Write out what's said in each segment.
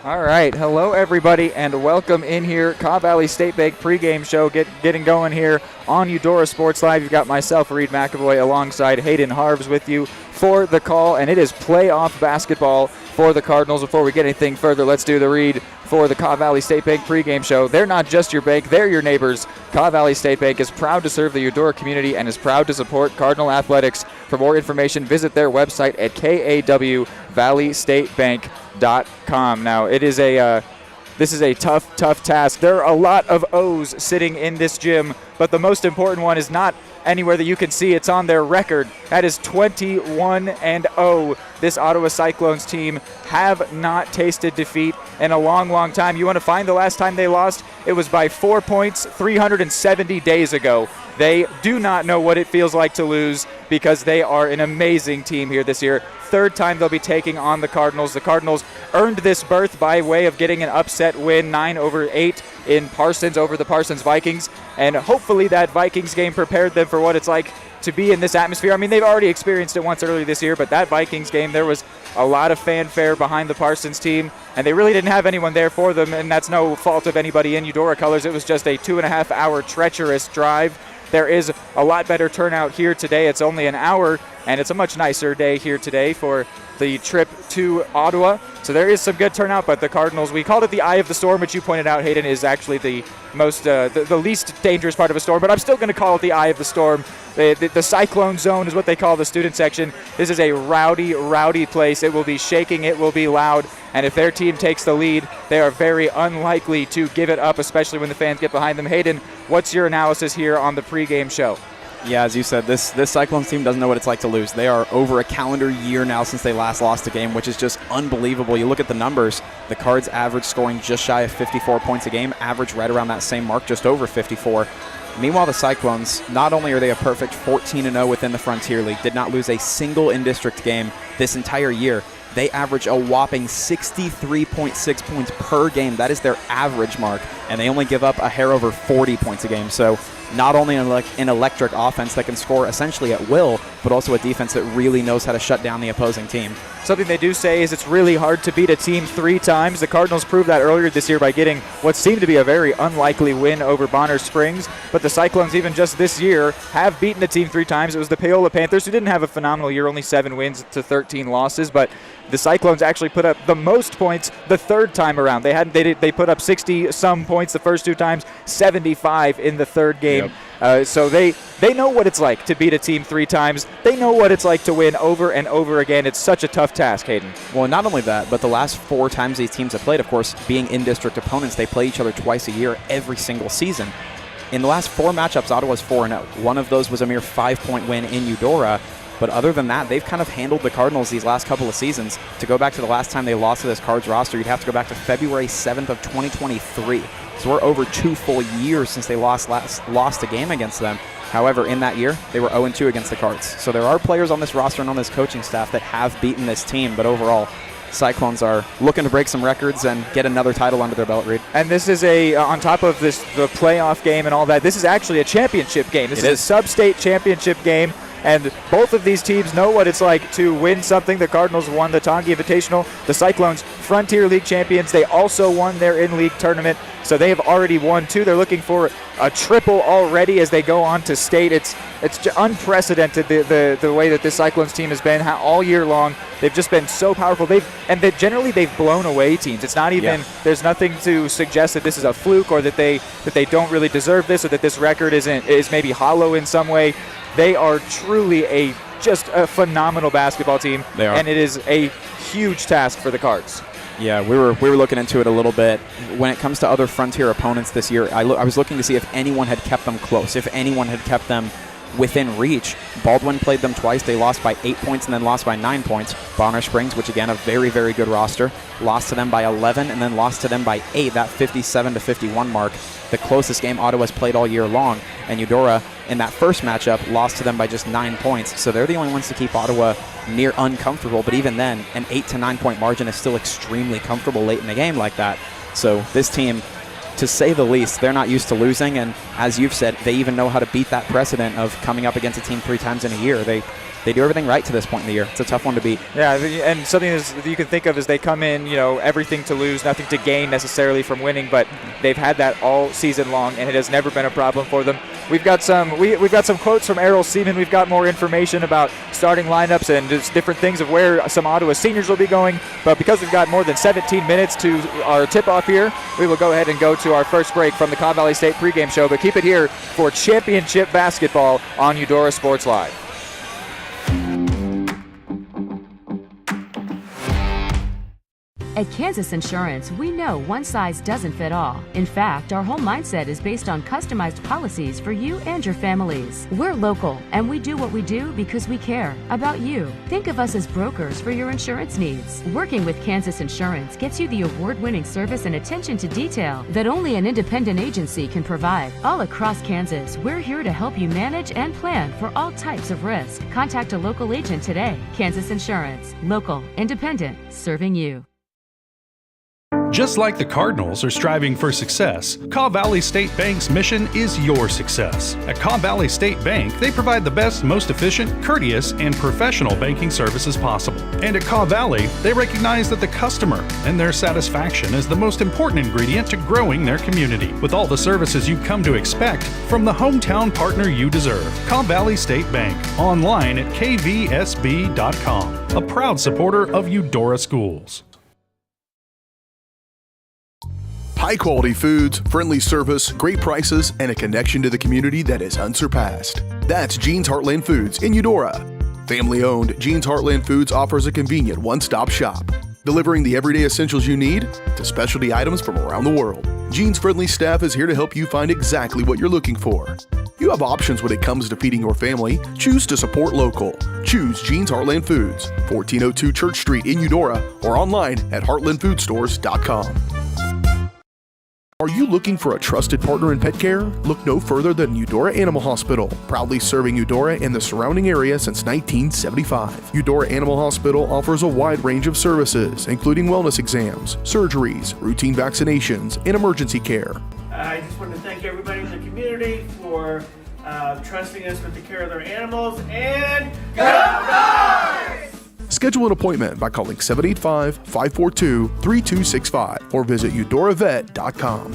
All right, hello everybody, and welcome in here. Kaw Valley State Bank pregame show getting going here on Eudora Sports Live. You've got myself, Reed McAvoy, alongside Hayden Harves with you for the call, and it is playoff basketball for the Cardinals. Before we get anything further, let's do the read for the Kaw Valley State Bank pregame show. They're not just your bank, they're your neighbors. Kaw Valley State Bank is proud to serve the Eudora community and is proud to support Cardinal athletics. For more information, visit their website at kawvalleystatebank.com. Now, this is a tough task. There are a lot of O's sitting in this gym, but the most important one is not anywhere that you can see. It's on their record. That is 21-0. This Ottawa Cyclones team have not tasted defeat in a long time. You want to find the last time they lost? It was by 4 points 370 days ago. They do not know what it feels like to lose because they are an amazing team here this year. Third time they'll be taking on the Cardinals. The Cardinals earned this berth by way of getting an upset win, 9-8 in Parsons over the Parsons Vikings. And hopefully that Vikings game prepared them for what it's like to be in this atmosphere. I mean, they've already experienced it once earlier this year, but that Vikings game, there was a lot of fanfare behind the Parsons team, and they really didn't have anyone there for them, and that's no fault of anybody in Eudora colors. It was just a 2.5-hour treacherous drive. There is a lot better turnout here today. It's only an hour, and it's a much nicer day here today for the trip to Ottawa. So there is some good turnout, but the Cardinals, we called it the eye of the storm, which you pointed out, Hayden, is actually the least dangerous part of a storm, but I'm still going to call it the eye of the storm. The Cyclone zone is what they call the student section. This is a rowdy place. It will be shaking, it will be loud, and if their team takes the lead, they are very unlikely to give it up, especially when the fans get behind them. Hayden, what's your analysis here on the pregame show? Yeah, as you said, this Cyclones team doesn't know what it's like to lose. They are over a calendar year now since they last lost a game, which is just unbelievable. You look at the numbers, the Cards average scoring just shy of 54 points a game, average right around that same mark, just over 54. Meanwhile, the Cyclones, not only are they a perfect 14-0 within the Frontier League, did not lose a single in-district game this entire year. They average a whopping 63.6 points per game. That is their average mark, and they only give up a hair over 40 points a game. So not only an electric offense that can score essentially at will, but also a defense that really knows how to shut down the opposing team. Something they do say is it's really hard to beat a team 3 times. The Cardinals proved that earlier this year by getting what seemed to be a very unlikely win over Bonner Springs. But the Cyclones, even just this year, have beaten a team 3 times. It was the Paola Panthers, who didn't have a phenomenal year, only 7 wins to 13 losses. But the Cyclones actually put up the most points the third time around. They put up 60-some points the first 2 times, 75 in the third game. Yep. So they know what it's like to beat a team 3 times. They know what it's like to win over and over again. It's such a tough task, Hayden. Well, not only that, but the last 4 times these teams have played, of course, being in-district opponents, they play each other twice a year every single season. In the last 4 matchups, Ottawa's 4-0. One of those was a mere 5-point win in Eudora. But other than that, they've kind of handled the Cardinals these last couple of seasons. To go back to the last time they lost to this Cards roster, you'd have to go back to February 7th of 2023. So we're over 2 full years since they lost a game against them. However, in that year, they were 0-2 against the Cards. So there are players on this roster and on this coaching staff that have beaten this team, but overall, Cyclones are looking to break some records and get another title under their belt, Reed. And this is on top of the playoff game and all that, this is actually a championship game. This is a sub-state championship game. And both of these teams know what it's like to win something. The Cardinals won the Tongi Invitational. The Cyclones, Frontier League champions. They also won their in-league tournament. So they have already won 2. They're looking for a triple already as they go on to state. It's unprecedented the way that this Cyclones team has been all year long. They've just been so powerful. Generally they've blown away teams. It's not even there's nothing to suggest that this is a fluke or that they don't really deserve this or that this record is maybe hollow in some way. They are truly just a phenomenal basketball team. They are. And it is a huge task for the Cards. Yeah, we were looking into it a little bit. When it comes to other Frontier opponents this year, I was looking to see if anyone had kept them close, if anyone had kept them within reach. Baldwin played them twice. They lost by 8 points and then lost by 9 points. Bonner Springs, which again, a very, very good roster, lost to them by 11 and then lost to them by 8, that 57-51 mark. The closest game Ottawa's played all year long. And Eudora, in that first matchup, lost to them by just 9 points. So they're the only ones to keep Ottawa near uncomfortable. But even then, an 8 to 9 point margin is still extremely comfortable late in the game like that. So this team, to say the least. They're not used to losing, and as you've said, they even know how to beat that precedent of coming up against a team 3 times in a year. They do everything right to this point in the year. It's a tough one to beat. Yeah, and something that you can think of is they come in, everything to lose, nothing to gain necessarily from winning, but they've had that all season long, and it has never been a problem for them. We've got some quotes from Errol Seaman. We've got more information about starting lineups and just different things of where some Ottawa seniors will be going. But because we've got more than 17 minutes to our tip-off here, we will go ahead and go to our first break from the Cobb Valley State pregame show. But keep it here for championship basketball on Eudora Sports Live. At Kansas Insurance, we know one size doesn't fit all. In fact, our whole mindset is based on customized policies for you and your families. We're local, and we do what we do because we care about you. Think of us as brokers for your insurance needs. Working with Kansas Insurance gets you the award-winning service and attention to detail that only an independent agency can provide. All across Kansas, we're here to help you manage and plan for all types of risk. Contact a local agent today. Kansas Insurance. Local, independent, serving you. Just like the Cardinals are striving for success, Cobb Valley State Bank's mission is your success. At Cobb Valley State Bank, they provide the best, most efficient, courteous, and professional banking services possible. And at Cobb Valley, they recognize that the customer and their satisfaction is the most important ingredient to growing their community. With all the services you've come to expect from the hometown partner you deserve, Cobb Valley State Bank, online at kvsb.com, a proud supporter of Eudora Schools. High-quality foods, friendly service, great prices, and a connection to the community that is unsurpassed. That's Jean's Heartland Foods in Eudora. Family-owned, Jean's Heartland Foods offers a convenient one-stop shop, delivering the everyday essentials you need to specialty items from around the world. Jean's friendly staff is here to help you find exactly what you're looking for. You have options when it comes to feeding your family. Choose to support local. Choose Jean's Heartland Foods, 1402 Church Street in Eudora, or online at heartlandfoodstores.com. Are you looking for a trusted partner in pet care? Look no further than Eudora Animal Hospital, proudly serving Eudora and the surrounding area since 1975. Eudora Animal Hospital offers a wide range of services, including wellness exams, surgeries, routine vaccinations, and emergency care. I just want to thank everybody in the community for trusting us with the care of their animals, and go Dogs! Schedule an appointment by calling 785-542-3265 or visit eudoravet.com.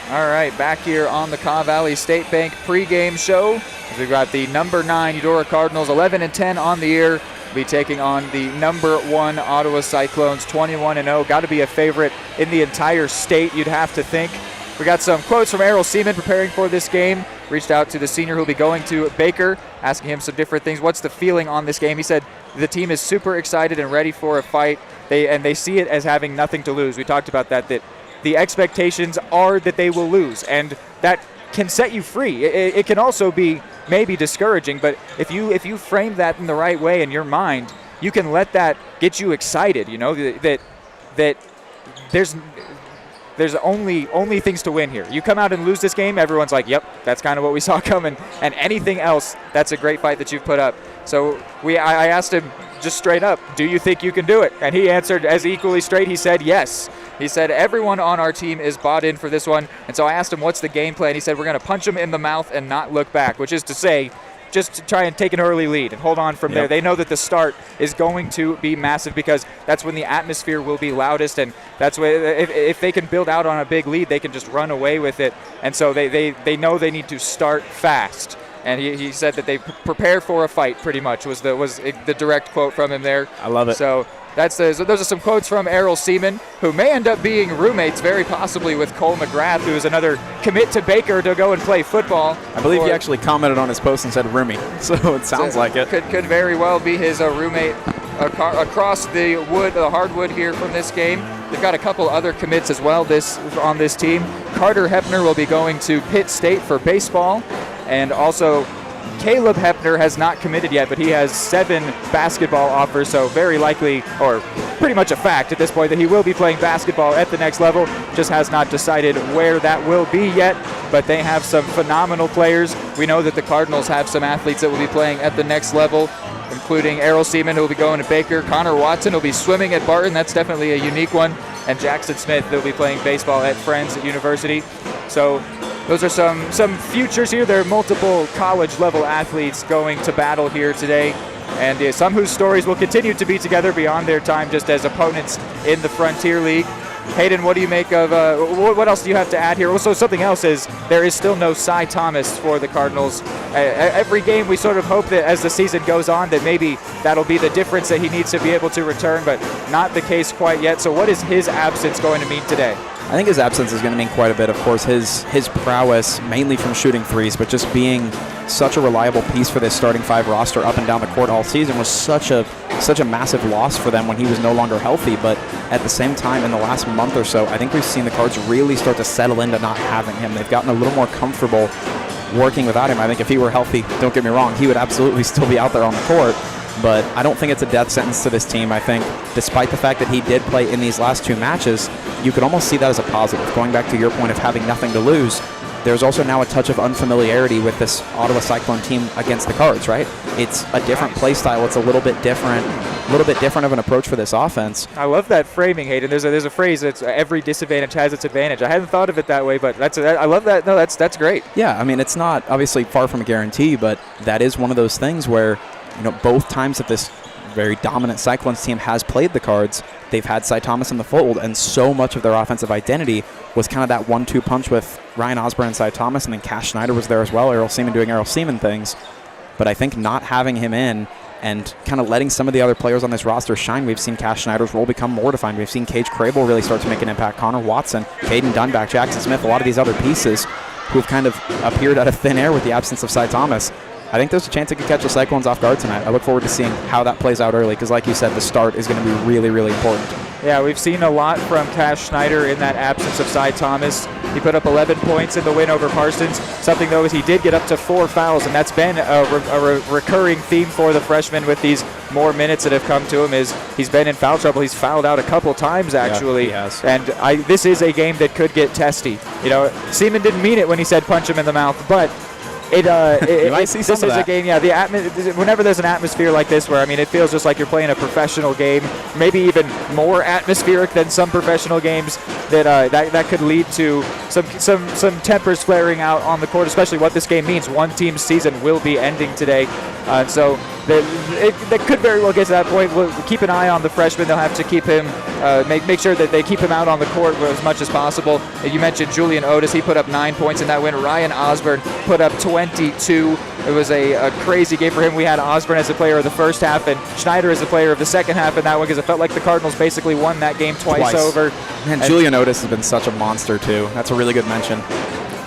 All right, back here on the Cobb Valley State Bank pregame show. We've got the number 9 Eudora Cardinals, 11-10 on the year. Be taking on the number 1 Ottawa Cyclones, 21-0. Got to be a favorite in the entire state, you'd have to think. We got some quotes from Errol Seaman preparing for this game. Reached out to the senior who'll be going to Baker, asking him some different things. What's the feeling on this game? He said the team is super excited and ready for a fight. They see it as having nothing to lose. We talked about that the expectations are that they will lose, and that can set you free. It can also be maybe discouraging, but if you frame that in the right way in your mind, you can let that get you excited. You know that there's only things to win here. You come out and lose this game, everyone's like, yep, that's kind of what we saw coming. And anything else, that's a great fight that you've put up. So I asked him just straight up, do you think you can do it? And he answered as equally straight. He said yes. He said everyone on our team is bought in for this one. And so I asked him what's the game plan. He said we're going to punch him in the mouth and not look back, which is to say, just to try and take an early lead and hold on from there. They know that the start is going to be massive because that's when the atmosphere will be loudest, and that's when if they can build out on a big lead, they can just run away with it. And so they know they need to start fast. And he said that they prepare for a fight, pretty much, was the direct quote from him there. I love it. So those are some quotes from Errol Seaman, who may end up being roommates very possibly with Cole McGrath, who is another commit to Baker to go and play football. I believe he actually commented on his post and said roomie, so it sounds like it. Could very well be his roommate across the hardwood here from this game. They've got a couple other commits as well on this team. Carter Hepner will be going to Pitt State for baseball, and also Caleb Hepner has not committed yet, but he has 7 basketball offers, so very likely, or pretty much a fact at this point, that he will be playing basketball at the next level. Just has not decided where that will be yet, but they have some phenomenal players. We know that the Cardinals have some athletes that will be playing at the next level. including Errol Seaman, who will be going to Baker. Connor Watson will be swimming at Barton. That's definitely a unique one. And Jackson Smith, will be playing baseball at Friends University. So those are some futures here. There are multiple college-level athletes going to battle here today, and some whose stories will continue to be together beyond their time just as opponents in the Frontier League. Hayden, what do you make of, what else do you have to add here? Also, something else is there is still no Cy Thomas for the Cardinals. Every game we sort of hope that as the season goes on that maybe that'll be the difference, that he needs to be able to return, but not the case quite yet. So what is his absence going to mean today? I think his absence is going to mean quite a bit. Of course, his prowess, mainly from shooting threes, but just being such a reliable piece for this starting 5 roster up and down the court all season was such a massive loss for them when he was no longer healthy. But at the same time, in the last month or so, I think we've seen the Cards really start to settle into not having him. They've gotten a little more comfortable working without him. I think if he were healthy, don't get me wrong, he would absolutely still be out there on the court. But I don't think it's a death sentence to this team. I think despite the fact that he did play in these last 2 matches, you could almost see that as a positive. Going back to your point of having nothing to lose, there's also now a touch of unfamiliarity with this Ottawa Cyclone team against the Cards, right? It's a different play style. It's a little bit different of an approach for this offense. I love that framing, Hayden. There's a phrase that's every disadvantage has its advantage. I hadn't thought of it that way, but I love that. No, that's great. Yeah, I mean, it's not obviously far from a guarantee, but that is one of those things where, both times that this very dominant Cyclones team has played the Cards, they've had Cy Thomas in the fold, and so much of their offensive identity was kind of that 1-2 punch with Ryan Osborne and Cy Thomas, and then Cash Schneider was there as well, Errol Seaman doing Errol Seaman things. But I think not having him in and kind of letting some of the other players on this roster shine, we've seen Cash Schneider's role become more defined. We've seen Cage Crable really start to make an impact. Connor Watson, Caden Dunback, Jackson Smith, a lot of these other pieces who have kind of appeared out of thin air with the absence of Cy Thomas. I think there's a chance it could catch the Cyclones off guard tonight. I look forward to seeing how that plays out early because, like you said, the start is going to be really, really important. Yeah, we've seen a lot from Cash Schneider in that absence of Cy Thomas. He put up 11 points in the win over Parsons. Something, though, is he did get up to 4 fouls, and that's been a recurring theme for the freshman with these more minutes that have come to him. Is he's been in foul trouble. He's fouled out a couple times, actually. Yeah, he has. And this is a game that could get testy. Seaman didn't mean it when he said punch him in the mouth, but this is a game, yeah. Whenever there's an atmosphere like this where, it feels just like you're playing a professional game, maybe even more atmospheric than some professional games, that could lead to some tempers flaring out on the court, especially what this game means. One team's season will be ending today. So that could very well get to that point. We'll keep an eye on the freshman. They'll have to keep him, make sure that they keep him out on the court as much as possible. You mentioned Julian Otis. He put up 9 points in that win. Ryan Osborne put up 22. It was a crazy game for him. We had Osborne as the player of the first half and Schneider as the player of the second half in that one because it felt like the Cardinals basically won that game twice over. And Julian Otis has been such a monster, too. That's a really good mention.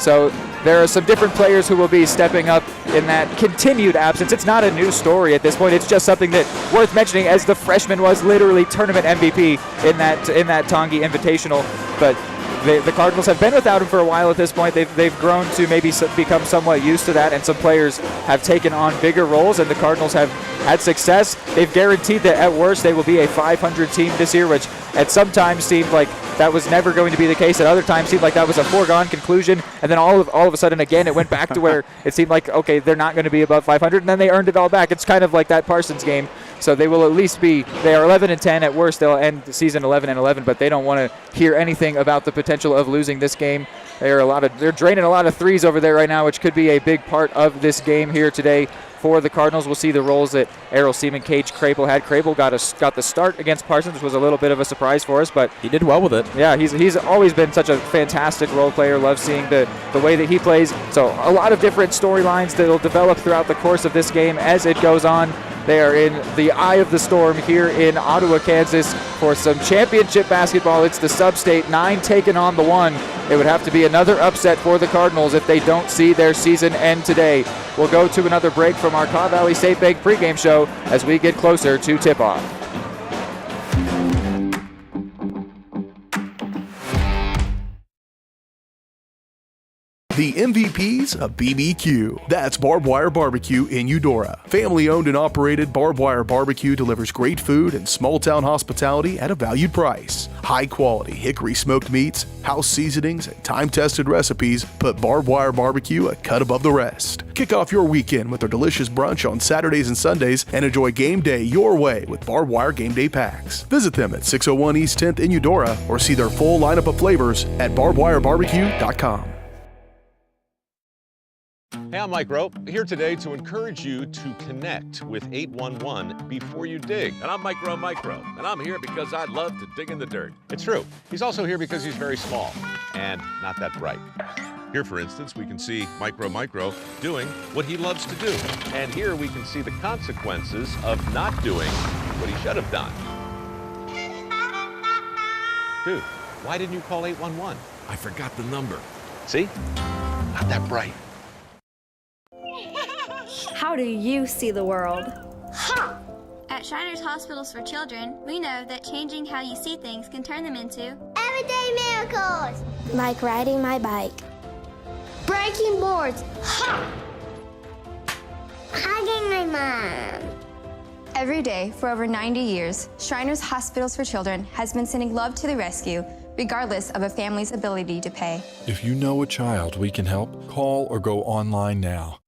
So there are some different players who will be stepping up in that continued absence. It's not a new story at this point. It's just something that worth mentioning, as the freshman was literally tournament MVP in that Tongi Invitational. But the Cardinals have been without him for a while at this point. They've grown to maybe become somewhat used to that, and some players have taken on bigger roles, and the Cardinals have had success. They've guaranteed that at worst they will be a 500 team this year, which at some times seemed like that was never going to be the case. At other times seemed like that was a foregone conclusion, and then all of a sudden again it went back to where it seemed like, okay, they're not going to be above 500, and then they earned it all back. It's kind of like that Parsons game. So they will at least they are 11-10. At worst, they'll end the season 11-11, but they don't want to hear anything about the potential of losing this game. They're draining a lot of threes over there right now, which could be a big part of this game here today for the Cardinals. We'll see the roles that Errol Seaman, Cage Crable had. Crable got the start against Parsons, which was a little bit of a surprise for us, but he did well with it. Yeah, he's always been such a fantastic role player. Love seeing the way that he plays. So a lot of different storylines that will develop throughout the course of this game as it goes on. They are in the eye of the storm here in Ottawa, Kansas for some championship basketball. It's the sub-state, 9 taking on the 1. It would have to be another upset for the Cardinals if they don't see their season end today. We'll go to another break from our Caw Valley State Bank pregame show as we get closer to tip-off. the MVPs of BBQ. That's Barbed Wire Barbecue in Eudora. Family-owned and operated, Barbed Wire Barbecue delivers great food and small-town hospitality at a valued price. High-quality hickory smoked meats, house seasonings, and time-tested recipes put Barbed Wire Barbecue a cut above the rest. Kick off your weekend with their delicious brunch on Saturdays and Sundays and enjoy game day your way with Barbed Wire Game Day Packs. Visit them at 601 East 10th in Eudora or see their full lineup of flavors at barbedwirebarbecue.com. Hey, I'm Mike Rope, here today to encourage you to connect with 811 before you dig. And I'm Micro, and I'm here because I love to dig in the dirt. It's true. He's also here because he's very small and not that bright. Here, for instance, we can see Micro doing what he loves to do. And here we can see the consequences of not doing what he should have done. Dude, why didn't you call 811? I forgot the number. See? Not that bright. How do you see the world? At Shriners Hospitals for Children, we know that changing how you see things can turn them into everyday miracles. Like riding my bike. Breaking boards. Hugging my mom. Every day for over 90 years, Shriners Hospitals for Children has been sending love to the rescue, regardless of a family's ability to pay. If you know a child we can help, call or go online now.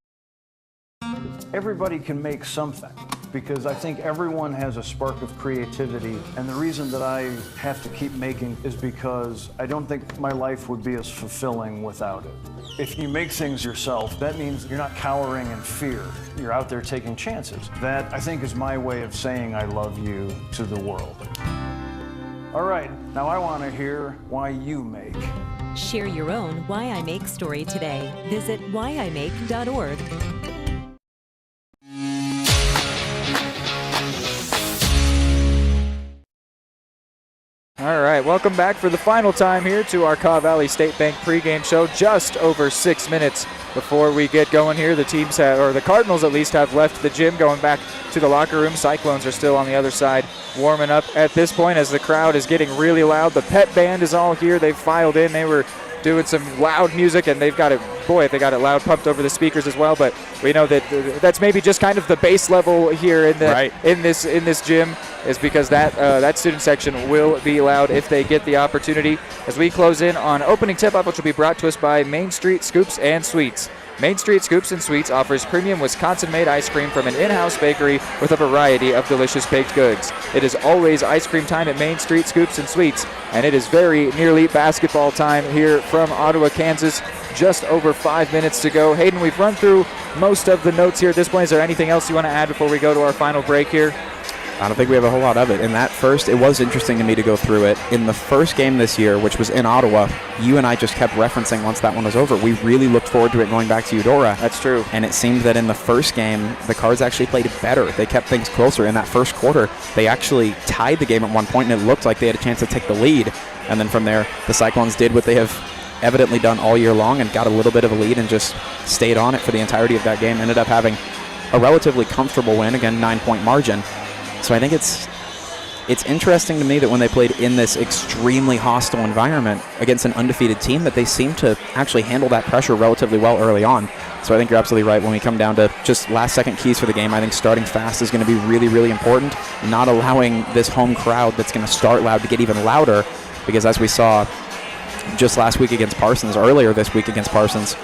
Everybody can make something, because I think everyone has a spark of creativity, and the reason that I have to keep making is because I don't think my life would be as fulfilling without it. If you make things yourself, that means you're not cowering in fear. You're out there taking chances. That, I think, is my way of saying I love you to the world. All right, now I want to hear why you make. Share your own Why I Make story today. Visit whyimake.org. All right, welcome back for the final time here to our Kaw Valley State Bank pregame show. Just over 6 minutes before we get going here. The teams have, or the Cardinals at least, have left the gym, going back to the locker room. Cyclones are still on the other side, warming up at this point as the crowd is getting really loud. The pet band is all here. They've filed in. They were doing some loud music, and they've got it, boy, they got it loud, pumped over the speakers as well. But we know that that's maybe just kind of the base level here in the in this gym, is because that student section will be loud if they get the opportunity. As we close in on opening tip-off, which will be brought to us by Main Street Scoops and Sweets. Main Street Scoops and Sweets offers premium Wisconsin-made ice cream from an in-house bakery with a variety of delicious baked goods. It is always ice cream time at Main Street Scoops and Sweets, and it is very nearly basketball time here from Ottawa, Kansas. Just over 5 minutes to go. Hayden, we've run through most of the notes here at this point. Is there anything else you want to add before we go to our final break here? I don't think we have a whole lot of it. In that first, it was interesting to me to go through it. In the first game this year, which was in Ottawa, you and I just kept referencing once that one was over, we really looked forward to it going back to Eudora. That's true. And it seemed that in the first game, the Cards actually played better. They kept things closer. In that first quarter, they actually tied the game at one point, and it looked like they had a chance to take the lead. And then from there, the Cyclones did what they have evidently done all year long and got a little bit of a lead and just stayed on it for the entirety of that game. Ended up having a relatively comfortable win, again, 9-point margin. So I think it's interesting to me that when they played in this extremely hostile environment against an undefeated team, that they seem to actually handle that pressure relatively well early on. So I think you're absolutely right. When we come down to just last-second keys for the game, I think starting fast is going to be really, really important. Not allowing this home crowd that's going to start loud to get even louder, because as we saw just last week against Parsons, earlier this week against Parsons,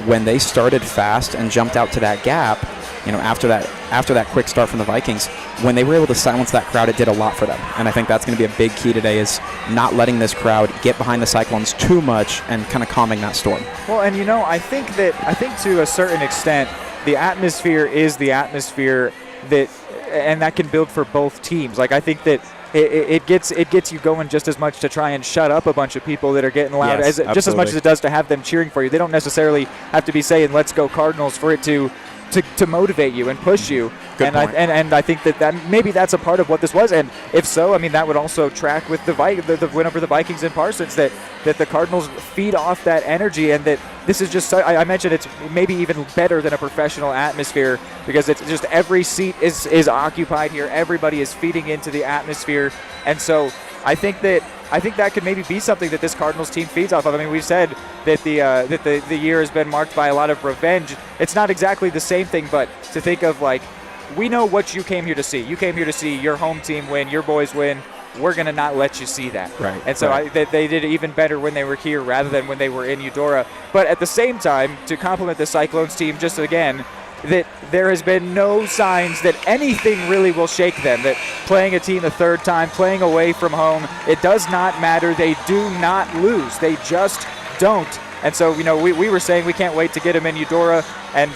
when they started fast and jumped out to that gap, you know, after that quick start from the Vikings, when they were able to silence that crowd, it did a lot for them. And I think that's going to be a big key today, is not letting this crowd get behind the Cyclones too much and kind of calming that storm. Well, and you know, I think to a certain extent, the atmosphere is the atmosphere that can build for both teams. Like, I think that it gets you going just as much to try and shut up a bunch of people that are getting loud, yes, just as much as it does to have them cheering for you. They don't necessarily have to be saying "Let's go Cardinals" for it to motivate you and push you. Good point. I think that maybe that's a part of what this was. And if so, I mean, that would also track with the win over the Vikings in Parsons, that the Cardinals feed off that energy, and that this is just, I mentioned, it's maybe even better than a professional atmosphere, because it's just every seat is occupied here. Everybody is feeding into the atmosphere. And so I think that I think that could maybe be something that this Cardinals team feeds off of. I mean, we've said that the year has been marked by a lot of revenge. It's not exactly the same thing, but to think of like, we know what you came here to see. You came here to see your home team win, your boys win. We're going to not let you see that. Right. And so right. They did even better when they were here rather than when they were in Eudora. But at the same time, to compliment the Cyclones team just again, that there has been no signs that anything really will shake them, that playing a team the third time, playing away from home, it does not matter. They do not lose. They just don't. And so, we were saying we can't wait to get them in Eudora, and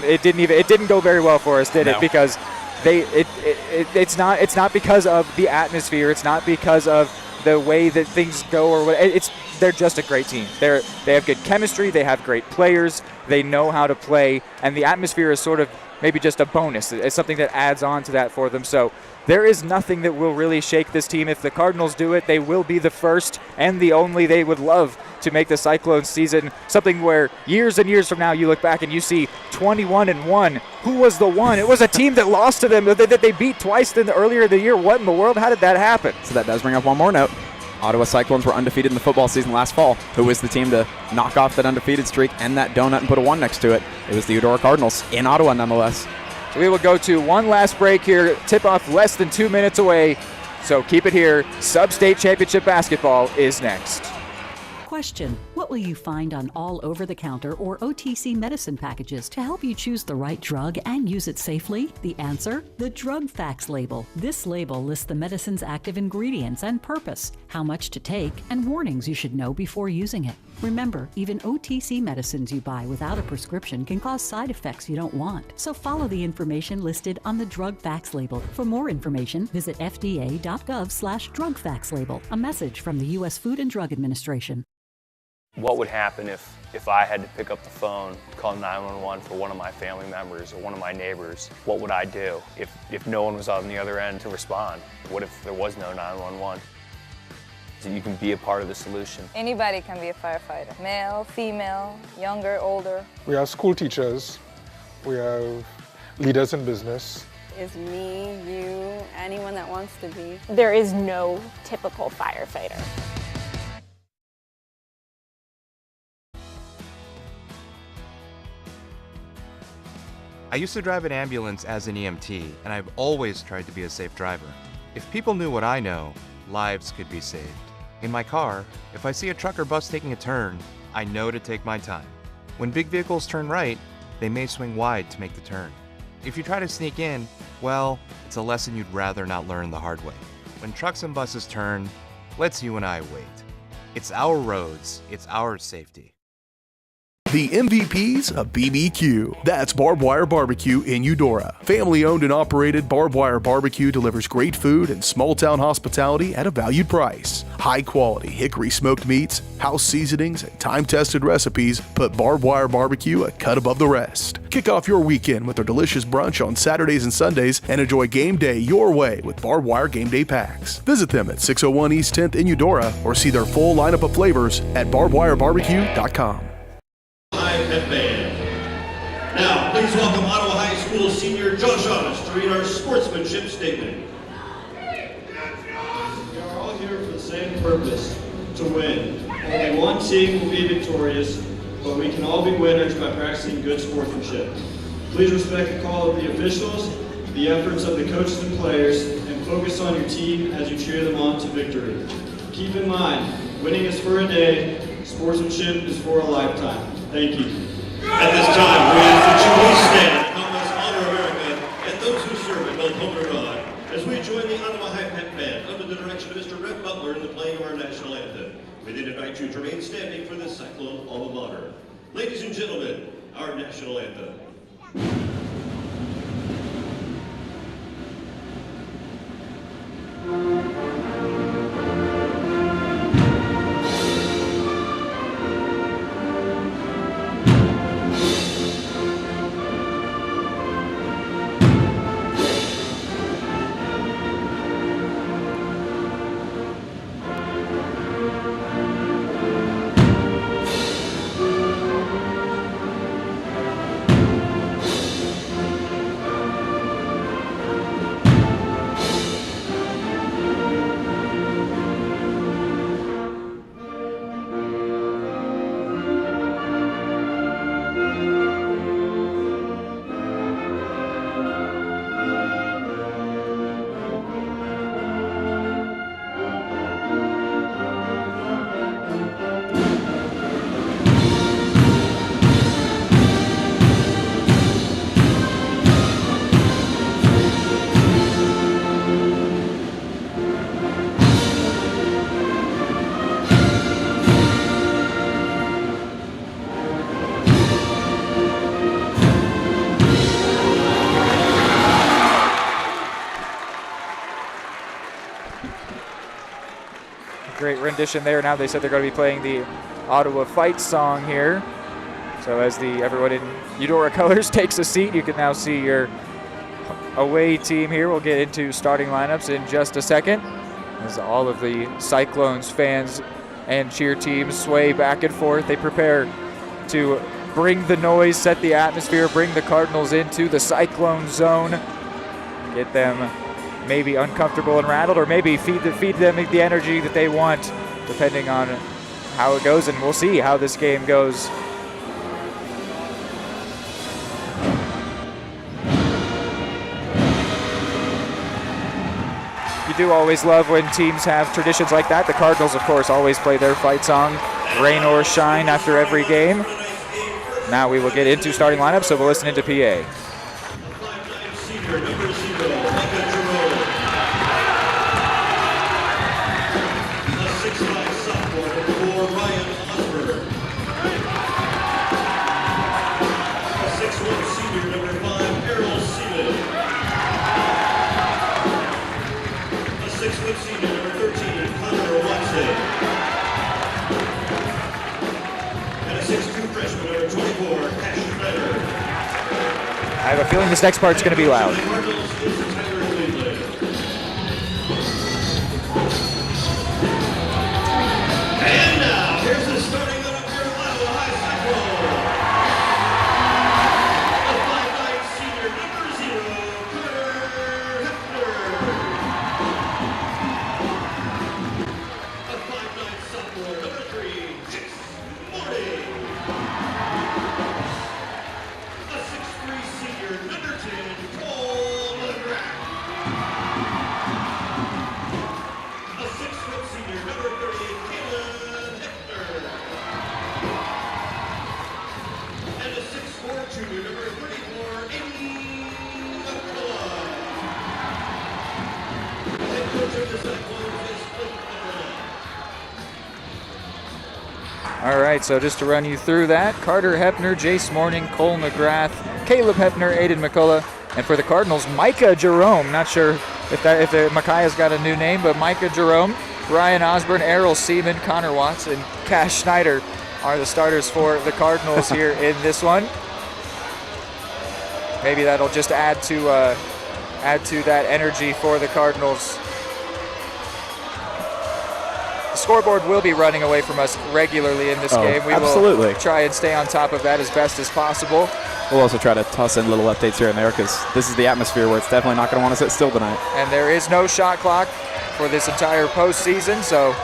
it didn't go very well for us, did it? Because it's not because of the atmosphere. It's not because of the way that things go or what. They're just a great team. They have good chemistry. They have great players. They know how to play, and the atmosphere is sort of maybe just a bonus. It's something that adds on to that for them. So there is nothing that will really shake this team. If the Cardinals do it, they will be the first and the only. They would love to make the Cyclones season something where years and years from now you look back and you see 21-1. Who was the one? It was a team that lost to them that they beat twice earlier in the year. What in the world? How did that happen? So that does bring up one more note. Ottawa Cyclones were undefeated in the football season last fall. Who was the team to knock off that undefeated streak and that donut and put a 1 next to it? It was the Eudora Cardinals in Ottawa, nonetheless. We will go to one last break here. Tip-off less than 2 minutes away, so keep it here. Sub-State Championship basketball is next. Question: what will you find on all over-the-counter or OTC medicine packages to help you choose the right drug and use it safely? The answer: the Drug Facts label. This label lists the medicine's active ingredients and purpose, how much to take, and warnings you should know before using it. Remember, even OTC medicines you buy without a prescription can cause side effects you don't want. So follow the information listed on the Drug Facts label. For more information, visit fda.gov/Drug Facts label. A message from the U.S. Food and Drug Administration. What would happen if I had to pick up the phone, call 911 for one of my family members or one of my neighbors? What would I do if no one was on the other end to respond? What if there was no 911? So you can be a part of the solution. Anybody can be a firefighter. Male, female, younger, older. We have school teachers. We have leaders in business. Is me, you, anyone that wants to be. There is no typical firefighter. I used to drive an ambulance as an EMT, and I've always tried to be a safe driver. If people knew what I know, lives could be saved. In my car, if I see a truck or bus taking a turn, I know to take my time. When big vehicles turn right, they may swing wide to make the turn. If you try to sneak in, well, it's a lesson you'd rather not learn the hard way. When trucks and buses turn, let's you and I wait. It's our roads, it's our safety. The MVPs of BBQ. That's Barbed Wire Barbecue in Eudora. Family owned and operated, Barbed Wire Barbecue delivers great food and small town hospitality at a valued price. High quality hickory smoked meats, house seasonings, and time tested recipes put Barbed Wire Barbecue a cut above the rest. Kick off your weekend with their delicious brunch on Saturdays and Sundays and enjoy game day your way with Barbed Wire Game Day Packs. Visit them at 601 East 10th in Eudora or see their full lineup of flavors at barbedwirebarbecue.com. Now, please welcome Ottawa High School senior Josh Honest to read our sportsmanship statement. We are all here for the same purpose, to win. Only one team will be victorious, but we can all be winners by practicing good sportsmanship. Please respect the call of the officials, the efforts of the coaches and players, and focus on your team as you cheer them on to victory. Keep in mind, winning is for a day, sportsmanship is for a lifetime. Thank you. At this time, we ask that you please stand and help us honor America and those who serve it both home and abroad as we join the Ottawa High Pep Band under the direction of Mr. Rep Butler in the playing of our national anthem. We then invite you to remain standing for the Cyclone alma mater. Ladies and gentlemen, our national anthem. Great rendition there. Now they said they're going to be playing the Ottawa fight song here. So as everyone in Eudora colors takes a seat, you can now see your away team here. We'll get into starting lineups in just a second as all of the Cyclones fans and cheer teams sway back and forth. They prepare to bring the noise, set the atmosphere, bring the Cardinals into the Cyclone zone, get them maybe uncomfortable and rattled, or maybe feed them the energy that they want, depending on how it goes, and we'll see how this game goes. You do always love when teams have traditions like that. The Cardinals, of course, always play their fight song, Rain or Shine, after every game. Now we will get into starting lineup, so we'll listen into PA. I have a feeling this next part's going to be loud. And now, here's the starting lineup for Ottawa High Cyclone. The 5'9" senior number 0, Connor Hefner. The 5'9" sophomore number 3, Chase Morning. The 6'3" senior number 10, Cole McGrath. A 6-foot senior number 30, Caleb Hefner. And a 6'4" junior number 34, Amy McCullough. Head coach of the Cyclones is Cliff McCullough. All right, so just to run you through that, Carter Hefner, Jace Morning, Cole McGrath, Caleb Hefner, Aiden McCullough, and for the Cardinals, Micah Jerome. Not sure if Micaiah's got a new name, but Micah Jerome, Ryan Osborne, Errol Seaman, Connor Watts, and Cash Schneider are the starters for the Cardinals here in this one. Maybe that'll just add to that energy for the Cardinals. The scoreboard will be running away from us regularly in this game. We absolutely. will try and stay on top of that as best as possible. We'll also try to toss in little updates here and there because this is the atmosphere where it's definitely not going to want to sit still tonight. And there is no shot clock for this entire postseason, so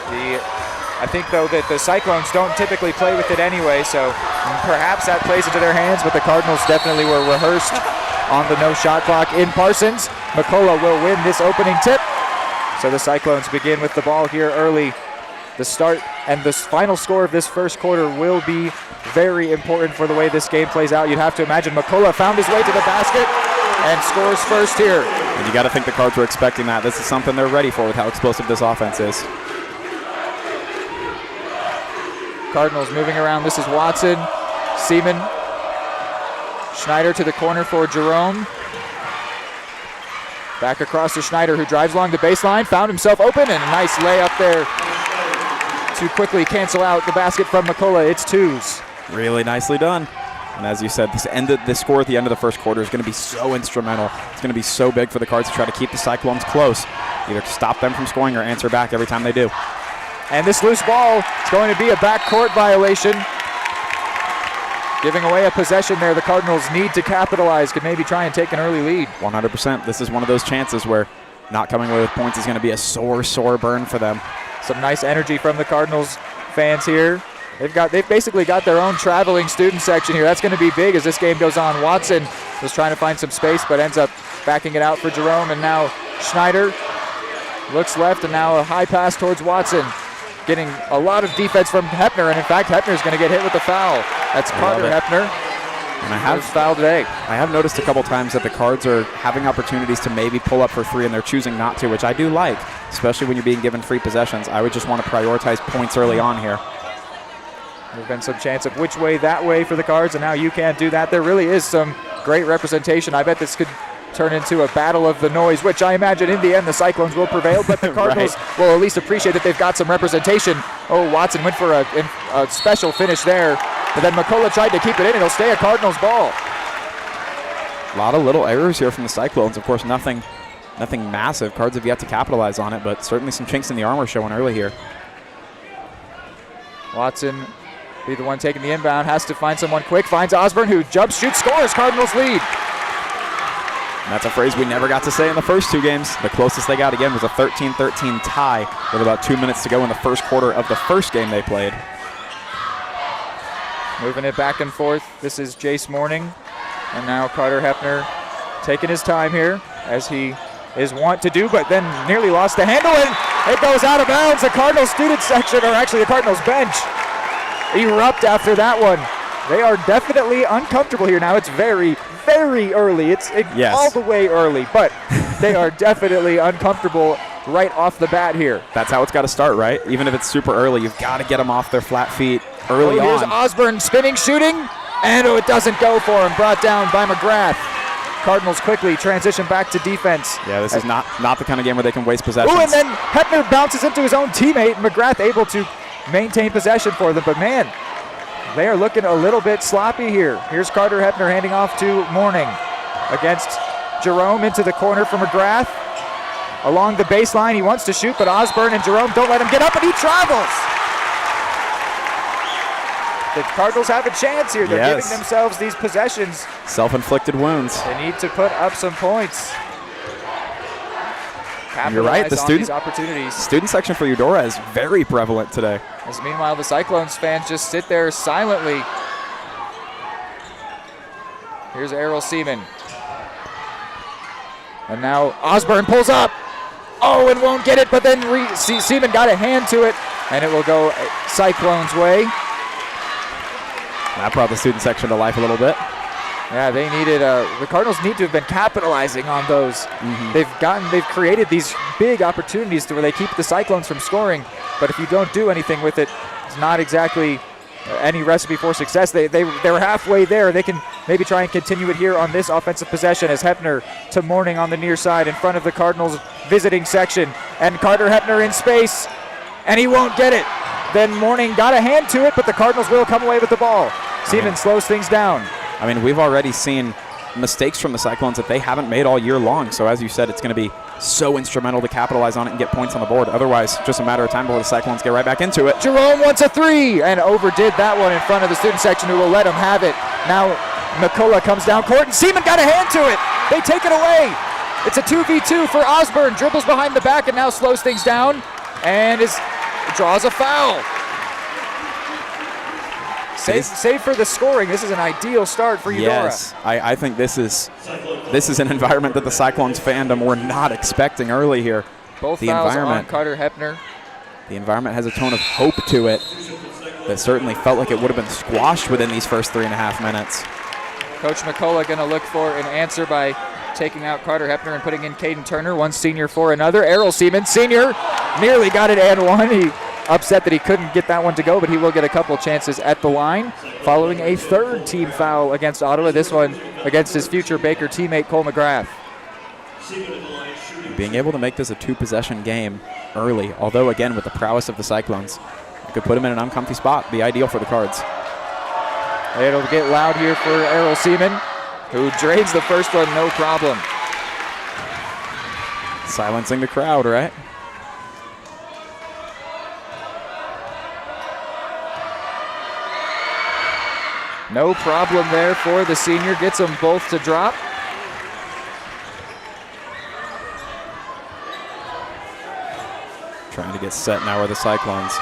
I think, though, that the Cyclones don't typically play with it anyway, so perhaps that plays into their hands, but the Cardinals definitely were rehearsed on the no shot clock in Parsons. McCullough will win this opening tip. So the Cyclones begin with the ball here early. The start and the final score of this first quarter will be very important for the way this game plays out. You'd have to imagine McCullough found his way to the basket and scores first here. And you got to think the Cards were expecting that. This is something they're ready for with how explosive this offense is. Cardinals moving around. This is Watson, Seaman, Schneider to the corner for Jerome. Back across to Schneider, who drives along the baseline, found himself open, and a nice layup there to quickly cancel out the basket from McCullough. It's twos. Really nicely done. And as you said, this score at the end of the first quarter is going to be so instrumental. It's going to be so big for the Cards to try to keep the Cyclones close, either to stop them from scoring or answer back every time they do. And this loose ball is going to be a backcourt violation. Giving away a possession there, the Cardinals need to capitalize, could maybe try and take an early lead. 100%. This is one of those chances where not coming away with points is going to be a sore burn for them. Some nice energy from the Cardinals fans here. They've basically got their own traveling student section here. That's going to be big as this game goes on. Watson was trying to find some space, but ends up backing it out for Jerome. And now Schneider looks left, and now a high pass towards Watson. Getting a lot of defense from Hefner, and in fact, Hefner is going to get hit with the foul. That's Carter Hefner. And I have fouled today. I have noticed a couple times that the Cards are having opportunities to maybe pull up for three, and they're choosing not to, which I do like, especially when you're being given free possessions. I would just want to prioritize points early on here. There's been some chance of which way, that way for the Cards, and now you can't do that. There really is some great representation. I bet this could turn into a battle of the noise, which I imagine in the end the Cyclones will prevail, but the Cardinals will at least appreciate that they've got some representation. Oh, Watson went for a special finish there, but then McCullough tried to keep it in. It'll stay a Cardinals ball. A lot of little errors here from the Cyclones. Of course, nothing massive. Cards have yet to capitalize on it, but certainly some chinks in the armor showing early here. Watson be the one taking the inbound, has to find someone quick, finds Osborne, who jumps, shoots, scores. Cardinals lead. And that's a phrase we never got to say in the first two games. The closest they got again was a 13-13 tie with about 2 minutes to go in the first quarter of the first game they played. Moving it back and forth. This is Jace Morning. And now Carter Hepner taking his time here, as he is wont to do, but then nearly lost the handle, and it goes out of bounds. The Cardinals student section, or actually the Cardinals bench, erupt after that one. They are definitely uncomfortable here now. It's very, very early. It's all the way early, but they are definitely uncomfortable right off the bat here. That's how it's got to start, right? Even if it's super early, you've got to get them off their flat feet early on. Here's Osborne spinning, shooting, and it doesn't go for him. Brought down by McGrath. Cardinals quickly transition back to defense. Yeah, this is not the kind of game where they can waste possessions. Ooh, and then Hepner bounces into his own teammate. McGrath able to maintain possession for them, but man, they are looking a little bit sloppy here. Here's Carter Hepner handing off to Morning against Jerome into the corner for McGrath. Along the baseline, he wants to shoot, but Osborne and Jerome don't let him get up, and he travels. The Cardinals have a chance here. They're giving themselves these possessions. Self-inflicted wounds. They need to put up some points. You're right. The opportunities. Student section for Eudora is very prevalent today. As meanwhile, the Cyclones fans just sit there silently. Here's Errol Seaman. And now Osborne pulls up. Oh, and won't get it, but then Seaman got a hand to it, and it will go Cyclones' way. That brought the student section to life a little bit. Yeah, they needed. The Cardinals need to have been capitalizing on those. Mm-hmm. They've created these big opportunities to where they keep the Cyclones from scoring. But if you don't do anything with it, it's not exactly any recipe for success. They're halfway there. They can maybe try and continue it here on this offensive possession as Hepner to Morning on the near side in front of the Cardinals visiting section, and Carter Hepner in space, and he won't get it. Then Morning got a hand to it, but the Cardinals will come away with the ball. Seaman slows things down. I mean, we've already seen mistakes from the Cyclones that they haven't made all year long. So as you said, it's going to be so instrumental to capitalize on it and get points on the board. Otherwise, just a matter of time before the Cyclones get right back into it. Jerome wants a three and overdid that one in front of the student section, who will let him have it. Now McCullough comes down court, and Seaman got a hand to it. They take it away. It's a 2v2 for Osborne. Dribbles behind the back and now slows things down and draws a foul. Save for the scoring. This is an ideal start for Eudora. Yes, I think this is an environment that the Cyclones fandom were not expecting early here. Both fouls on Carter Hepner. The environment has a tone of hope to it that certainly felt like it would have been squashed within these first 3.5 minutes. Coach McCullough going to look for an answer by taking out Carter Hepner and putting in Caden Turner, one senior for another. Errol Seaman, senior, nearly got it and one. He upset that he couldn't get that one to go, but he will get a couple chances at the line following a third team foul against Ottawa, this one against his future Baker teammate Cole McGrath. Being able to make this a two-possession game early, although again with the prowess of the Cyclones, you could put them in an uncomfy spot, be ideal for the Cards. It'll get loud here for Errol Seaman, who drains the first one, no problem. Silencing the crowd, right? No problem there for the senior. Gets them both to drop. Trying to get set now are the Cyclones.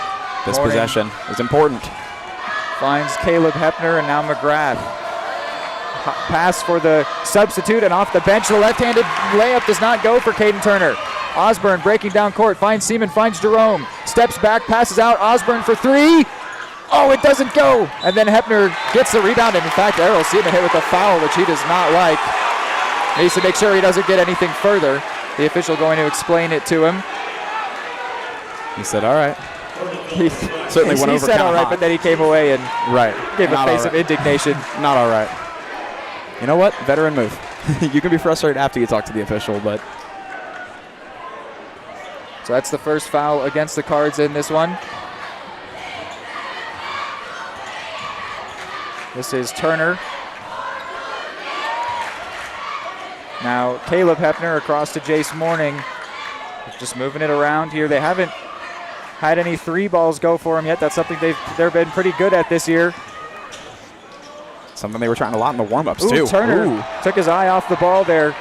This possession is important. Finds Caleb Hepner and now McGrath. Pass for the substitute and off the bench. The left-handed layup does not go for Caden Turner. Osborne breaking down court. Finds Seaman, finds Jerome. Steps back, passes out. Osborne for three. Oh, it doesn't go. And then Hepner gets the rebound. And in fact, Errol Seaman hit with a foul, which he does not like. Needs to make sure he doesn't get anything further. The official going to explain it to him. He said, all right. He certainly went over. He said all right, but then he came away and gave a face of indignation. Not all right. You know what? Veteran move. You can be frustrated after you talk to the official, but. So that's the first foul against the Cards in this one. This is Turner. Now Caleb Hepner across to Jace Morning. Just moving it around here. They haven't had any 3 balls go for them yet. That's something they've been pretty good at this year. Something they were trying a lot in the warm-ups too. Turner took his eye off the ball there.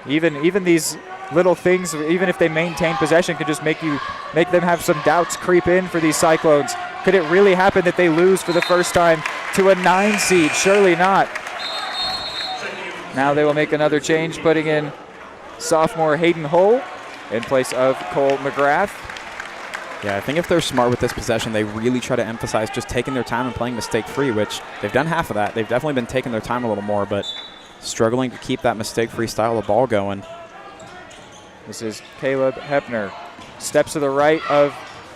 Even these little things, even if they maintain possession, could just make them have some doubts creep in for these Cyclones. Could it really happen that they lose for the first time to a 9 seed? Surely not. Now they will make another change, putting in sophomore Hayden Hull in place of Cole McGrath. Yeah, I think if they're smart with this possession, they really try to emphasize just taking their time and playing mistake-free, which they've done half of that. They've definitely been taking their time a little more, but struggling to keep that mistake-free style of ball going. This is Caleb Hepner. Steps to the right of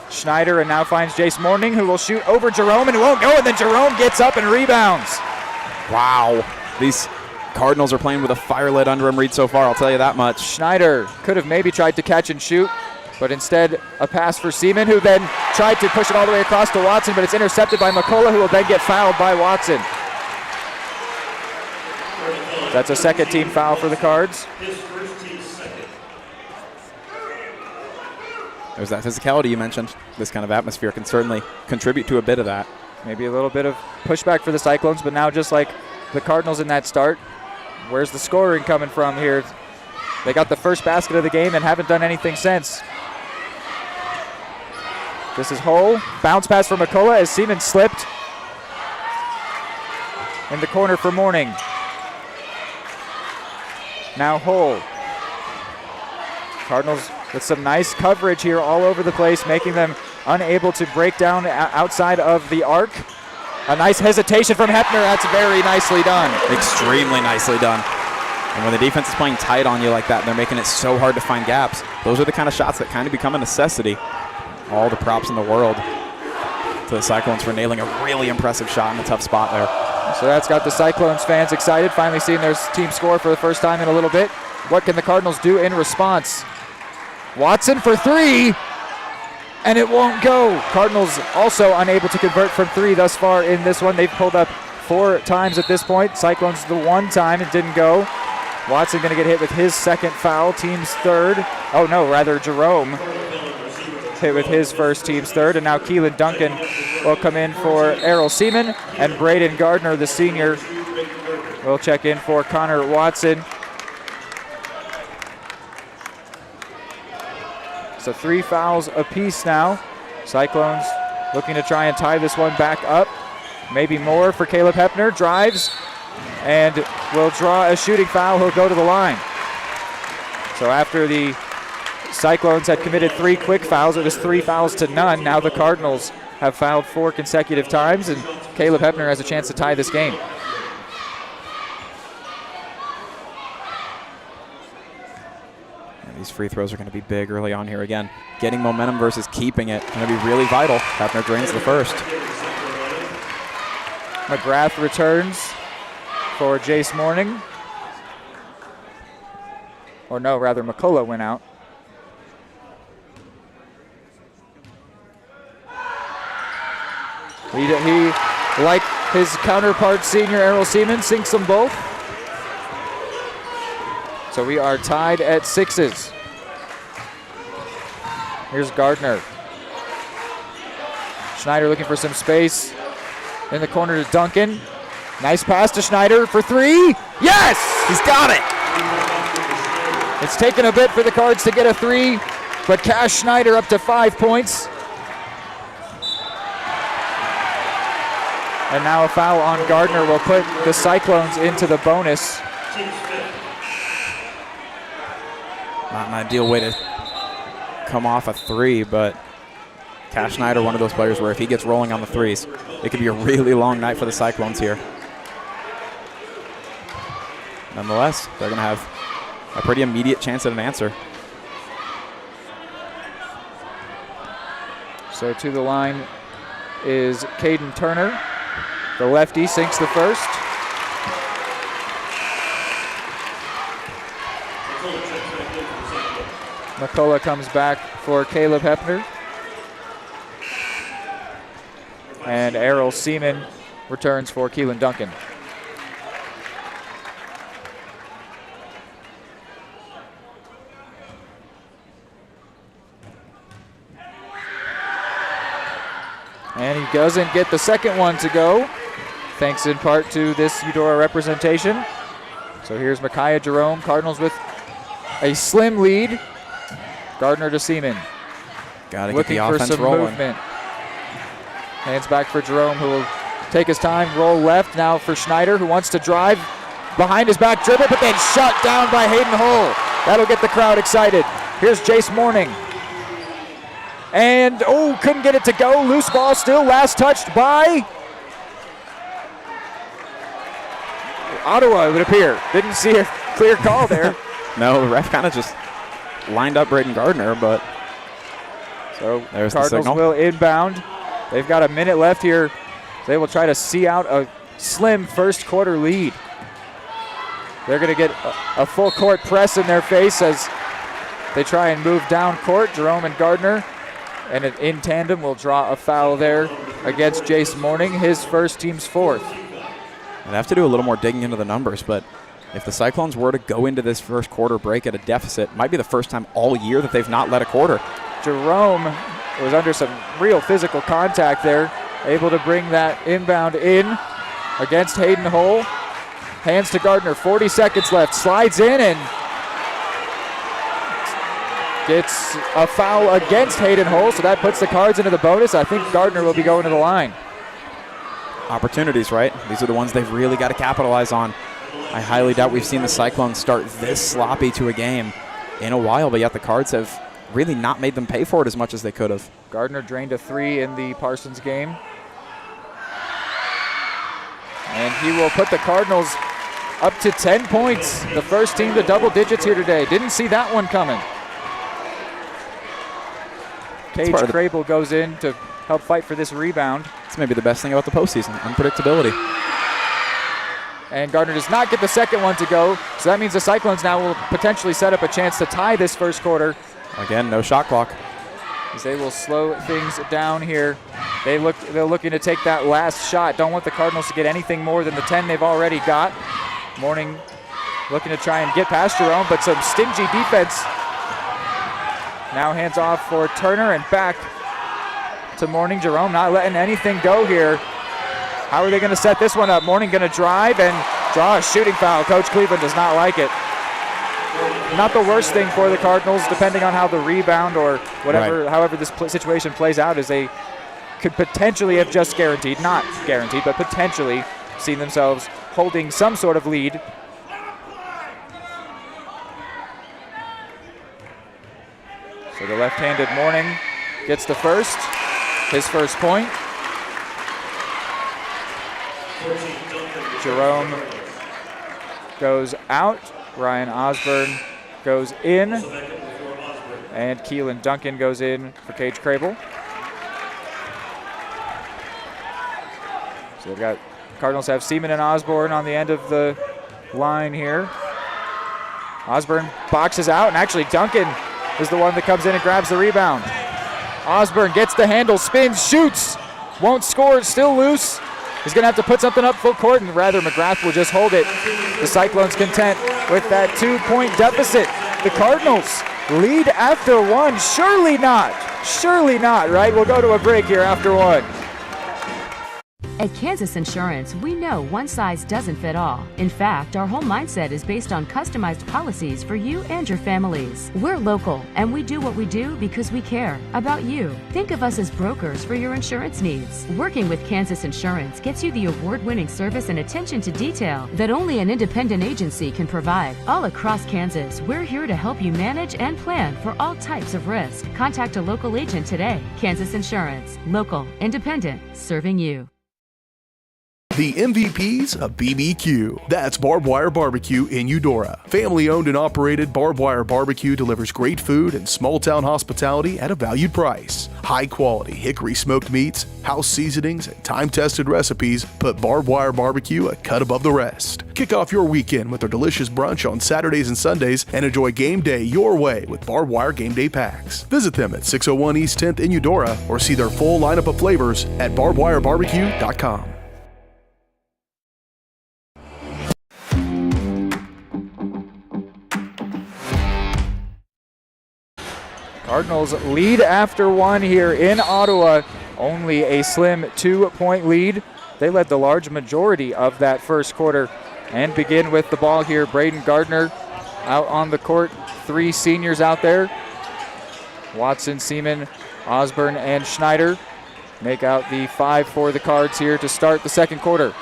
Schneider and now finds Jace Morning, who will shoot over Jerome and it won't go, and then Jerome gets up and rebounds. Wow. These Cardinals are playing with a fire lit under him read so far, I'll tell you that much. Schneider could have maybe tried to catch and shoot, but instead a pass for Seaman, who then tried to push it all the way across to Watson, but it's intercepted by McCullough, who will then get fouled by Watson. That's a second team foul for the Cards. There's that physicality you mentioned. This kind of atmosphere can certainly contribute to a bit of that. Maybe a little bit of pushback for the Cyclones, but now just like the Cardinals in that start, where's the scoring coming from here? They got the first basket of the game and haven't done anything since. This is Hull. Bounce pass for McCullough as Seaman slipped in the corner for Morning. Now Hull. Cardinals with some nice coverage here all over the place, making them unable to break down outside of the arc. A nice hesitation from Hepner. That's very nicely done. Extremely nicely done. And when the defense is playing tight on you like that, they're making it so hard to find gaps. Those are the kind of shots that kind of become a necessity. All the props in the world to the Cyclones for nailing a really impressive shot in a tough spot there. So that's got the Cyclones fans excited, finally seeing their team score for the first time in a little bit. What can the Cardinals do in response? Watson for 3, and it won't go. Cardinals also unable to convert from 3 thus far in this one. They've pulled up 4 times at this point. Cyclones the 1 time, it didn't go. Watson going to get hit with his second foul, team's third. Oh no, rather Jerome hit with his first, team's third. And now Keelan Duncan will come in for Errol Seaman, and Braden Gardner, the senior, will check in for Connor Watson. So 3 fouls apiece now. Cyclones looking to try and tie this one back up. Maybe more for Caleb Hepner. Drives and will draw a shooting foul. He'll go to the line. So after the Cyclones had committed 3 quick fouls, it was 3 fouls to none. Now the Cardinals have fouled 4 consecutive times, and Caleb Hepner has a chance to tie this game. These free throws are going to be big early on here again. Getting momentum versus keeping it going to be really vital. Hepner drains the first. McGrath returns for Jace Morning. Or no, rather McCullough went out. He like his counterpart senior Errol Seaman, sinks them both. So we are tied at 6s. Here's Gardner. Schneider looking for some space in the corner to Duncan. Nice pass to Schneider for 3. Yes! He's got it! It's taken a bit for the Cards to get a 3, but Cash Schneider up to 5 points. And now a foul on Gardner will put the Cyclones into the bonus. Not an ideal way to come off a 3, but Cash Schneider, one of those players where if he gets rolling on the 3s, it could be a really long night for the Cyclones here. Nonetheless, they're going to have a pretty immediate chance at an answer. So to the line is Caden Turner. The lefty sinks the first. McCullough comes back for Caleb Hepner. And Errol Seaman returns for Keelan Duncan. And he doesn't get the second one to go, thanks in part to this Eudora representation. So here's Micaiah Jerome, Cardinals with a slim lead. Gardner to Seaman. Gotta get the offense rolling. Movement. Hands back for Jerome, who will take his time, roll left now for Schneider, who wants to drive behind his back dribble, but then shut down by Hayden Hull. That'll get the crowd excited. Here's Jace Morning. And, couldn't get it to go. Loose ball still, last touched by Ottawa, it would appear. Didn't see a clear call there. No, the ref kind of just lined up Braden Gardner, but so there's Cardinals the signal. will inbound. They've got a minute left here. They will try to see out a slim first quarter lead. They're going to get a full court press in their face as they try and move down court, Jerome and Gardner. And in tandem will draw a foul there against Jace Morning, his first, team's fourth. I'd have to do a little more digging into the numbers, but if the Cyclones were to go into this first quarter break at a deficit, it might be the first time all year that they've not led a quarter. Jerome was under some real physical contact there, able to bring that inbound in against Hayden Hull. Hands to Gardner, 40 seconds left, slides in and gets a foul against Hayden Hull, so that puts the Cards into the bonus. I think Gardner will be going to the line. Opportunities, right? These are the ones they've really got to capitalize on. I highly doubt we've seen the Cyclones start this sloppy to a game in a while, but yet the Cards have really not made them pay for it as much as they could have. Gardner drained a 3 in the Parsons game. And he will put the Cardinals up to 10 points. The first team to double digits here today. Didn't see that one coming. Cage Crable goes in to help fight for this rebound. It's maybe the best thing about the postseason, unpredictability. And Gardner does not get the second one to go, so that means the Cyclones now will potentially set up a chance to tie this first quarter. Again, no shot clock. As they will slow things down here. They're looking to take that last shot. Don't want the Cardinals to get anything more than the 10 they've already got. Morning looking to try and get past Jerome, but some stingy defense. Now hands off for Turner and back to Morning. Jerome not letting anything go here. How are they going to set this one up? Morning going to drive and draw a shooting foul. Coach Cleveland does not like it. Not the worst thing for the Cardinals, depending on how the rebound or whatever, however this situation plays out, is they could potentially have just guaranteed, not guaranteed, but potentially seen themselves holding some sort of lead. So the left-handed Morning gets the first, his first point. Jerome goes out. Ryan Osborne goes in. And Keelan Duncan goes in for Cage Crable. So they've got Cardinals have Seaman and Osborne on the end of the line here. Osborne boxes out, and actually Duncan is the one that comes in and grabs the rebound. Osborne gets the handle, spins, shoots, won't score, still loose. He's going to have to put something up full court, and rather McGrath will just hold it. The Cyclones content with that 2-point deficit. The Cardinals lead after one. Surely not, right? We'll go to a break here after one. At Kansas Insurance, we know one size doesn't fit all. In fact, our whole mindset is based on customized policies for you and your families. We're local, and we do what we do because we care about you. Think of us as brokers for your insurance needs. Working with Kansas Insurance gets you the award-winning service and attention to detail that only an independent agency can provide. All across Kansas, we're here to help you manage and plan for all types of risk. Contact a local agent today. Kansas Insurance. Local, independent, serving you. The MVPs of BBQ. That's Barbed Wire Barbecue in Eudora. Family owned and operated, Barbed Wire Barbecue delivers great food and small town hospitality at a valued price. High quality hickory smoked meats, house seasonings, and time tested recipes put Barbed Wire Barbecue a cut above the rest. Kick off your weekend with their delicious brunch on Saturdays and Sundays and enjoy game day your way with Barbed Wire Game Day Packs. Visit them at 601 East 10th in Eudora or see their full lineup of flavors at barbedwirebarbecue.com. Cardinals lead after one here in Ottawa. Only a slim 2-point lead. They led the large majority of that first quarter and begin with the ball here. Braden Gardner out on the court. 3 seniors out there. Watson, Seaman, Osborne, and Schneider make out the 5 for the Cards here to start the second quarter.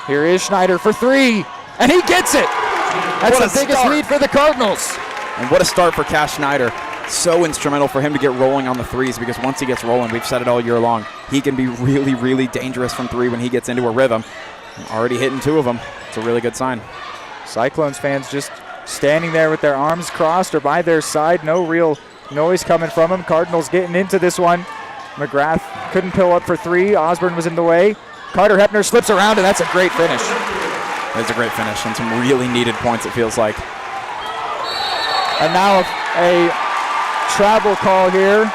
Here is Schneider for 3, and he gets it. That's the biggest lead for the Cardinals. And what a start for Cash Schneider. So instrumental for him to get rolling on the threes, because once he gets rolling, we've said it all year long, he can be really, really dangerous from 3 when he gets into a rhythm. Already hitting 2 of them. It's a really good sign. Cyclones fans just standing there with their arms crossed or by their side. No real noise coming from them. Cardinals getting into this one. McGrath couldn't pull up for 3. Osborne was in the way. Carter Hepner slips around, and that's a great finish. That's a great finish and some really needed points, it feels like. And now a travel call here.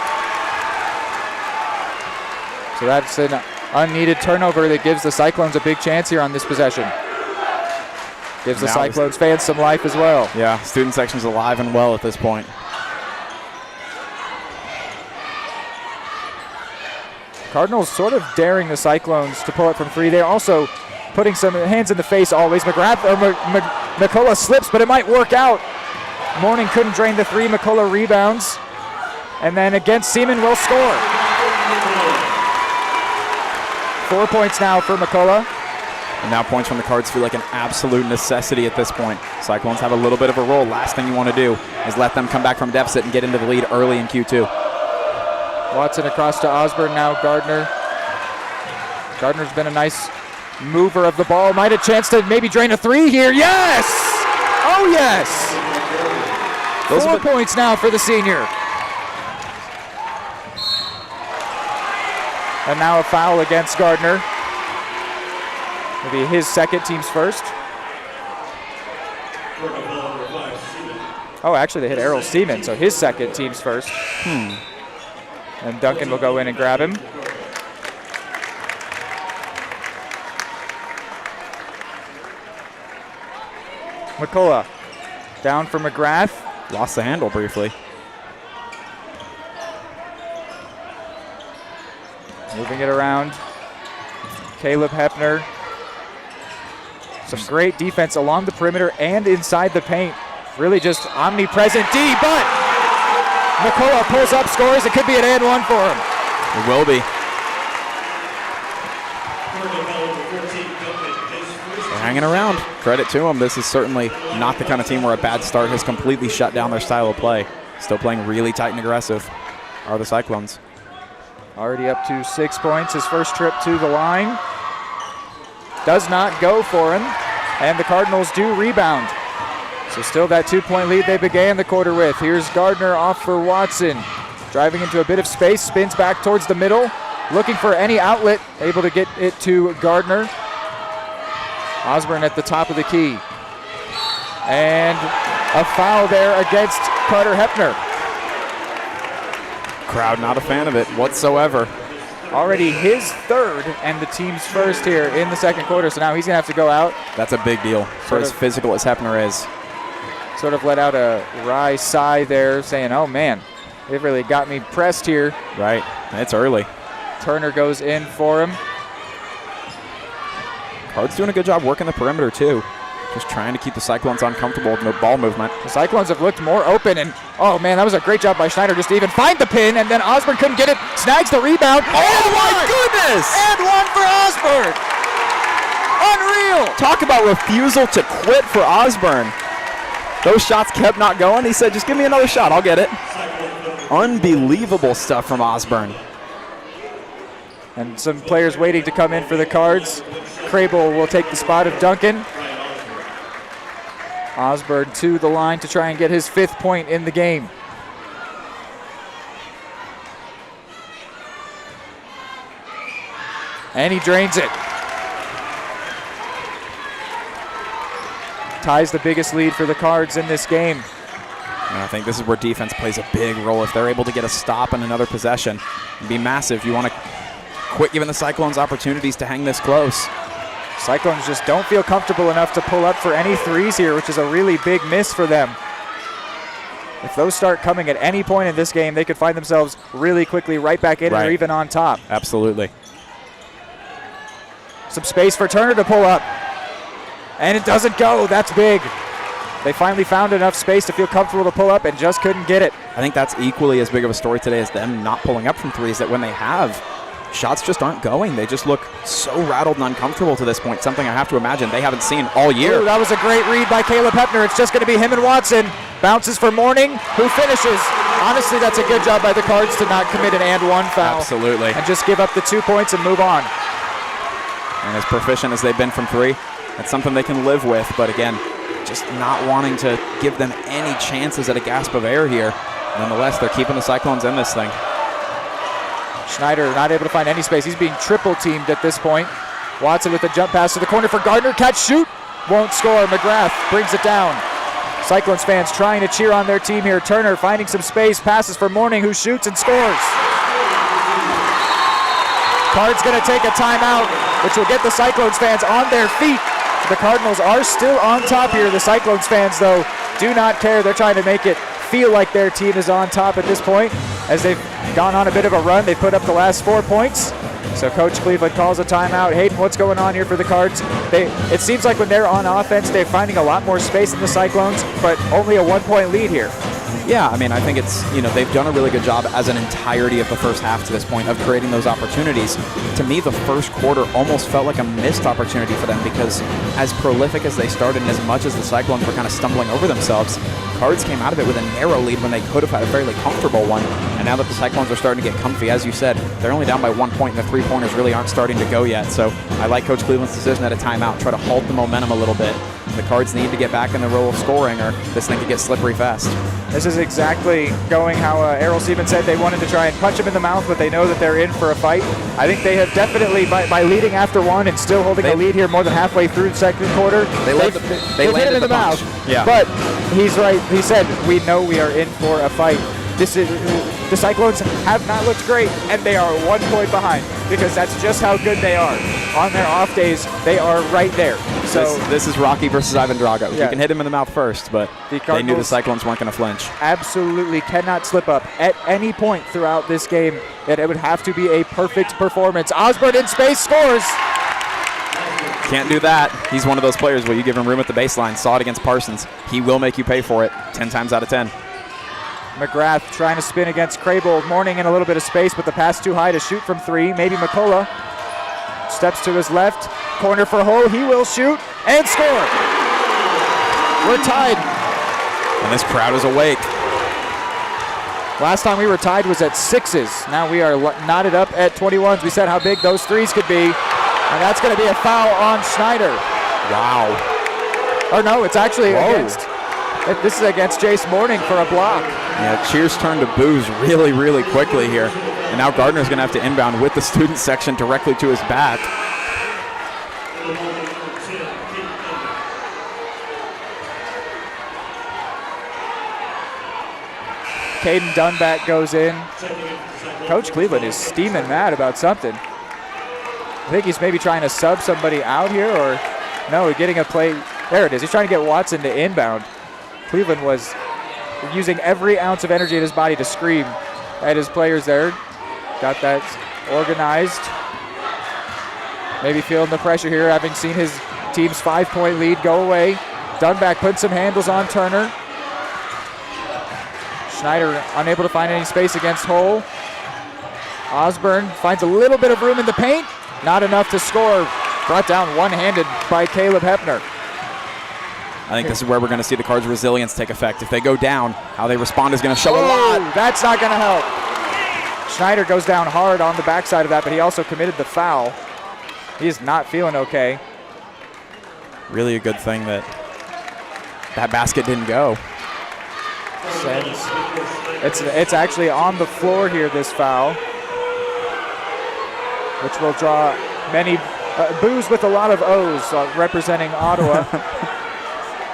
So that's an unneeded turnover that gives the Cyclones a big chance here on this possession. Gives the Cyclones fans some life as well. Yeah, student section's alive and well at this point. Cardinals sort of daring the Cyclones to pull it from 3. They're also putting some hands in the face always. McCullough slips, but it might work out. Morning couldn't drain the 3. McCullough rebounds. And then against Seaman will score. 4 points now for McCullough. And now points from the Cards feel like an absolute necessity at this point. Cyclones have a little bit of a roll. Last thing you want to do is let them come back from deficit and get into the lead early in Q2. Watson across to Osborne, now Gardner. Gardner's been a nice mover of the ball. Might have a chance to maybe drain a 3 here. Yes! Oh, yes! 4 points now for the senior. And now a foul against Gardner. It'll be his second, team's first. Oh, actually they hit Errol Seaman, so his second, team's first. And Duncan will go in and grab him. McCullough down for McGrath. Lost the handle briefly. Moving it around. Caleb Hepner. Some great defense along the perimeter and inside the paint. Really just omnipresent D, but McCullough pulls up, scores. It could be an and 1 for him. It will be. They're hanging around. Credit to them. This is certainly not the kind of team where a bad start has completely shut down their style of play. Still playing really tight and aggressive are the Cyclones. Already up to 6 points. His first trip to the line does not go for him, and the Cardinals do rebound. So still that 2-point lead they began the quarter with. Here's Gardner off for Watson. Driving into a bit of space, spins back towards the middle, looking for any outlet, able to get it to Gardner. Osborne at the top of the key. And a foul there against Carter Hepner. Crowd not a fan of it whatsoever. Already his third and the team's first here in the second quarter, so now he's going to have to go out. That's a big deal for as physical as Hepner is. Sort of let out a wry sigh there, saying, oh man, they've really got me pressed here. Right, it's early. Turner goes in for him. Cards doing a good job working the perimeter too. Just trying to keep the Cyclones uncomfortable with no ball movement. The Cyclones have looked more open, and oh man, that was a great job by Schneider just to even find the pin, and then Osborne couldn't get it, snags the rebound. Oh my goodness! And 1 for Osborne! Unreal! Talk about refusal to quit for Osborne. Those shots kept not going. He said, just give me another shot, I'll get it. Unbelievable stuff from Osborne. And some players waiting to come in for the Cards. Crable will take the spot of Duncan. Osborne to the line to try and get his 5th point in the game. And he drains it. Ties the biggest lead for the Cards in this game. And I think this is where defense plays a big role. If they're able to get a stop in another possession, it'd be massive. You want to quit giving the Cyclones opportunities to hang this close. Cyclones just don't feel comfortable enough to pull up for any threes here, which is a really big miss for them. If those start coming at any point in this game, they could find themselves really quickly right back in or even on top. Absolutely. Some space for Turner to pull up. And it doesn't go. That's big. They finally found enough space to feel comfortable to pull up and just couldn't get it. I think that's equally as big of a story today as them not pulling up from threes, that when they have, shots just aren't going. They just look so rattled and uncomfortable to this point, something I have to imagine they haven't seen all year. Ooh, that was a great read by Caleb Hepner. It's just going to be him and Watson. Bounces for Morning, who finishes. Honestly, that's a good job by the Cards to not commit an and-one foul. Absolutely. And just give up the 2 points and move on. And as proficient as they've been from three, that's something they can live with. But again, just not wanting to give them any chances at a gasp of air here. Nonetheless, they're keeping the Cyclones in this thing. Schneider not able to find any space. He's being triple teamed at this point. Watson with a jump pass to the corner for Gardner. Catch, shoot. Won't score. McGrath brings it down. Cyclones fans trying to cheer on their team here. Turner finding some space. Passes for Morning, who shoots and scores. Cards going to take a timeout, which will get the Cyclones fans on their feet. The Cardinals are still on top here. The Cyclones fans, though, do not care. They're trying to make it feel like their team is on top at this point. As they've gone on a bit of a run, they put up the last 4 points. So Coach Cleveland calls a timeout. Hayden, what's going on here for the Cards? It seems like when they're on offense, they're finding a lot more space than the Cyclones, but only a 1 point lead here. Yeah, I mean, I think it's, they've done a really good job as an entirety of the first half to this point of creating those opportunities. To me, the first quarter almost felt like a missed opportunity for them, because as prolific as they started and as much as the Cyclones were kind of stumbling over themselves, Cards came out of it with a narrow lead when they could have had a fairly comfortable one. And now that the Cyclones are starting to get comfy, as you said, they're only down by 1 point and the three-pointers really aren't starting to go yet. So I like Coach Cleveland's decision at a timeout, try to halt the momentum a little bit. The Cards need to get back in the role of scoring, or this thing could get slippery fast. This is exactly going how Errol Siemens said. They wanted to try and punch him in the mouth, but they know that they're in for a fight. I think they have definitely, by leading after one and still holding a lead here more than halfway through the second quarter, they hit him in the mouth. Yeah. But he's right. He said, we know we are in for a fight. The Cyclones have not looked great, and they are 1 point behind, because that's just how good they are. On their off days, they are right there. So this is Rocky versus Ivan Drago. Yeah. You can hit him in the mouth first, but they knew the Cyclones weren't going to flinch. Absolutely cannot slip up at any point throughout this game. That it would have to be a perfect performance. Osborne in space scores. Can't do that. He's one of those players where you give him room at the baseline. Saw it against Parsons. He will make you pay for it 10 times out of 10. McGrath trying to spin against Crable. Morning in a little bit of space, but the pass too high to shoot from three. Maybe McCullough steps to his left. Corner for Hull. He will shoot and score. We're tied. And this crowd is awake. Last time we were tied was at 6s. Now we are knotted up at 21s. We said how big those threes could be. And that's going to be a foul on Schneider. Wow. Or no, it's actually against. This is against Jace Morning for a block. Yeah, cheers turned to boos really, really quickly here. And now Gardner's going to have to inbound with the student section directly to his back. Caden Dunback goes in. Coach Cleveland is steaming mad about something. I think he's maybe trying to sub somebody out here, or no, getting a play. There it is. He's trying to get Watson to inbound. Cleveland was using every ounce of energy in his body to scream at his players there. Got that organized. Maybe feeling the pressure here, having seen his team's 5 point lead go away. Dunback put some handles on Turner. Schneider unable to find any space against Hull. Osborne finds a little bit of room in the paint. Not enough to score. Brought down one-handed by Caleb Hepner. I think this is where we're going to see the Cards' resilience take effect. If they go down, how they respond is going to show a lot. That's not going to help. Schneider goes down hard on the backside of that, but he also committed the foul. He is not feeling okay. Really a good thing that that basket didn't go. It's actually on the floor here, this foul, which will draw many boos with a lot of O's representing Ottawa.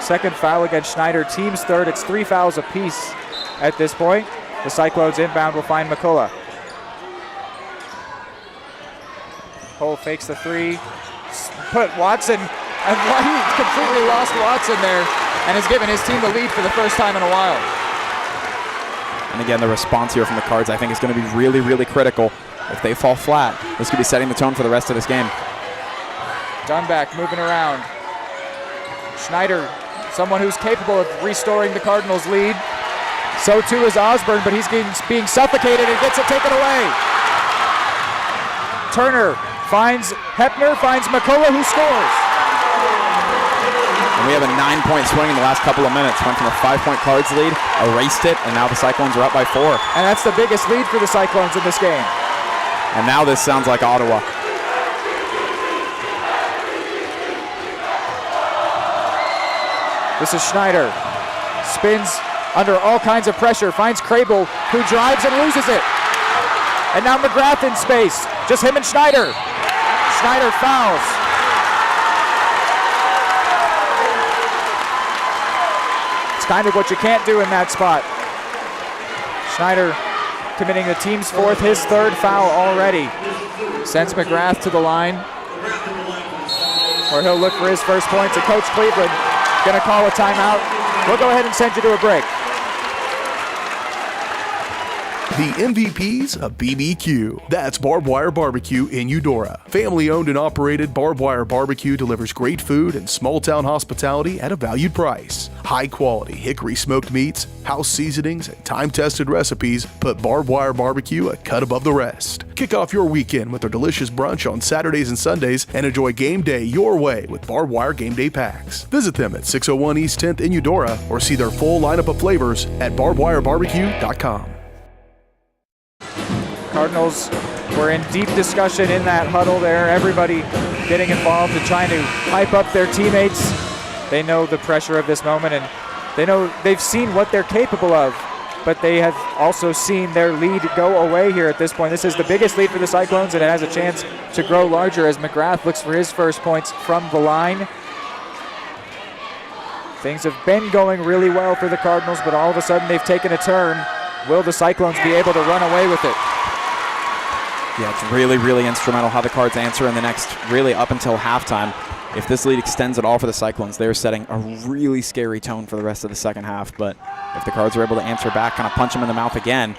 Second foul against Schneider, team's third. It's 3 fouls apiece at this point. The Cyclones inbound will find McCullough. Cole fakes the three. Put Watson, and he completely lost Watson there and has given his team the lead for the first time in a while. And again, the response here from the Cards I think is going to be really, really critical. If they fall flat, this could be setting the tone for the rest of this game. Dunback moving around. Schneider, someone who's capable of restoring the Cardinals' lead. So too is Osborne, but he's being suffocated and gets it taken away. Turner finds Hepner, finds McCullough, who scores. And we have a 9-point swing in the last couple of minutes. Went from a 5-point Cards lead, erased it, and now the Cyclones are up by 4. And that's the biggest lead for the Cyclones in this game. And now this sounds like Ottawa. This is Schneider. Spins under all kinds of pressure, finds Crable, who drives and loses it. And now McGrath in space. Just him and Schneider. Schneider fouls. It's kind of what you can't do in that spot. Schneider committing the team's 4th, his 3rd foul already. Sends McGrath to the line, where he'll look for his first points. And Coach Cleveland gonna call a timeout. We'll go ahead and send you to a break. The MVPs of BBQ. That's Barbed Wire Barbecue in Eudora. Family owned and operated, Barbed Wire Barbecue delivers great food and small town hospitality at a valued price. High quality hickory smoked meats, house seasonings, and time tested recipes put Barbed Wire Barbecue a cut above the rest. Kick off your weekend with their delicious brunch on Saturdays and Sundays and enjoy game day your way with Barbed Wire Game Day Packs. Visit them at 601 East 10th in Eudora or see their full lineup of flavors at barbedwirebarbecue.com. Cardinals were in deep discussion in that huddle there. Everybody getting involved and trying to hype up their teammates. They know the pressure of this moment, and they know they've seen what they're capable of, but they have also seen their lead go away here at this point. This is the biggest lead for the Cyclones, and it has a chance to grow larger as McGrath looks for his first points from the line. Things have been going really well for the Cardinals, but all of a sudden they've taken a turn. Will the Cyclones be able to run away with it? Yeah, it's really, really instrumental how the Cards answer in the next, really up until halftime. If this lead extends at all for the Cyclones, they're setting a really scary tone for the rest of the second half. But if the Cards are able to answer back, kind of punch them in the mouth again,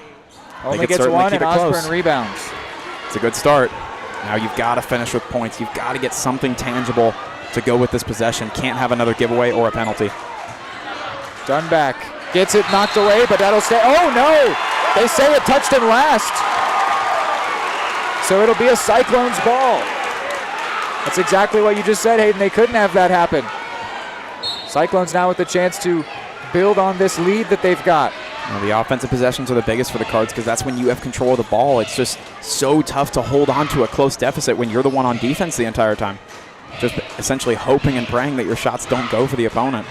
only gets one, and Osborne rebounds. It's a good start. Now you've got to finish with points. You've got to get something tangible to go with this possession. Can't have another giveaway or a penalty. Dunback gets it knocked away, but that'll stay. Oh, no! They say it touched him last. So it'll be a Cyclones ball. That's exactly what you just said, Hayden. They couldn't have that happen. Cyclones now with the chance to build on this lead that they've got. Well, the offensive possessions are the biggest for the Cards because that's when you have control of the ball. It's just so tough to hold on to a close deficit when you're the one on defense the entire time. Just essentially hoping and praying that your shots don't go for the opponent.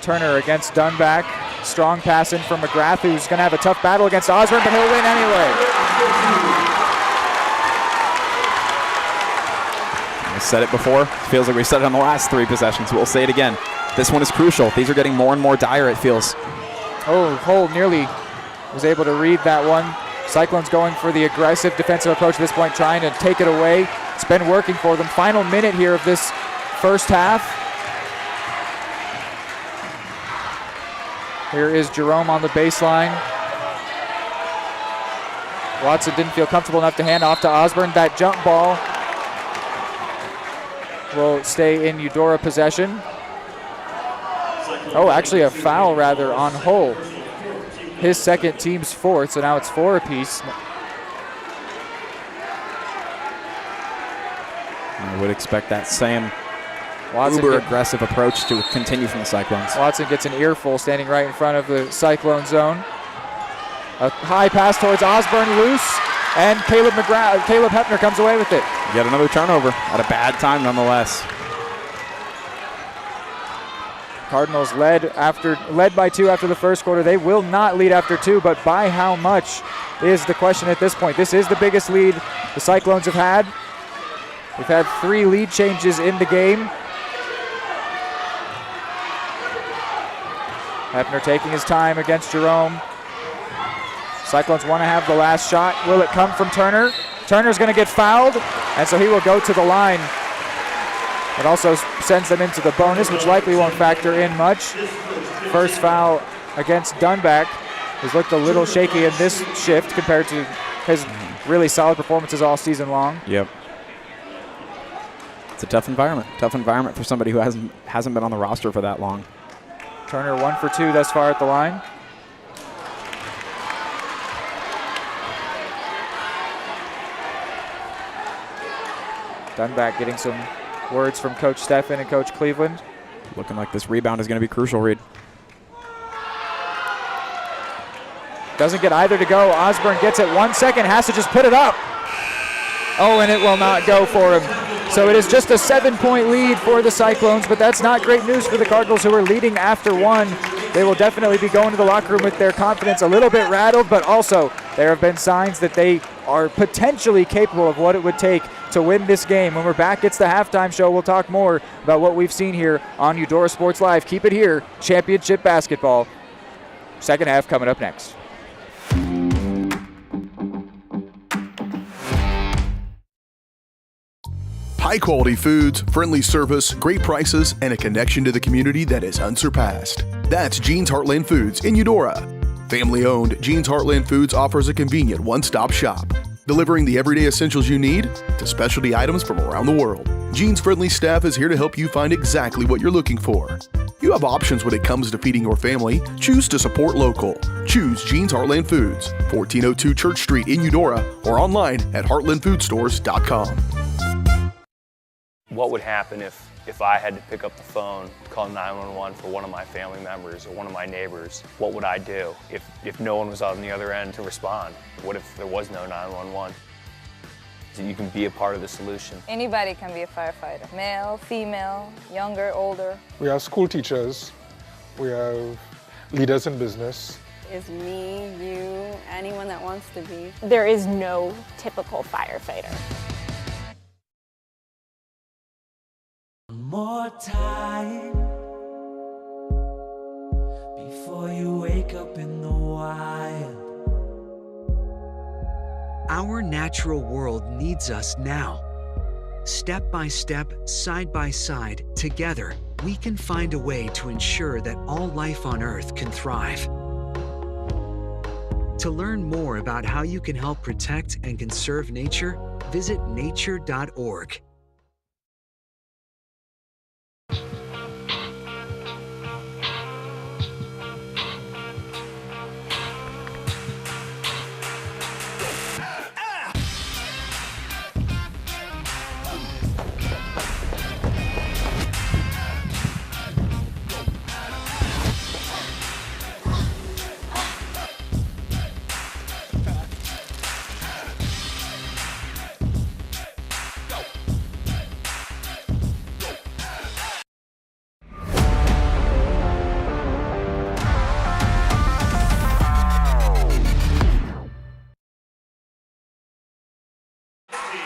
Turner against Dunback. Strong pass in from McGrath, who's going to have a tough battle against Osborne, but he'll win anyway. I said it before. Feels like we said it on the last 3 possessions. We'll say it again. This one is crucial. These are getting more and more dire, it feels. Oh, Hull nearly was able to read that one. Cyclones going for the aggressive defensive approach at this point, trying to take it away. It's been working for them. Final minute here of this first half. Here is Jerome on the baseline. Watson didn't feel comfortable enough to hand off to Osborne. That jump ball will stay in Eudora possession. Oh, actually a foul rather on Hull. His second, team's 4th, so now it's 4 apiece. I would expect that same uber-aggressive approach to continue from the Cyclones. Watson gets an earful standing right in front of the Cyclone zone. A high pass towards Osborne, loose, and Caleb Hepner comes away with it. Yet another turnover at a bad time nonetheless. Cardinals led by 2 after the first quarter. They will not lead after 2, but by how much is the question at this point. This is the biggest lead the Cyclones have had. We've had 3 lead changes in the game. Hepner taking his time against Jerome. Cyclones want to have the last shot. Will it come from Turner? Turner's going to get fouled, and so he will go to the line. It also sends them into the bonus, which likely won't factor in much. First foul against Dunback. He's looked a little shaky in this shift compared to his really solid performances all season long. Yep. It's a tough environment. Tough environment for somebody who hasn't been on the roster for that long. Turner 1 for 2 thus far at the line. Dunback getting some words from Coach Steffen and Coach Cleveland. Looking like this rebound is going to be crucial, Reed. Doesn't get either to go. Osborne gets it 1 second, has to just put it up. Oh, and it will not go for him. So it is just a 7-point lead for the Cyclones, but that's not great news for the Cardinals, who are leading after 1. They will definitely be going to the locker room with their confidence a little bit rattled, but also there have been signs that they are potentially capable of what it would take to win this game. When we're back, it's the halftime show. We'll talk more about what we've seen here on Eudora Sports Live. Keep it here. Championship basketball. Second half coming up next. High-quality foods, friendly service, great prices, and a connection to the community that is unsurpassed. That's Jean's Heartland Foods in Eudora. Family-owned, Jean's Heartland Foods offers a convenient one-stop shop, delivering the everyday essentials you need to specialty items from around the world. Jean's friendly staff is here to help you find exactly what you're looking for. You have options when it comes to feeding your family. Choose to support local. Choose Jean's Heartland Foods, 1402 Church Street in Eudora, or online at heartlandfoodstores.com. What would happen if I had to pick up the phone, call 911 for one of my family members or one of my neighbors? What would I do if no one was on the other end to respond? What if there was no 911? So you can be a part of the solution. Anybody can be a firefighter. Male, female, younger, older. We have school teachers. We have leaders in business. Is me, you, anyone that wants to be. There is no typical firefighter. More time before you wake up in the wild. Our natural world needs us now. Step by step, side by side, together, we can find a way to ensure that all life on Earth can thrive. To learn more about how you can help protect and conserve nature, visit nature.org.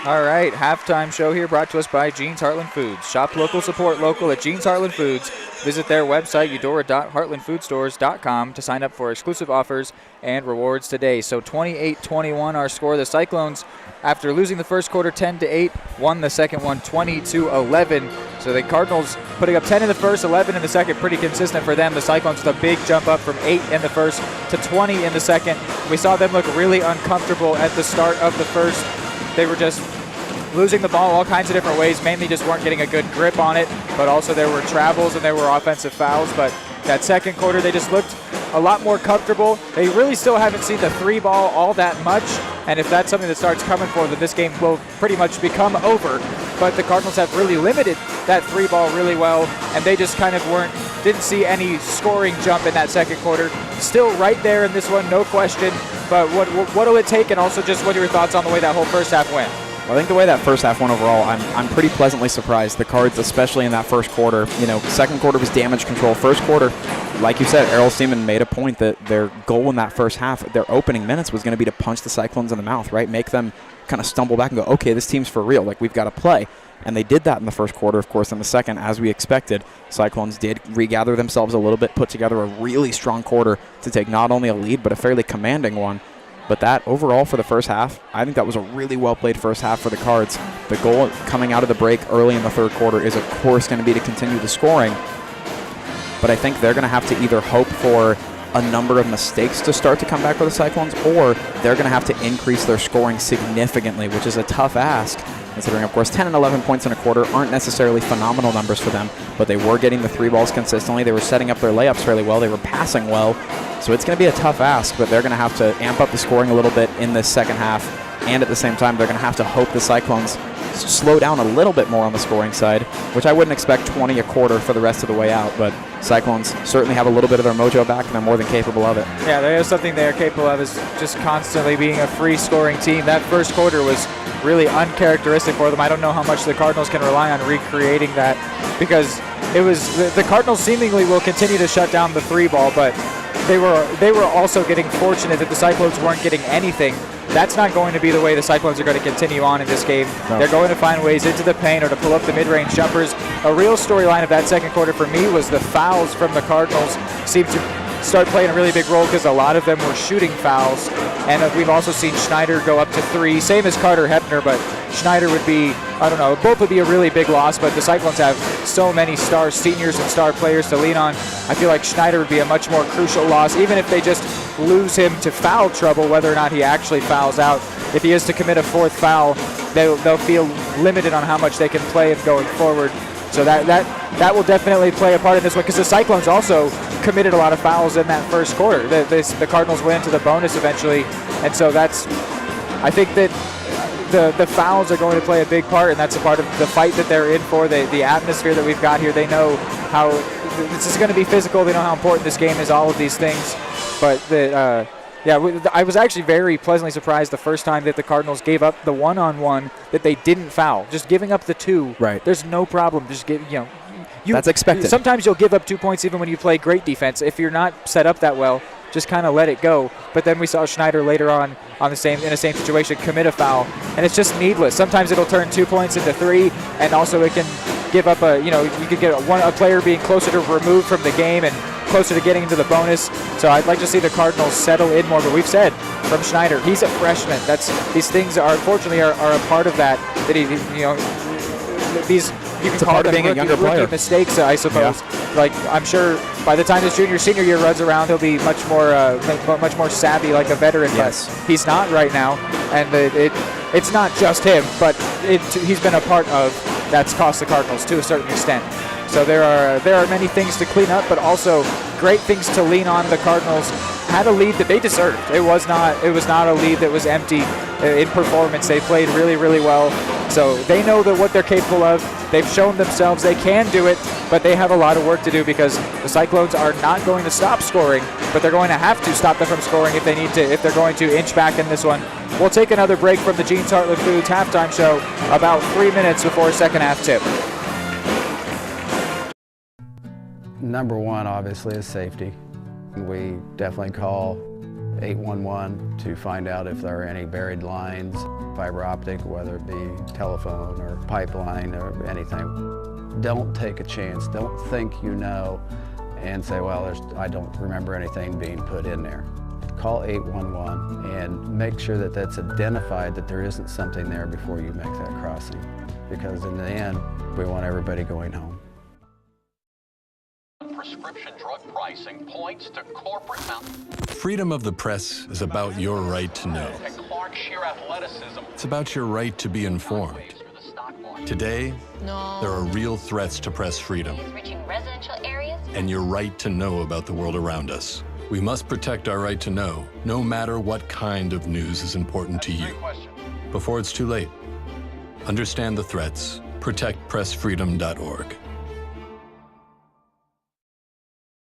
All right, halftime show here brought to us by Jean's Heartland Foods. Shop local, support local at Jean's Heartland Foods. Visit their website, eudora.heartlandfoodstores.com, to sign up for exclusive offers and rewards today. So 28-21 our score. The Cyclones, after losing the first quarter 10-8, won the second one 20-11. So the Cardinals putting up 10 in the first, 11 in the second, pretty consistent for them. The Cyclones with a big jump up from 8 in the first to 20 in the second. We saw them look really uncomfortable at the start of the first. They were just losing the ball all kinds of different ways, mainly just weren't getting a good grip on it, but also there were travels and there were offensive fouls. But that second quarter, they just looked a lot more comfortable. They really still haven't seen the three ball all that much, and if that's something that starts coming for them, this game will pretty much become over. But the Cardinals have really limited that three ball really well, and they just kind of didn't see any scoring jump in that second quarter. still right there in this one, no question. But what will it take? And also just what are your thoughts on the way that whole first half went? Well, I think the way that first half went overall, I'm pretty pleasantly surprised. The Cards, especially in that first quarter, second quarter was damage control. First quarter, like you said, Errol Seaman made a point that their goal in that first half, their opening minutes, was going to be to punch the Cyclones in the mouth, right? Make them kind of stumble back and go, okay, this team's for real. Like, we've got to play. And they did that in the first quarter. Of course, in the second, as we expected, Cyclones did regather themselves a little bit, put together a really strong quarter to take not only a lead, but a fairly commanding one. But that overall for the first half, I think that was a really well-played first half for the Cards. The goal coming out of the break early in the third quarter is, of course, going to be to continue the scoring. But I think they're going to have to either hope for a number of mistakes to start to come back for the Cyclones, or they're going to have to increase their scoring significantly, which is a tough ask, considering, of course, 10 and 11 points in a quarter aren't necessarily phenomenal numbers for them, but they were getting the 3 balls consistently. They were setting up their layups fairly well. They were passing well. So it's going to be a tough ask, but they're going to have to amp up the scoring a little bit in this second half, and at the same time, they're going to have to hope the Cyclones slow down a little bit more on the scoring side, which I wouldn't expect 20 a quarter for the rest of the way out, but Cyclones certainly have a little bit of their mojo back, and they're more than capable of it. Yeah, there is something they're capable of, is just constantly being a free-scoring team. That first quarter was really uncharacteristic for them. I don't know how much the Cardinals can rely on recreating that, because it was the Cardinals seemingly will continue to shut down the 3-ball, but they were also getting fortunate that the Cyclones weren't getting anything. That's not going to be the way the Cyclones are going to continue on in this game. No. They're going to find ways into the paint or to pull up the mid-range jumpers. A real storyline of that second quarter for me was the fouls from the Cardinals seemed to start playing a really big role, because a lot of them were shooting fouls. And we've also seen Schneider go up to 3, same as Carter Hepner, but Schneider would be, I don't know, both would be a really big loss, but the Cyclones have so many star seniors and star players to lean on. I feel like Schneider would be a much more crucial loss, even if they just lose him to foul trouble, whether or not he actually fouls out. If he is to commit a 4th foul, they'll feel limited on how much they can play him going forward. So that will definitely play a part in this one, because the Cyclones also committed a lot of fouls in that first quarter. The Cardinals went into the bonus eventually, and so I think that the fouls are going to play a big part, and that's a part of the fight that they're in for, the atmosphere that we've got here. They know how this is going to be physical. They know how important this game is, all of these things. But I was actually very pleasantly surprised the first time that the Cardinals gave up the one-on-one that they didn't foul. Just giving up the 2, right? There's no problem. Just that's expected. Sometimes you'll give up 2 points even when you play great defense. If you're not set up that well, just kind of let it go. But then we saw Schneider later on in the same situation commit a foul, and it's just needless. Sometimes it'll turn 2 points into 3, and also it can give up you could get a player being closer to removed from the game and closer to getting into the bonus. So I'd like to see the Cardinals settle in more, but we've said from Schneider, he's a freshman. These things are unfortunately are a part of that these you can call them being a younger player mistakes, I suppose. Yeah. Like, I'm sure by the time his senior year runs around, he'll be much more savvy, like a veteran. Yes. But he's not right now, and it's not just him, but he's been a part of that's cost the Cardinals to a certain extent. So there are many things to clean up, but also great things to lean on. The Cardinals had a lead that they deserved. It was not a lead that was empty in performance. They played really, really well. So they know that what they're capable of. They've shown themselves they can do it, but they have a lot of work to do, because the Cyclones are not going to stop scoring, but they're going to have to stop them from scoring if they're going to inch back in this one. We'll take another break from the Jeans Heartland Foods halftime show about 3 minutes before second half tip. Number one, obviously, is safety. We definitely call 811 to find out if there are any buried lines, fiber optic, whether it be telephone or pipeline or anything. Don't take a chance. Don't think you know and say, well, I don't remember anything being put in there. Call 811 and make sure that that's identified, that there isn't something there before you make that crossing. Because in the end, we want everybody going home. Prescription drug pricing points to corporate Freedom of the press is about your right to know. It's about your right to be informed. Today, there are real threats to press freedom and your right to know about the world around us. We must protect our right to know, no matter what kind of news is important to you. Before it's too late, understand the threats. ProtectPressFreedom.org.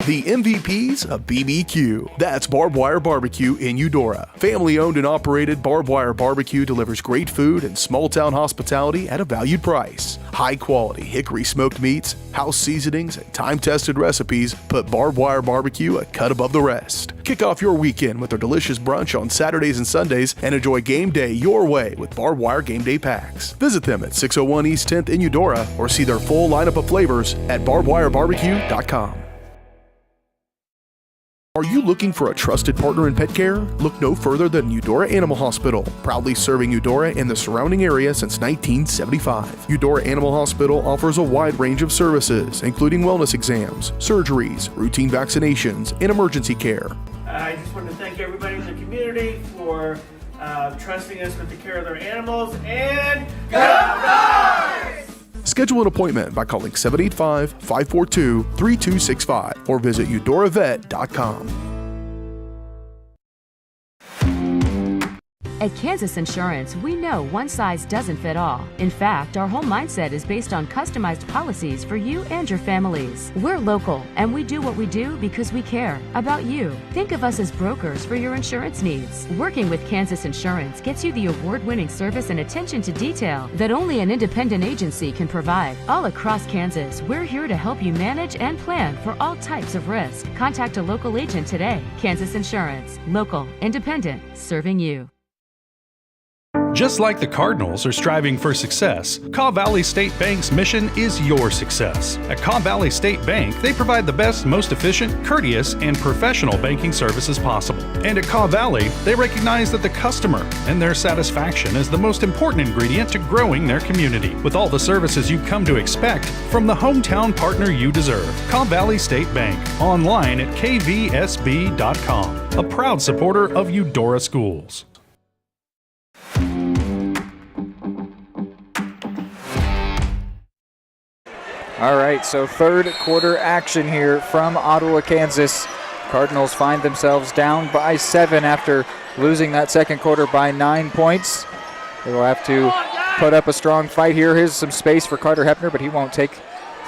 the MVPs of BBQ. That's Barbed Wire Barbecue in Eudora. Family owned and operated, Barbed Wire Barbecue delivers great food and small town hospitality at a valued price. High quality hickory smoked meats, house seasonings, and time tested recipes put Barbed Wire Barbecue a cut above the rest. Kick off your weekend with their delicious brunch on Saturdays and Sundays and enjoy game day your way with Barbed Wire Game Day Packs. Visit them at 601 East 10th in Eudora or see their full lineup of flavors at barbedwirebarbecue.com. Are you looking for a trusted partner in pet care? Look no further than Eudora Animal Hospital, proudly serving Eudora and the surrounding area since 1975. Eudora Animal Hospital offers a wide range of services, including wellness exams, surgeries, routine vaccinations, and emergency care. I just want to thank everybody in the community for trusting us with the care of their animals, and go Dogs! Schedule an appointment by calling 785-542-3265 or visit eudoravet.com. At Kansas Insurance, we know one size doesn't fit all. In fact, our whole mindset is based on customized policies for you and your families. We're local, and we do what we do because we care about you. Think of us as brokers for your insurance needs. Working with Kansas Insurance gets you the award-winning service and attention to detail that only an independent agency can provide. All across Kansas, we're here to help you manage and plan for all types of risk. Contact a local agent today. Kansas Insurance. Local, independent, serving you. Just like the Cardinals are striving for success, Kaw Valley State Bank's mission is your success. At Kaw Valley State Bank, they provide the best, most efficient, courteous, and professional banking services possible. And at Kaw Valley, they recognize that the customer and their satisfaction is the most important ingredient to growing their community. With all the services you've come to expect from the hometown partner you deserve, Kaw Valley State Bank, online at kvsb.com, a proud supporter of Eudora Schools. All right, so third quarter action here from Ottawa, Kansas. Cardinals find themselves down by 7 after losing that second quarter by 9 points. They will have to put up a strong fight here. Here's some space for Carter Hepner, but he won't take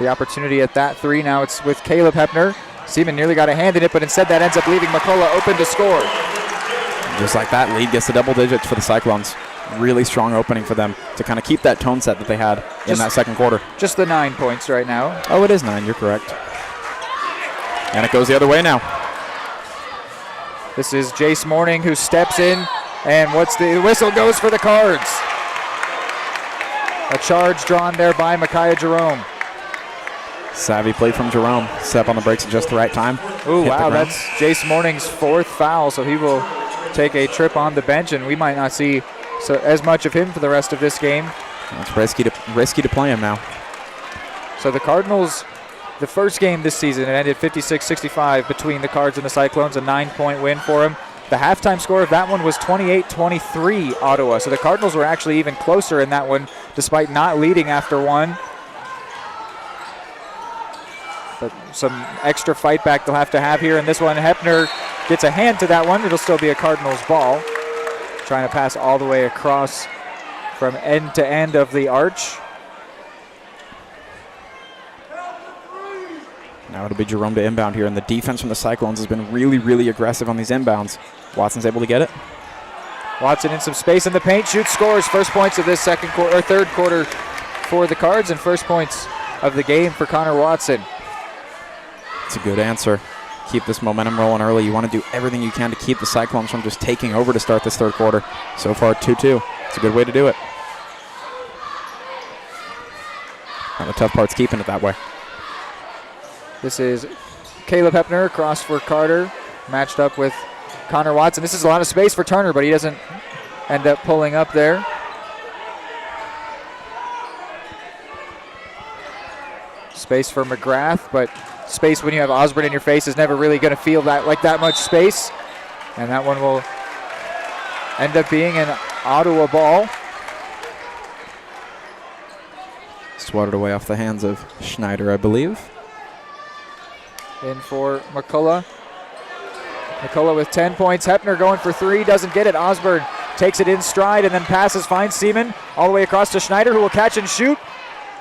the opportunity at that three. Now it's with Caleb Hepner. Seaman nearly got a hand in it, but instead that ends up leaving McCullough open to score. Just like that, lead gets to double digits for the Cyclones. Really strong opening for them to kind of keep that tone set that they had in that second quarter. Just the 9 points right now. Oh, it is 9, you're correct. And it goes the other way now. This is Jace Morning who steps in, and the whistle goes for the Cards. A charge drawn there by Micaiah Jerome. Savvy play from Jerome. Step on the brakes at just the right time. Ooh, wow, that's Jace Morning's 4th foul, so he will take a trip on the bench, and we might not see as much of him for the rest of this game. It's risky to play him now. So the Cardinals, the first game this season, it ended 56-65 between the Cards and the Cyclones, a 9-point win for them. The halftime score of that one was 28-23 Ottawa. So the Cardinals were actually even closer in that one, despite not leading after one. But some extra fight back they'll have to have here in this one. Hepner gets a hand to that one. It'll still be a Cardinals ball. Trying to pass all the way across from end to end of the arch. Now it'll be Jerome to inbound here, and the defense from the Cyclones has been really, really aggressive on these inbounds. Watson's able to get it. Watson in some space in the paint, shoots, scores. First points of this third quarter for the Cards, and first points of the game for Connor Watson. It's a good answer. Keep this momentum rolling early. You want to do everything you can to keep the Cyclones from just taking over to start this third quarter. So far, 2-2. It's a good way to do it. And the tough part's keeping it that way. This is Caleb Hepner across for Carter, matched up with Connor Watson. This is a lot of space for Turner, but he doesn't end up pulling up there. Space for McGrath, but space when you have Osborne in your face is never really going to feel that much space. And that one will end up being an Ottawa ball. Swatted away off the hands of Schneider, I believe. In for McCullough. McCullough with 10 points. Hepner going for 3, doesn't get it. Osborne takes it in stride and then passes, finds Seaman all the way across to Schneider, who will catch and shoot.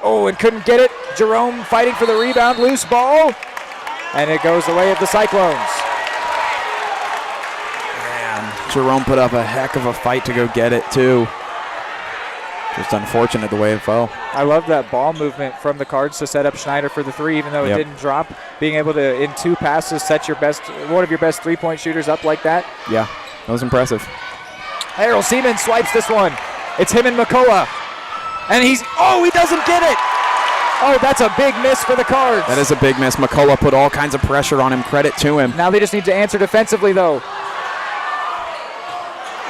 Oh, and couldn't get it. Jerome fighting for the rebound, loose ball. and it goes the way of the Cyclones. Man, Jerome put up a heck of a fight to go get it, too. Just unfortunate the way it fell. I love that ball movement from the Cards to set up Schneider for the three, even though it didn't drop. Being able to, in 2 passes, set one of your best three-point shooters up like that. Yeah, that was impressive. Errol Seaman swipes this one. It's him and McCullough. And he doesn't get it. Oh, that's a big miss for the Cards. That is a big miss. McCullough put all kinds of pressure on him. Credit to him. Now they just need to answer defensively, though.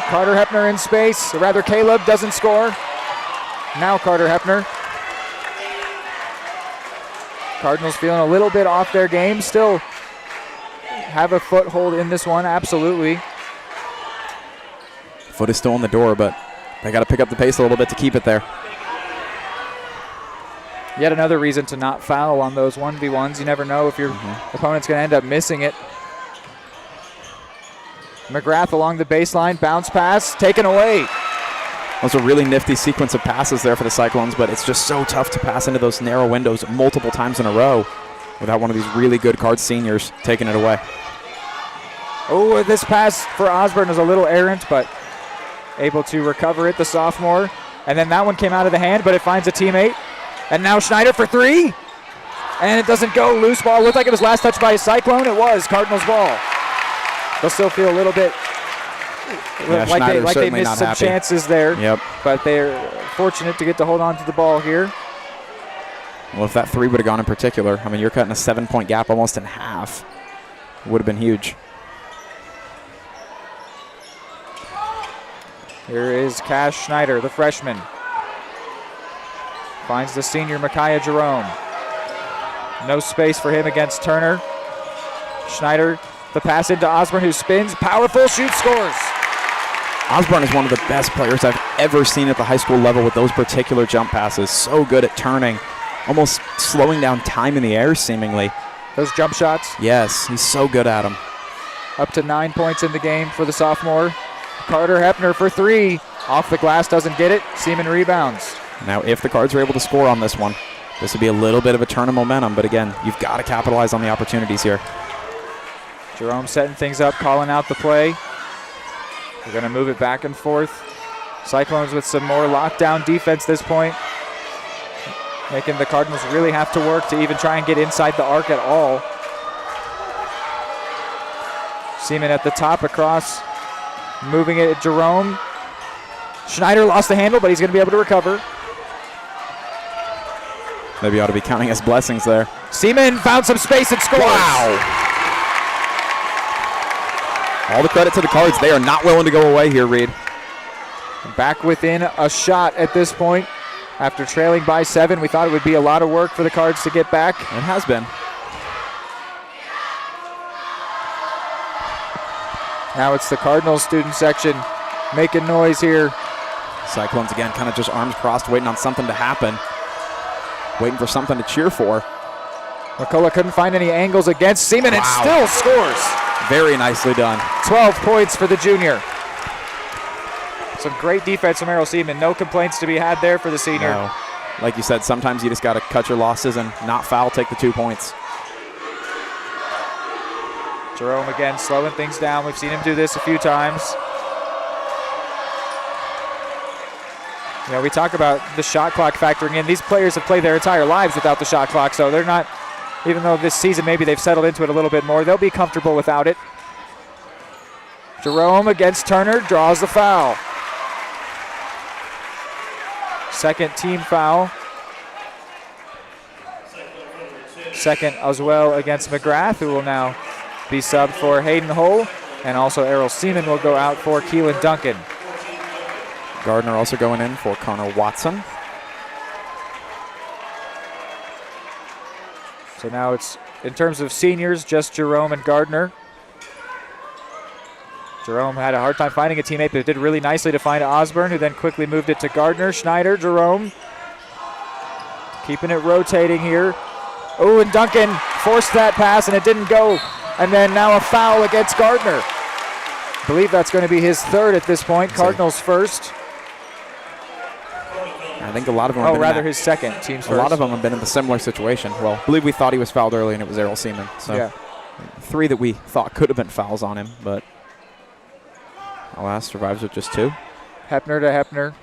Carter Hepner in space, or rather Caleb doesn't score. Now Carter Hepner. Cardinals feeling a little bit off their game. Still have a foothold in this one, absolutely. Foot is still on the door, but they got to pick up the pace a little bit to keep it there. Yet another reason to not foul on those 1v1s. You never know if your opponent's going to end up missing it. McGrath along the baseline, bounce pass, taken away. That was a really nifty sequence of passes there for the Cyclones, but it's just so tough to pass into those narrow windows multiple times in a row without one of these really good Cards seniors taking it away. Oh, this pass for Osborne is a little errant, but able to recover it, the sophomore. And then that one came out of the hand, but it finds a teammate. And now Schneider for three. And it doesn't go. Loose ball. Looked like it was last touched by a Cyclone. It was Cardinals ball. They'll still feel a little bit like they missed some chances there. Yep. But they're fortunate to get to hold on to the ball here. Well, if that three would have gone in particular, I mean, you're cutting a 7-point gap almost in half. It would have been huge. Here is Cash Schneider, the freshman. Finds the senior Micaiah Jerome. No space for him against Turner. Schneider, the pass into Osborne, who spins. Powerful shoot, scores. Osborne is one of the best players I've ever seen at the high school level with those particular jump passes. So good at turning, almost slowing down time in the air seemingly. Those jump shots? Yes, he's so good at them. Up to 9 points in the game for the sophomore. Carter Hepner for three. Off the glass, doesn't get it. Seaman rebounds. Now, if the Cards are able to score on this one, this would be a little bit of a turn of momentum. But again, you've got to capitalize on the opportunities here. Jerome setting things up, calling out the play. We're going to move it back and forth. Cyclones with some more lockdown defense this point, making the Cardinals really have to work to even try and get inside the arc at all. Seaman at the top across, moving it at Jerome. Schneider lost the handle, but he's going to be able to recover. Maybe you ought to be counting his blessings there. Seaman found some space and scores. Wow. All the credit to the Cards. They are not willing to go away here, Reed. Back within a shot at this point. After trailing by 7, we thought it would be a lot of work for the Cards to get back. It has been. Now it's the Cardinals student section making noise here. Cyclones again, kind of just arms crossed, waiting on something to happen. Waiting for something to cheer for. McCullough couldn't find any angles against Seaman and still scores. Very nicely done. 12 points for the junior. Some great defense from Errol Seaman. No complaints to be had there for the senior. No. Like you said, sometimes you just got to cut your losses and not foul, take the 2 points. Jerome again slowing things down. We've seen him do this a few times. You know, we talk about the shot clock factoring in. These players have played their entire lives without the shot clock, so they're not, even though this season maybe they've settled into it a little bit more, they'll be comfortable without it. Jerome against Turner, draws the foul. Second team foul. Second as well against McGrath, who will now be subbed for Hayden Hull, and also Errol Seaman will go out for Keelan Duncan. Gardner also going in for Connor Watson. So now it's, in terms of seniors, just Jerome and Gardner. Jerome had a hard time finding a teammate, but did really nicely to find Osborne, who then quickly moved it to Gardner. Schneider, Jerome, keeping it rotating here. Oh, and Duncan forced that pass, and it didn't go. And then now a foul against Gardner. I believe that's going to be his third at this point. Cardinals first. I think a lot of them. His second, team's first. A lot of them have been in the similar situation. Well, I believe we thought he was fouled early, and it was Errol Seaman. So yeah. 3 that we thought could have been fouls on him, but alas, survives with just 2. Hepner to Hepner.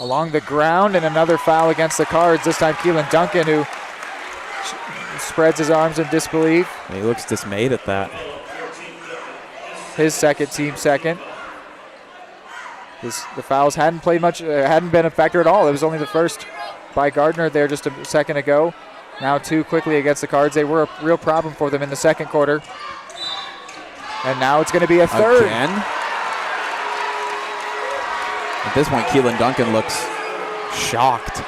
Along the ground, and another foul against the Cards. This time Keelan Duncan, who spreads his arms in disbelief. He looks dismayed at that. His second, team second. The fouls hadn't played much, hadn't been a factor at all. It was only the first by Gardner there just a second ago. Now 2 quickly against the Cards. They were a real problem for them in the second quarter. And now it's going to be a third. Again. At this point, Keelan Duncan looks shocked.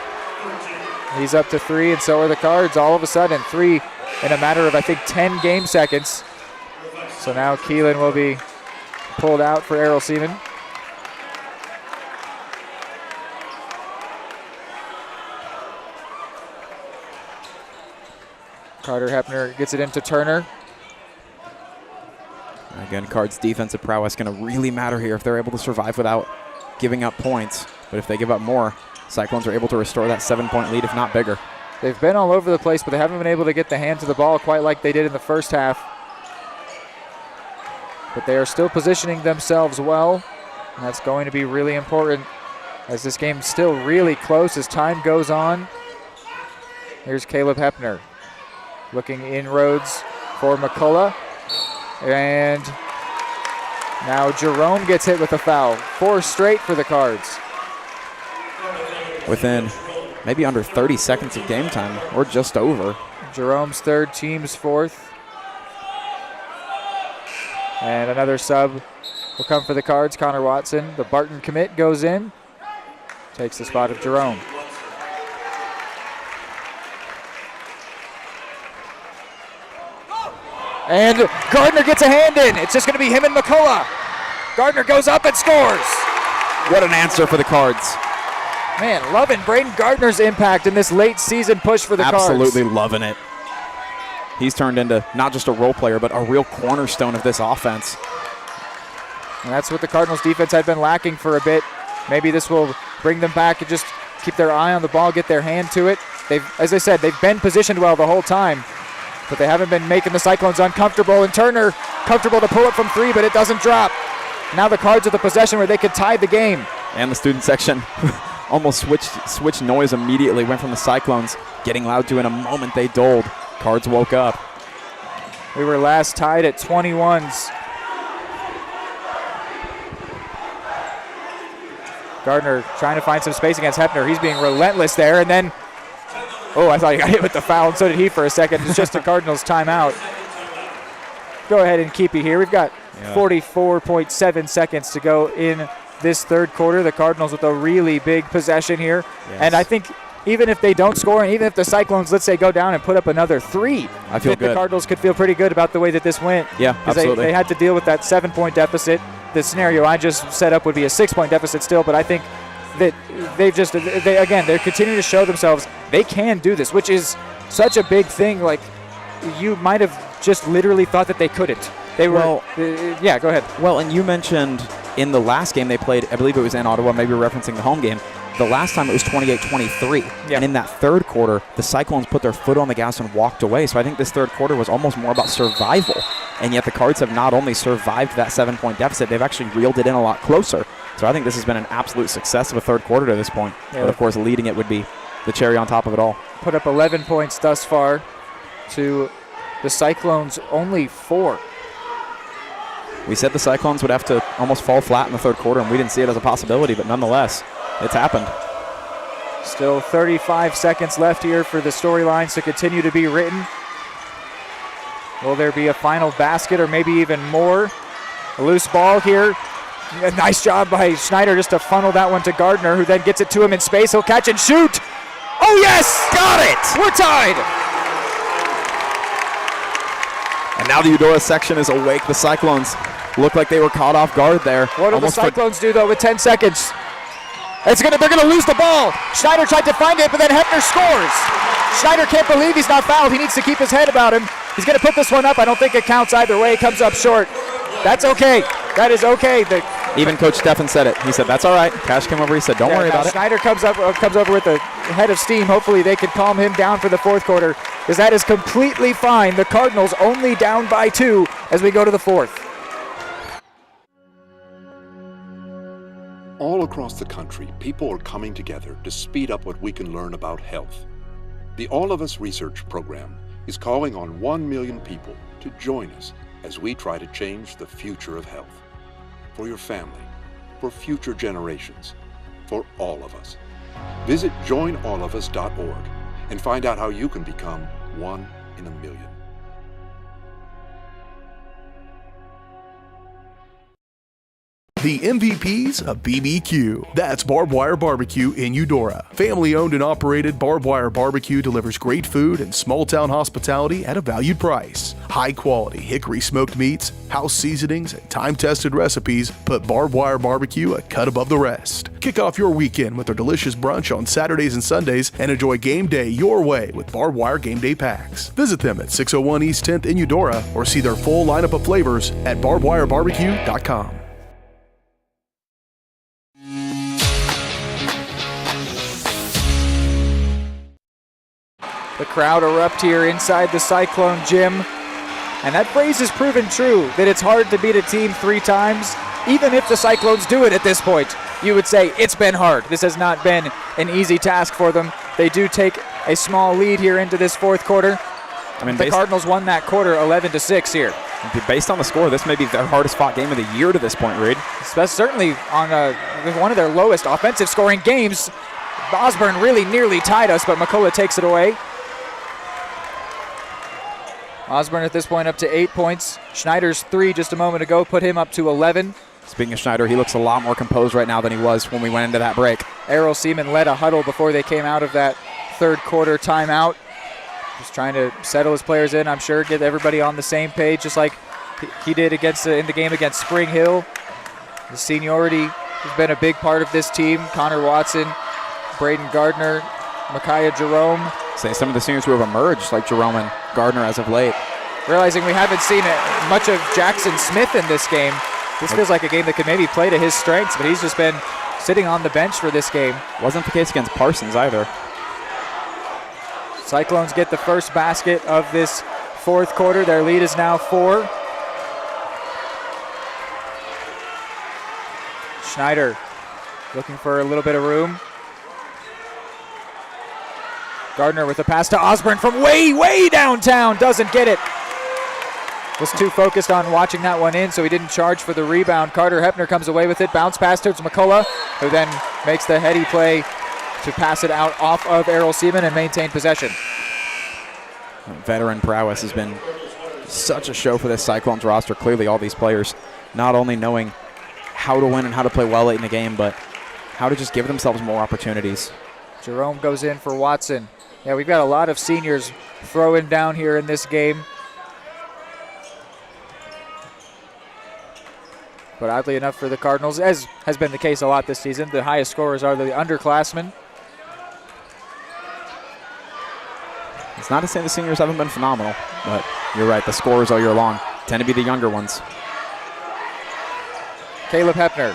He's up to 3, and so are the Cards. All of a sudden, 3 in a matter of, I think, 10 game seconds. So now Keelan will be pulled out for Errol Seaman. Carter Hepner gets it into Turner. Again, Cards' defensive prowess going to really matter here if they're able to survive without giving up points. But if they give up more, Cyclones are able to restore that 7-point lead, if not bigger. They've been all over the place, but they haven't been able to get the hand to the ball quite like they did in the first half. But they are still positioning themselves well, and that's going to be really important as this game's still really close as time goes on. Here's Caleb Hepner looking inroads for McCullough. And now Jerome gets hit with a foul. 4 straight for the Cards. Within maybe under 30 seconds of game time, or just over. Jerome's third, team's fourth. And another sub will come for the Cards, Connor Watson. The Barton commit goes in, takes the spot of Jerome. And Gardner gets a hand in. It's just going to be him and McCullough. Gardner goes up and scores. What an answer for the Cards. Man, loving Braden Gardner's impact in this late season push for the Cards. Absolutely loving it. He's turned into not just a role player, but a real cornerstone of this offense. And that's what the Cardinals defense had been lacking for a bit. Maybe this will bring them back and just keep their eye on the ball, get their hand to it. As I said, they've been positioned well the whole time, but they haven't been making the Cyclones uncomfortable. And Turner, comfortable to pull it from 3, but it doesn't drop. Now the Cards are the possession where they could tie the game. And the student section almost switched noise immediately. Went from the Cyclones getting loud to in a moment they doled. Cards woke up. We were last tied at 21s. Gardner trying to find some space against Hepner. He's being relentless there, and then, I thought he got hit with the foul, and so did he for a second. It's just a Cardinals timeout. Go ahead and keep it here. We've got 44.7 seconds to go in this third quarter. The Cardinals with a really big possession here. Yes. And I think even if they don't score, and even if the Cyclones, let's say, go down and put up another 3, I feel good. The Cardinals could feel pretty good about the way that this went. Yeah, absolutely. They had to deal with that 7-point deficit. The scenario I just set up would be a 6-point deficit still, but I think that they're continuing to show themselves they can do this, which is such a big thing. Like, you might have just literally thought that they couldn't. They were, go ahead. Well, and you mentioned in the last game they played, I believe it was in Ottawa, maybe you're referencing the home game. The last time it was 28-23. Yep. And in that third quarter, the Cyclones put their foot on the gas and walked away. So I think this third quarter was almost more about survival. And yet the Cards have not only survived that 7-point deficit, they've actually reeled it in a lot closer. So I think this has been an absolute success of a third quarter to this point. Yeah. But of course, leading it would be the cherry on top of it all. Put up 11 points thus far to the Cyclones only 4. We said the Cyclones would have to almost fall flat in the third quarter, and we didn't see it as a possibility, but nonetheless, it's happened. Still 35 seconds left here for the storylines to continue to be written. Will there be a final basket or maybe even more? A loose ball here. A nice job by Schneider just to funnel that one to Gardner, who then gets it to him in space. He'll catch and shoot. Oh, yes! Got it! We're tied! And now the Eudora section is awake. The Cyclones look like they were caught off guard there. What do the Cyclones do, though, with 10 seconds? They're going to lose the ball. Schneider tried to find it, but then Hepner scores. Schneider can't believe he's not fouled. He needs to keep his head about him. He's going to put this one up. I don't think it counts either way. It comes up short. That's okay. That is okay. The Even Coach Steffen said it. He said, that's all right. Cash came over. He said, don't worry about it. Schneider comes over with a head of steam. Hopefully they can calm him down for the fourth quarter, because that is completely fine. The Cardinals only down by 2 as we go to the fourth. All across the country, people are coming together to speed up what we can learn about health. The All of Us Research Program is calling on 1 million people to join us as we try to change the future of health. For your family, for future generations, for all of us. Visit joinallofus.org and find out how you can become 1 in a million. The MVPs of BBQ. That's Barbed Wire Barbecue in Eudora. Family owned and operated, Barbed Wire Barbecue delivers great food and small town hospitality at a valued price. High quality hickory smoked meats, house seasonings, and time tested recipes put Barbed Wire Barbecue a cut above the rest. Kick off your weekend with their delicious brunch on Saturdays and Sundays and enjoy game day your way with Barbed Wire Game Day Packs. Visit them at 601 East 10th in Eudora or see their full lineup of flavors at barbedwirebarbecue.com. The crowd erupt here inside the Cyclone gym. And that phrase has proven true, that it's hard to beat a team 3 times. Even if the Cyclones do it at this point, you would say it's been hard. This has not been an easy task for them. They do take a small lead here into this fourth quarter. I mean, the Cardinals won that quarter 11-6 here. Based on the score, this may be their hardest fought game of the year to this point, Reed. Certainly on one of their lowest offensive scoring games. Osborne really nearly tied us, but McCullough takes it away. Osborne at this point up to 8 points. Schneider's 3 just a moment ago put him up to 11. Speaking of Schneider, he looks a lot more composed right now than he was when we went into that break. Errol Seaman led a huddle before they came out of that third quarter timeout. Just trying to settle his players in, I'm sure, get everybody on the same page, just like he did in the game against Spring Hill. The seniority has been a big part of this team. Connor Watson, Braden Gardner, Micaiah Jerome. Say some of the seniors who have emerged, like Jerome and Gardner as of late. Realizing we haven't seen much of Jackson Smith in this game. This feels like a game that could maybe play to his strengths, but he's just been sitting on the bench for this game. Wasn't the case against Parsons either. Cyclones get the first basket of this fourth quarter. Their lead is now 4. Schneider looking for a little bit of room. Gardner with a pass to Osborne from way downtown. Doesn't get it. Was too focused on watching that one in, so he didn't charge for the rebound. Carter Hepner comes away with it. Bounce pass towards McCullough, who then makes the heady play to pass it out off of Errol Seaman and maintain possession. Veteran prowess has been such a show for this Cyclones roster. Clearly all these players not only knowing how to win and how to play well late in the game, but how to just give themselves more opportunities. Jerome goes in for Watson. Yeah, we've got a lot of seniors throwing down here in this game. But oddly enough for the Cardinals, as has been the case a lot this season, the highest scorers are the underclassmen. It's not to say the seniors haven't been phenomenal, but you're right, the scorers all year long tend to be the younger ones. Caleb Hepner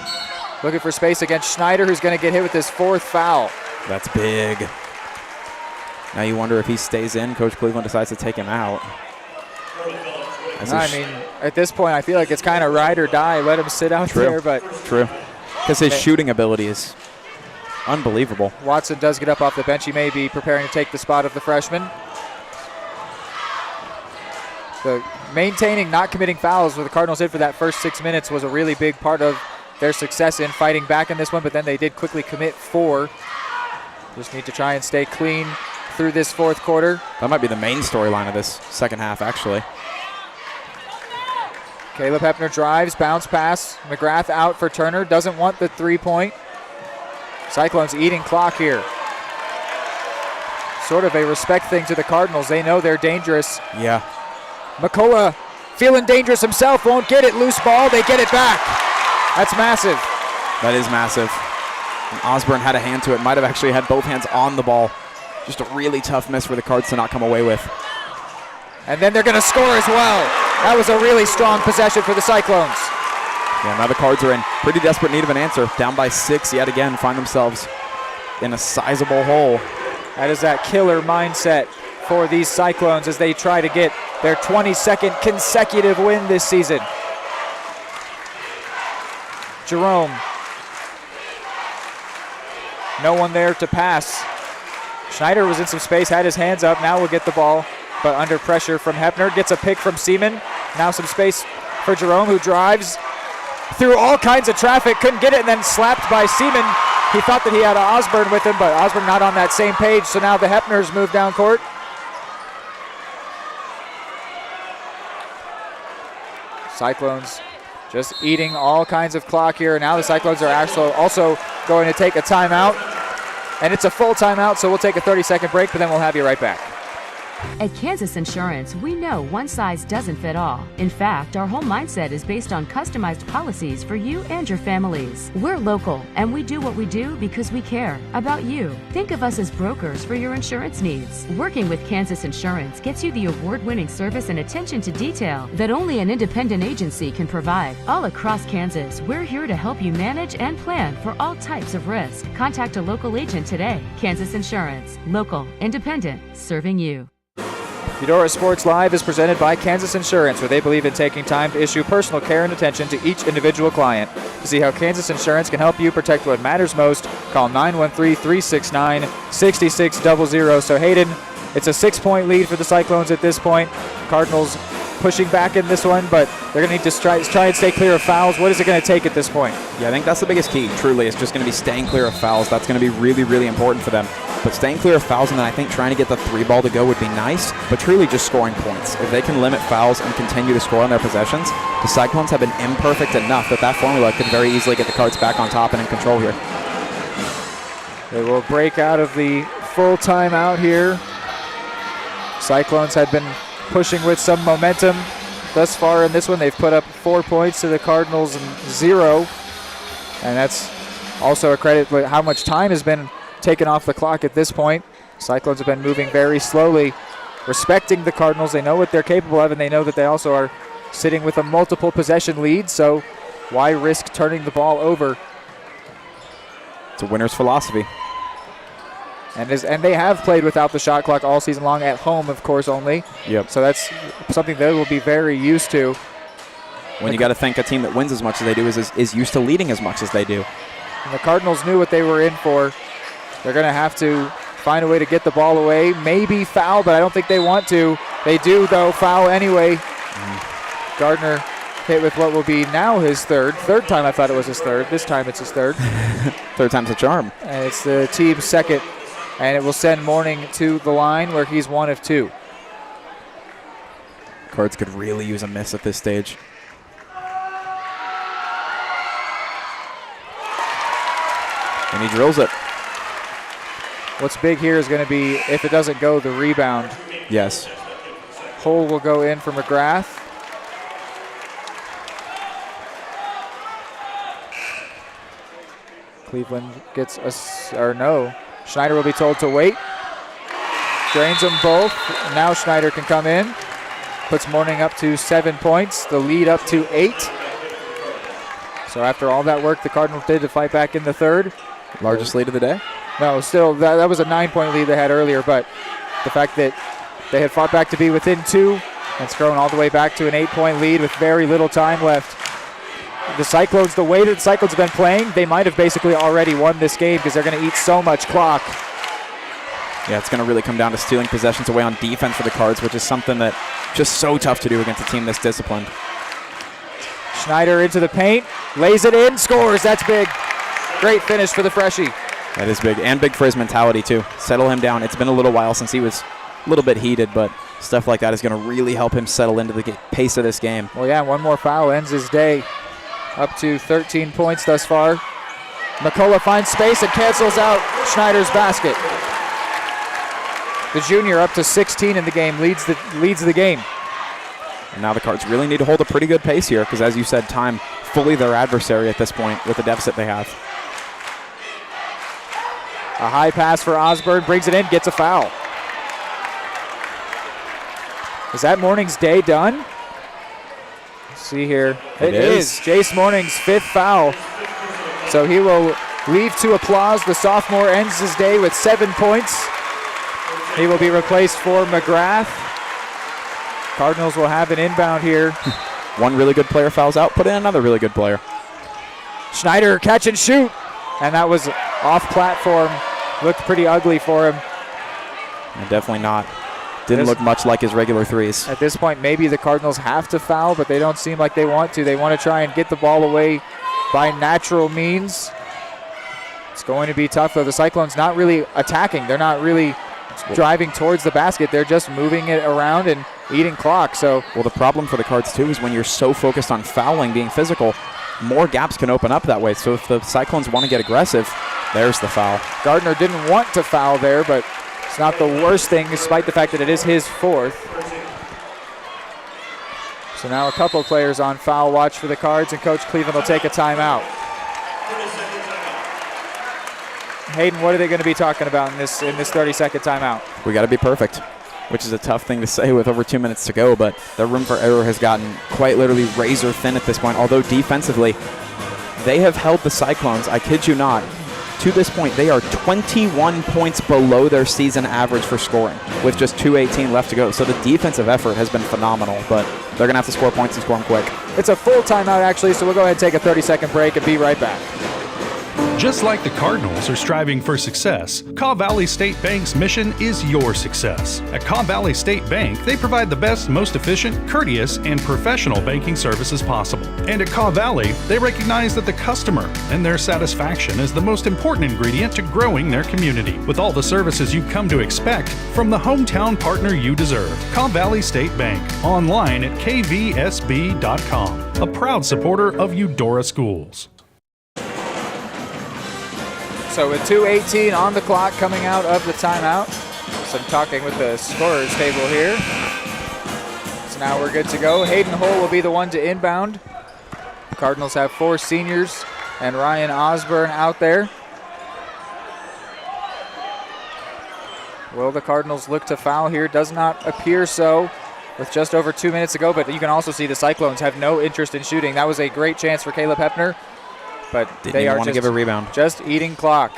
looking for space against Schneider, who's going to get hit with his 4th foul. That's big. Now you wonder if he stays in, Coach Cleveland decides to take him out. I mean, at this point, I feel like it's kind of ride or die. Let him sit out there, but true, because his shooting ability is unbelievable. Watson does get up off the bench. He may be preparing to take the spot of the freshman. The maintaining, not committing fouls with the Cardinals did for that first 6 minutes was a really big part of their success in fighting back in this one, but then they did quickly commit 4. Just need to try and stay clean through this fourth quarter. That might be the main storyline of this second half, actually. Caleb Hepner drives, bounce pass. McGrath out for Turner, doesn't want the 3-point. Cyclones eating clock here. Sort of a respect thing to the Cardinals. They know they're dangerous. Yeah. McCullough feeling dangerous himself, won't get it. Loose ball, they get it back. That's massive. That is massive. And Osborne had a hand to it, might have actually had both hands on the ball. Just a really tough miss for the Cards to not come away with. And then they're going to score as well. That was a really strong possession for the Cyclones. Yeah, now the Cards are in pretty desperate need of an answer. Down by 6 yet again, find themselves in a sizable hole. That is that killer mindset for these Cyclones as they try to get their 22nd consecutive win this season. Jerome. No one there to pass. Schneider was in some space, had his hands up, now will get the ball, but under pressure from Hepner. Gets a pick from Seaman. Now some space for Jerome, who drives through all kinds of traffic, couldn't get it, and then slapped by Seaman. He thought that he had Osborne with him, but Osborne not on that same page, so now the Hepners move down court. Cyclones just eating all kinds of clock here. Now the Cyclones are also going to take a timeout, and it's a full timeout, so we'll take a 30-second break, but then we'll have you right back. At Kansas Insurance, we know one size doesn't fit all. In fact, our whole mindset is based on customized policies for you and your families. We're local, and we do what we do because we care about you. Think of us as brokers for your insurance needs. Working with Kansas Insurance gets you the award-winning service and attention to detail that only an independent agency can provide. All across Kansas, we're here to help you manage and plan for all types of risk. Contact a local agent today. Kansas Insurance. Local, independent, serving you. Eudora Sports Live is presented by Kansas Insurance, where they believe in taking time to issue personal care and attention to each individual client. To see how Kansas Insurance can help you protect what matters most, call 913-369-6600. So Hayden, it's a 6-point lead for the Cyclones at this point. Cardinals pushing back in this one, but they're going to need to try and stay clear of fouls. What is it going to take at this point? Yeah, I think that's the biggest key, truly. It's just going to be staying clear of fouls. That's going to be really, really important for them. But staying clear of fouls, and then I think trying to get the 3-ball to go would be nice, but truly just scoring points. If they can limit fouls and continue to score on their possessions, the Cyclones have been imperfect enough that formula could very easily get the Cards back on top and in control here. They will break out of the full timeout here. Cyclones had been pushing with some momentum thus far in this one. They've put up 4 points to the Cardinals and 0, and that's also a credit for how much time has been taken off the clock at this point. Cyclones have been moving very slowly, respecting the Cardinals. They know what they're capable of, and they know that they also are sitting with a multiple possession lead, so why risk turning the ball over? It's a winner's philosophy. And they have played without the shot clock all season long, at home, of course, only. Yep. So that's something they will be very used to. When you got to think a team that wins as much as they do is used to leading as much as they do. And the Cardinals knew what they were in for. They're going to have to find a way to get the ball away. Maybe foul, but I don't think they want to. They do, though, foul anyway. Gardner hit with what will be now his third. Third time I thought it was his third. This time it's his third. Third time's a charm. And it's the team's second. And it will send Morning to the line where he's 1 of 2. Cards could really use a miss at this stage. And he drills it. What's big here is going to be, if it doesn't go, the rebound. Yes. Hole will go in for McGrath. Cleveland gets no. Schneider will be told to wait. Drains them both. Now Schneider can come in. Puts Morning up to 7 points. The lead up to 8. So after all that work the Cardinals did to fight back in the third. Largest lead of the day? No, still, that was a 9-point lead they had earlier, but the fact that they had fought back to be within 2, and it's grown all the way back to an 8-point lead with very little time left. The Cyclones, the way that the Cyclones have been playing, they might have basically already won this game because they're going to eat so much clock. Yeah, it's going to really come down to stealing possessions away on defense for the Cards, which is something that just so tough to do against a team this disciplined. Schneider into the paint, lays it in, scores. That's big. Great finish for the freshie. That is big, and big for his mentality, too. Settle him down. It's been a little while since he was a little bit heated, but stuff like that is going to really help him settle into the pace of this game. Well, yeah, one more foul ends his day. Up to 13 points thus far. McCullough finds space and cancels out Schneider's basket. The junior up to 16 in the game, leads the game. And now the Cards really need to hold a pretty good pace here because, as you said, time fully their adversary at this point with the deficit they have. A high pass for Osborne, brings it in, gets a foul. Is that Morning's day done? See here. It is Jace Morning's 5th foul. So he will leave to applause. The sophomore ends his day with 7 points. He will be replaced for McGrath. Cardinals will have an inbound here. One really good player fouls out, put in another really good player. Schneider, catch and shoot. And that was off platform. Looked pretty ugly for him. And definitely not. Didn't look much like his regular threes. At this point, maybe the Cardinals have to foul, but they don't seem like they want to. They want to try and get the ball away by natural means. It's going to be tough, though. The Cyclones not really attacking. They're not really driving towards the basket. They're just moving it around and eating clock. So, well, the problem for the Cards, too, is when you're so focused on fouling, being physical, more gaps can open up that way. So if the Cyclones want to get aggressive, there's the foul. Gardner didn't want to foul there, but it's not the worst thing, despite the fact that it is his 4th. So now a couple players on foul watch for the Cards, and Coach Cleveland will take a timeout. Hayden, what are they going to be talking about in this 30-second timeout? We got to be perfect, which is a tough thing to say with over 2 minutes to go, but the room for error has gotten quite literally razor thin at this point, although defensively, they have held the Cyclones, I kid you not, to this point, they are 21 points below their season average for scoring with just 2:18 left to go. So the defensive effort has been phenomenal, but they're going to have to score points and score them quick. It's a full timeout, actually, so we'll go ahead and take a 30-second break and be right back. Just like the Cardinals are striving for success, Kaw Valley State Bank's mission is your success. At Kaw Valley State Bank, they provide the best, most efficient, courteous, and professional banking services possible. And at Kaw Valley, they recognize that the customer and their satisfaction is the most important ingredient to growing their community. With all the services you've come to expect from the hometown partner you deserve, Kaw Valley State Bank, online at kvsb.com, a proud supporter of Eudora Schools. So with 2:18 on the clock coming out of the timeout, some talking with the scorers table here. So now we're good to go. Hayden Hull will be the one to inbound. The Cardinals have 4 seniors and Ryan Osborne out there. Will the Cardinals look to foul here? Does not appear so with just over 2 minutes to go, but you can also see the Cyclones have no interest in shooting. That was a great chance for Caleb Hepner. But they are want to give a rebound. Just eating clock.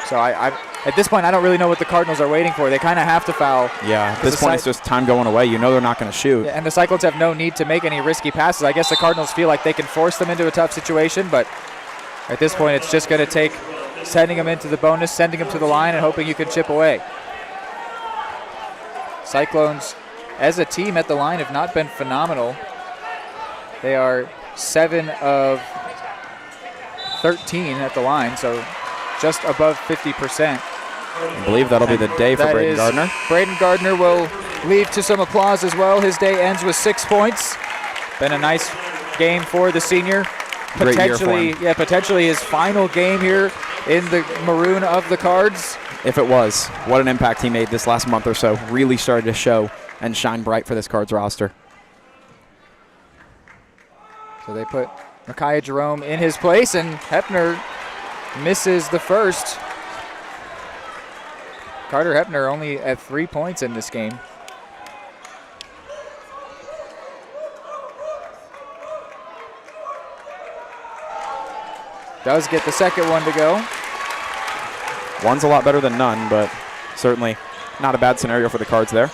So I at this point, I don't really know what the Cardinals are waiting for. They kind of have to foul. Yeah, at this point, it's just time going away. You know they're not going to shoot. Yeah, and the Cyclones have no need to make any risky passes. I guess the Cardinals feel like they can force them into a tough situation, but at this point, it's just going to take sending them into the bonus, sending them to the line, and hoping you can chip away. Cyclones, as a team at the line, have not been phenomenal. They are 7 of 13 at the line, so just above 50%. I believe that'll be the day for Braden Gardner. Braden Gardner will leave to some applause as well. His day ends with 6 points. Been a nice game for the senior. Great year for him. Yeah, potentially his final game here in the maroon of the Cards. If it was, what an impact he made this last month or so. Really started to show and shine bright for this Cards roster. So they put Micaiah Jerome in his place, and Hepner misses the first. Carter Hepner only at 3 points in this game. Does get the second one to go. One's a lot better than none, but certainly not a bad scenario for the Cards there.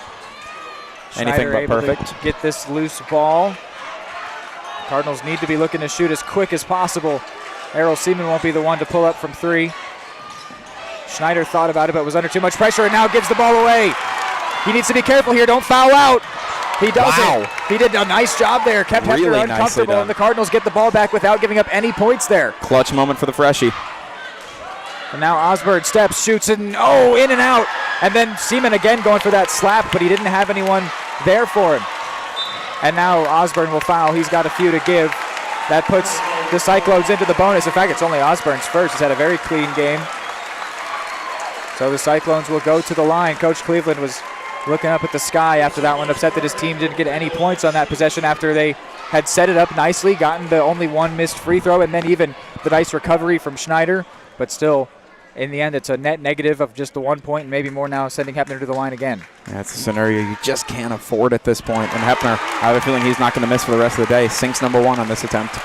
Anything but perfect. To get this loose ball. Cardinals need to be looking to shoot as quick as possible. Errol Seaman won't be the one to pull up from 3. Schneider thought about it, but was under too much pressure and now gives the ball away. He needs to be careful here. Don't foul out. He doesn't. He did a nice job there. Kept Really Hepner uncomfortable, and the Cardinals get the ball back without giving up any points there. Clutch moment for the freshie. And now Osborne steps, shoots, and in and out. And then Seaman again going for that slap, but he didn't have anyone there for him. And now Osborne will foul. He's got a few to give. That puts the Cyclones into the bonus. In fact, it's only Osborne's first. He's had a very clean game. So the Cyclones will go to the line. Coach Cleveland was looking up at the sky after that one, upset that his team didn't get any points on that possession after they had set it up nicely, gotten the only one missed free throw, and then even the nice recovery from Schneider. But still, in the end, it's a net negative of just the 1 point and maybe more now, sending Hepner to the line again. That's a scenario you just can't afford at this point. And Hepner, I have a feeling he's not going to miss for the rest of the day. Sinks number 1 on this attempt.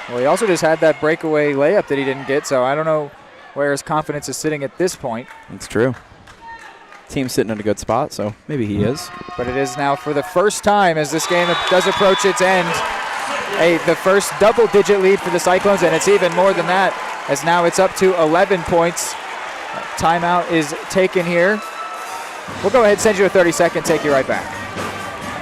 Well, he also just had that breakaway layup that he didn't get, so I don't know where his confidence is sitting at this point. It's true. Team's sitting in a good spot, so maybe he is. But it is now for the first time as this game does approach its end. The first double-digit lead for the Cyclones, and it's even more than that, as now it's up to 11 points. Timeout is taken here. We'll go ahead and send you a 30-second, take you right back.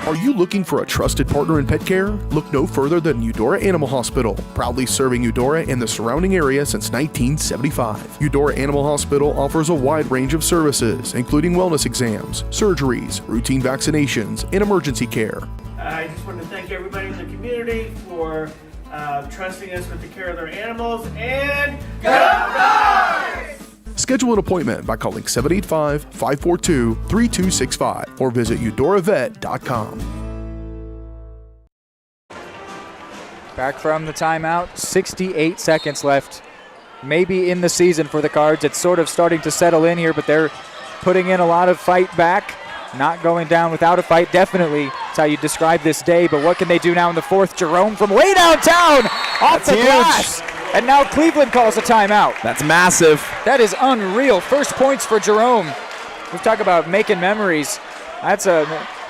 Are you looking for a trusted partner in pet care? Look no further than Eudora Animal Hospital, proudly serving Eudora and the surrounding area since 1975. Eudora Animal Hospital offers a wide range of services, including wellness exams, surgeries, routine vaccinations, and emergency care. I just want to thank everybody in the community for trusting us with the care of their animals, and go Dogs! Schedule an appointment by calling 785-542-3265 or visit eudoravet.com. Back from the timeout, 68 seconds left. Maybe in the season for the Cards. It's sort of starting to settle in here, but they're putting in a lot of fight back. Not going down without a fight, definitely. That's how you describe this day, but what can they do now in the fourth? Jerome from way downtown, off the glass. And now Cleveland calls a timeout. That's massive. That is unreal. First points for Jerome. We talk about making memories. That's a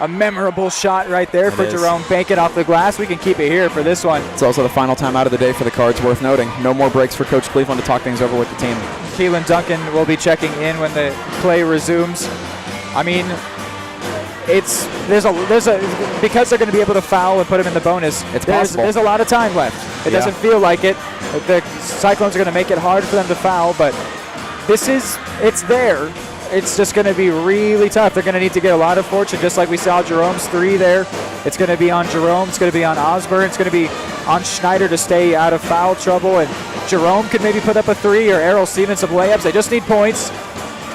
memorable shot right there for Jerome. Bank it off the glass. We can keep it here for this one. It's also the final timeout of the day for the Cards, worth noting. No more breaks for Coach Cleveland to talk things over with the team. Keelan Duncan will be checking in when the play resumes. I mean, because they're going to be able to foul and put him in the bonus. It's possible. There's a lot of time left. It doesn't feel like it. The Cyclones are going to make it hard for them to foul, but it's there. It's just going to be really tough. They're going to need to get a lot of fortune, just like we saw Jerome's 3 there. It's going to be on Jerome. It's going to be on Osborne. It's going to be on Schneider to stay out of foul trouble. And Jerome could maybe put up a 3, or Errol Siemens some layups. They just need points.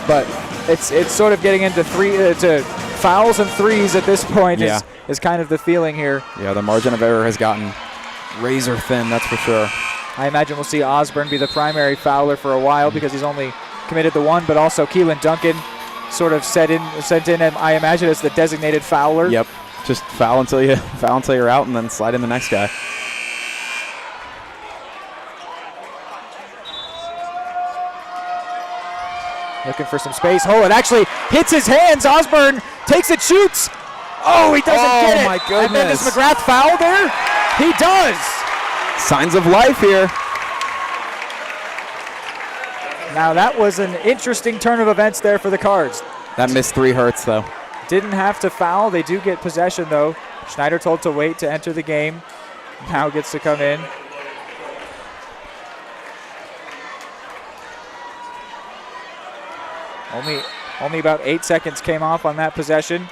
But it's sort of getting into to fouls and 3s at this point is kind of the feeling here. Yeah, the margin of error has gotten razor thin, that's for sure. I imagine we'll see Osborne be the primary fouler for a while because he's only committed the 1, but also Keelan Duncan sort of sent in, and I imagine as the designated fouler. Yep, just foul until you're out, and then slide in the next guy. Looking for some space. Oh, it actually hits his hands. Osborne takes it, shoots. Oh, he doesn't get it. Oh, my goodness. And then does McGrath foul there? He does. Signs of life here. Now, that was an interesting turn of events there for the Cards. That missed 3 hurts, though. Didn't have to foul. They do get possession, though. Schneider told to wait to enter the game. Now gets to come in. Only about 8 seconds came off on that possession.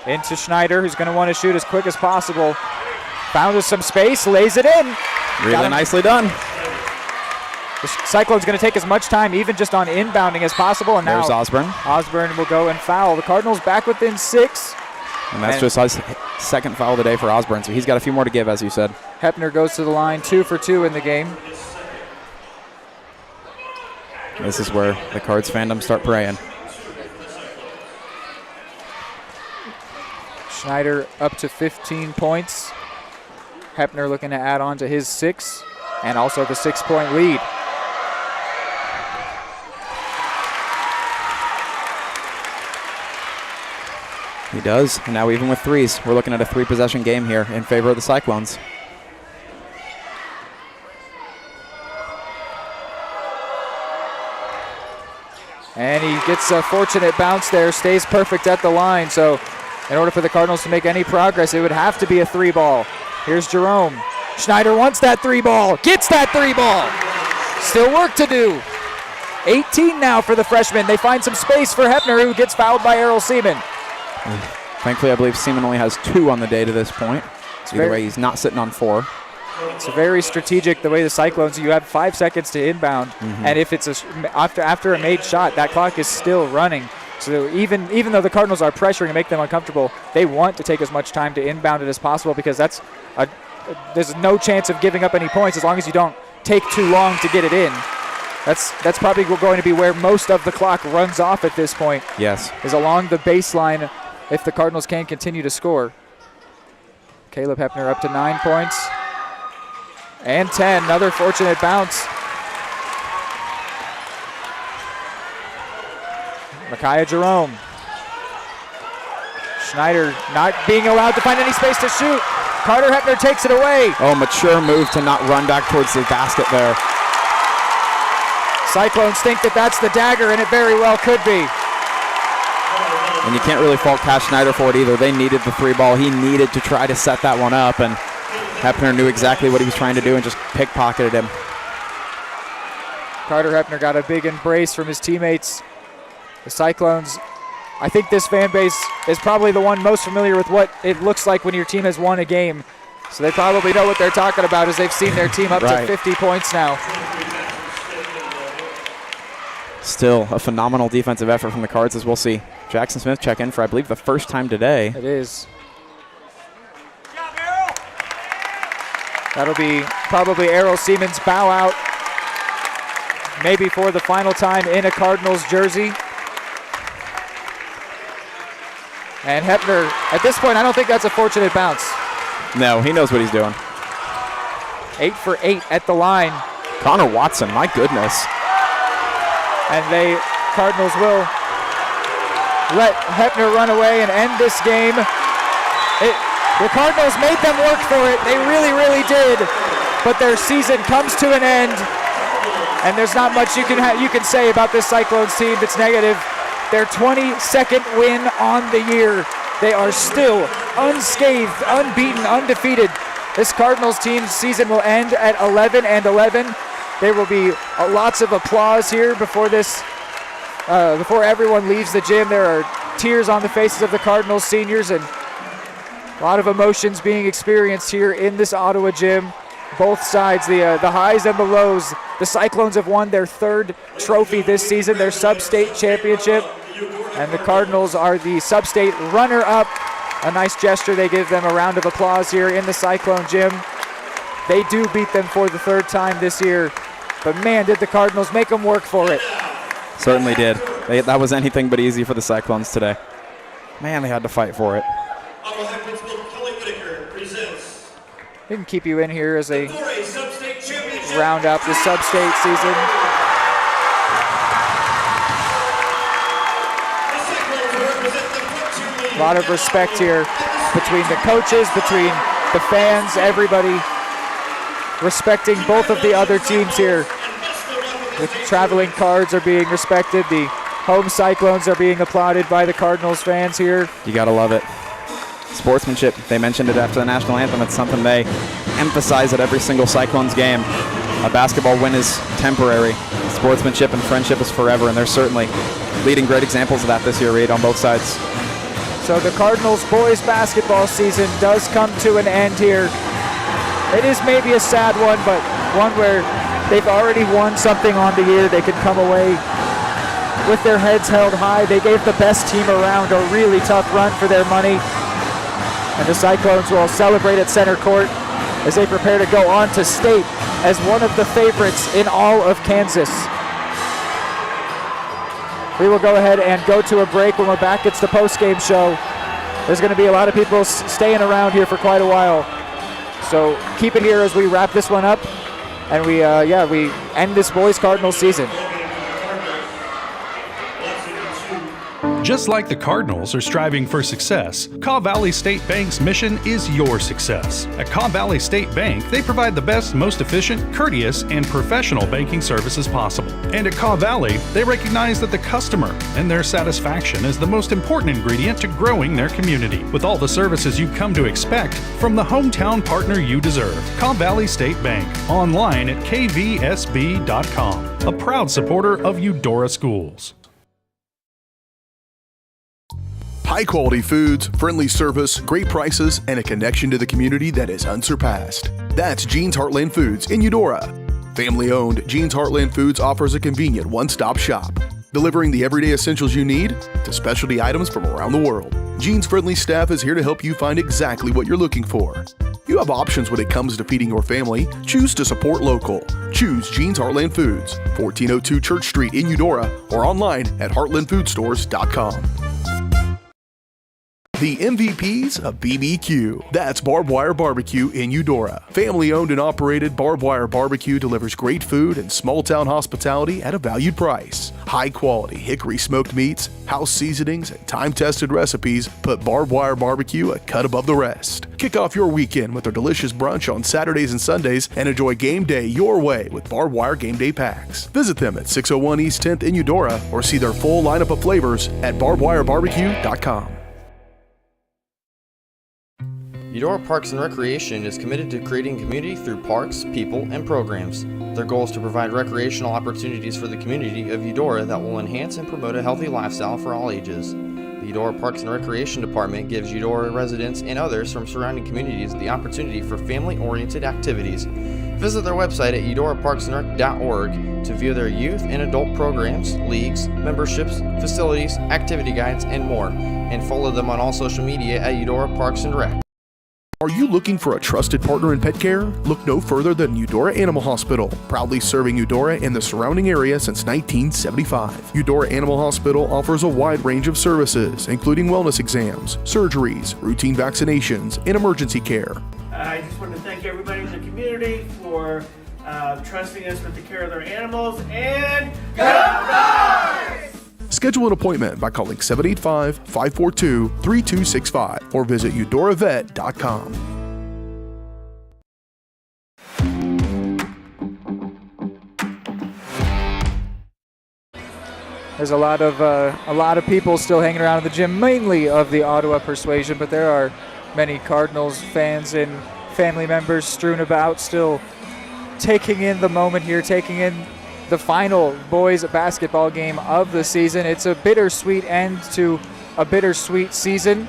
Into Schneider, who's going to want to shoot as quick as possible. Found us some space, lays it in. Really nicely done. The Cyclone's going to take as much time, even just on inbounding, as possible. And there's now Osborne. Osborne will go and foul. The Cardinals back within 6. And that's just his second foul of the day for Osborne, so he's got a few more to give, as you said. Hepner goes to the line, 2 for 2 in the game. This is where the Cards fandom start praying. Schneider up to 15 points. Hepner looking to add on to his 6, and also the 6-point lead. He does, and now even with 3s, we're looking at a 3-possession game here in favor of the Cyclones. And he gets a fortunate bounce there, stays perfect at the line. So in order for the Cardinals to make any progress, it would have to be a 3-ball. Here's Jerome. Schneider wants that 3-ball, gets that 3-ball. Still work to do. 18 now for the freshman. They find some space for Hepner, who gets fouled by Errol Seaman. Thankfully, I believe Seaman only has 2 on the day to this point. Either way, he's not sitting on 4. It's very strategic the way the Cyclones, you have 5 seconds to inbound, and if it's after a made shot, that clock is still running. So even though the Cardinals are pressuring to make them uncomfortable, they want to take as much time to inbound it as possible, because there's no chance of giving up any points as long as you don't take too long to get it in. That's probably going to be where most of the clock runs off at this point. Yes. Is along the baseline if the Cardinals can continue to score. Caleb Hepner up to 9 points. And 10, another fortunate bounce. Micaiah Jerome. Schneider not being allowed to find any space to shoot. Carter Hepner takes it away. Oh, mature move to not run back towards the basket there. Cyclones think that that's the dagger, and it very well could be. And you can't really fault Cash Schneider for it either. They needed the 3-ball. He needed to try to set that one up, and Hepner knew exactly what he was trying to do and just pickpocketed him. Carter Hepner got a big embrace from his teammates. The Cyclones, I think this fan base is probably the one most familiar with what it looks like when your team has won a game. So they probably know what they're talking about as they've seen their team up to 50 points now. Still a phenomenal defensive effort from the Cards, as we'll see Jackson Smith check in for, I believe, the first time today. It is. That'll be probably Errol Siemens' bow out, maybe for the final time in a Cardinals jersey. And Hepner, at this point, I don't think that's a fortunate bounce. No, he knows what he's doing. 8 for 8 at the line. Connor Watson, my goodness. And Cardinals will let Hepner run away and end this game. The Cardinals made them work for it. They really, really did. But their season comes to an end, and there's not much you can say about this Cyclones team that's negative. Their 22nd win on the year. They are still unscathed, unbeaten, undefeated. This Cardinals team's season will end at 11-11. There will be lots of applause here before everyone leaves the gym. There are tears on the faces of the Cardinals seniors and a lot of emotions being experienced here in this Ottawa gym. Both sides, the highs and the lows. The Cyclones have won their 3rd trophy this season, their sub-state championship. And the Cardinals are the sub-state runner-up. A nice gesture. They give them a round of applause here in the Cyclone gym. They do beat them for the 3rd time this year. But man, did the Cardinals make them work for it. Certainly did. That was anything but easy for the Cyclones today. Man, they had to fight for it. We can keep you in here as they round up the sub-state season. A lot of respect here between the coaches, between the fans, everybody respecting both of the other teams here. The traveling Cards are being respected. The home Cyclones are being applauded by the Cardinals fans here. You gotta love it. Sportsmanship, they mentioned it after the national anthem. It's something they emphasize at every single Cyclones game. A basketball win is temporary. Sportsmanship and friendship is forever, and they're certainly leading great examples of that this year, Reed, on both sides. So the Cardinals boys basketball season does come to an end here. It is maybe a sad one, but one where they've already won something on the year. They can come away with their heads held high. They gave the best team around a really tough run for their money. And the Cyclones will celebrate at center court as they prepare to go on to state as one of the favorites in all of Kansas. We will go ahead and go to a break. When we're back, it's the post-game show. There's going to be a lot of people staying around here for quite a while. So keep it here as we wrap this one up, and we end this boys Cardinals season. Just like the Cardinals are striving for success, Kaw Valley State Bank's mission is your success. At Kaw Valley State Bank, they provide the best, most efficient, courteous, and professional banking services possible. And at Kaw Valley, they recognize that the customer and their satisfaction is the most important ingredient to growing their community. With all the services you've come to expect from the hometown partner you deserve, Kaw Valley State Bank, online at kvsb.com, a proud supporter of Eudora Schools. High-quality foods, friendly service, great prices, and a connection to the community that is unsurpassed. That's Jean's Heartland Foods in Eudora. Family-owned, Jean's Heartland Foods offers a convenient one-stop shop, delivering the everyday essentials you need to specialty items from around the world. Jean's friendly staff is here to help you find exactly what you're looking for. You have options when it comes to feeding your family, choose to support local. Choose Gene's Heartland Foods, 1402 Church Street in Eudora, or online at heartlandfoodstores.com. The MVPs of BBQ. That's Barbed Wire Barbecue in Eudora. Family owned and operated, Barbed Wire Barbecue delivers great food and small town hospitality at a valued price. High quality hickory smoked meats, house seasonings, and time tested recipes put Barbed Wire Barbecue a cut above the rest. Kick off your weekend with their delicious brunch on Saturdays and Sundays and enjoy game day your way with Barbed Wire Game Day Packs. Visit them at 601 East 10th in Eudora or see their full lineup of flavors at barbedwirebarbecue.com. Eudora Parks and Recreation is committed to creating community through parks, people, and programs. Their goal is to provide recreational opportunities for the community of Eudora that will enhance and promote a healthy lifestyle for all ages. The Eudora Parks and Recreation Department gives Eudora residents and others from surrounding communities the opportunity for family-oriented activities. Visit their website at eudoraparksandrec.org to view their youth and adult programs, leagues, memberships, facilities, activity guides, and more, and follow them on all social media at Eudora Parks and Rec. Are you looking for a trusted partner in pet care? Look no further than Eudora Animal Hospital, proudly serving Eudora and the surrounding area since 1975. Eudora Animal Hospital offers a wide range of services, including wellness exams, surgeries, routine vaccinations, and emergency care. I just want to thank everybody in the community for trusting us with the care of their animals, and go Dogs! Schedule an appointment by calling 785-542-3265 or visit eudoravet.com. There's a lot of people still hanging around in the gym, mainly of the Ottawa persuasion, but there are many Cardinals fans and family members strewn about, still taking in the moment here, taking in the final boys basketball game of the season. It's a bittersweet end to a bittersweet season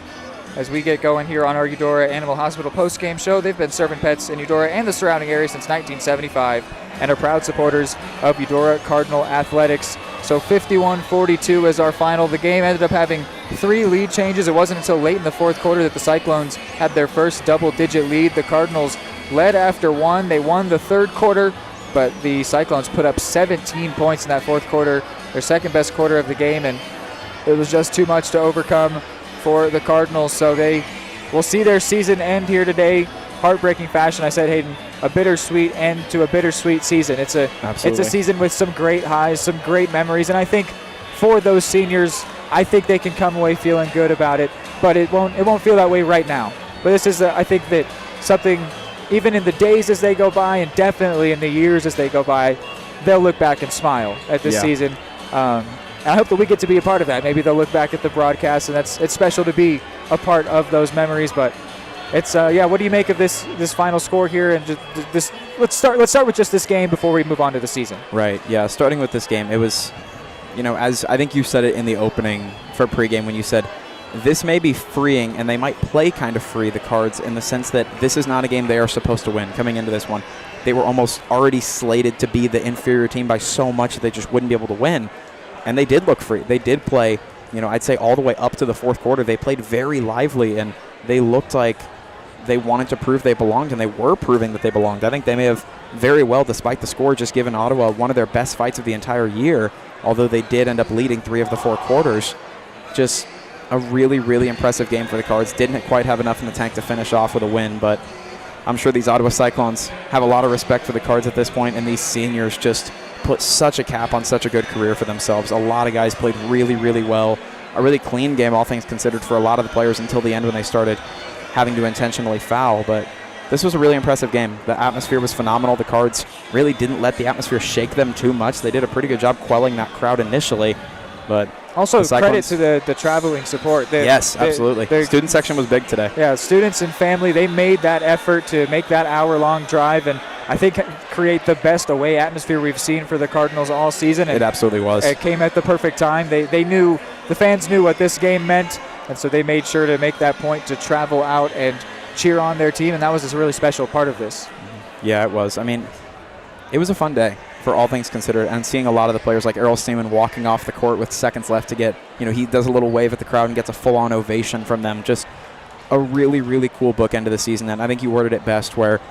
as we get going here on our Eudora Animal Hospital post-game show. They've been serving pets in Eudora and the surrounding area since 1975 and are proud supporters of Eudora Cardinal Athletics. So 51-42 is our final. The game ended up having 3 lead changes. It wasn't until late in the fourth quarter that the Cyclones had their first double-digit lead. The Cardinals led after 1. They won the third quarter, but the Cyclones put up 17 points in that fourth quarter, their second best quarter of the game, and it was just too much to overcome for the Cardinals. So they will see their season end here today. Heartbreaking fashion. I said, Hayden, a bittersweet end to a bittersweet season. It's a season with some great highs, some great memories, and I think for those seniors, I think they can come away feeling good about it, but it won't feel that way right now. But this is, I think that something, even in the days as they go by and definitely in the years as they go by, they'll look back and smile at this season. I hope that we get to be a part of that. Maybe they'll look back at the broadcast, and it's special to be a part of those memories. But it's what do you make of this final score here? And just let's start with just this game before we move on to the season. Right. Yeah. Starting with this game, it was, as I think you said it in the opening for pregame when you said, this may be freeing, and they might play kind of free, the Cards, in the sense that this is not a game they are supposed to win. Coming into this one, they were almost already slated to be the inferior team by so much that they just wouldn't be able to win. And they did look free. They did play, I'd say all the way up to the fourth quarter. They played very lively, and they looked like they wanted to prove they belonged, and they were proving that they belonged. I think they may have very well, despite the score, just given Ottawa one of their best fights of the entire year, although they did end up leading 3 of the 4 quarters. Just a really, really impressive game for the Cards. Didn't quite have enough in the tank to finish off with a win, but I'm sure these Ottawa Cyclones have a lot of respect for the Cards at this point, and these seniors just put such a cap on such a good career for themselves. A lot of guys played really, really well. A really clean game, all things considered, for a lot of the players until the end when they started having to intentionally foul, but this was a really impressive game. The atmosphere was phenomenal. The Cards really didn't let the atmosphere shake them too much. They did a pretty good job quelling that crowd initially, but also credit to the traveling support. Yes, absolutely. The student section was big today. Yeah, students and family, they made that effort to make that hour-long drive, and I think create the best away atmosphere we've seen for the Cardinals all season. It absolutely was. It came at the perfect time. They knew, the fans knew what this game meant, and so they made sure to make that point to travel out and cheer on their team, and that was a really special part of this. Yeah, it was. I mean, it was a fun day for all things considered, and seeing a lot of the players like Earl Seaman walking off the court with seconds left to get, he does a little wave at the crowd and gets a full-on ovation from them. Just a really, really cool bookend of the season, and I think you worded it best where,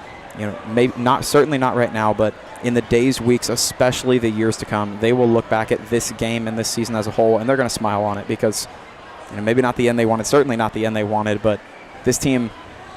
maybe certainly not right now, but in the days, weeks, especially the years to come, they will look back at this game and this season as a whole, and they're going to smile on it because, maybe not the end they wanted, certainly not the end they wanted, but this team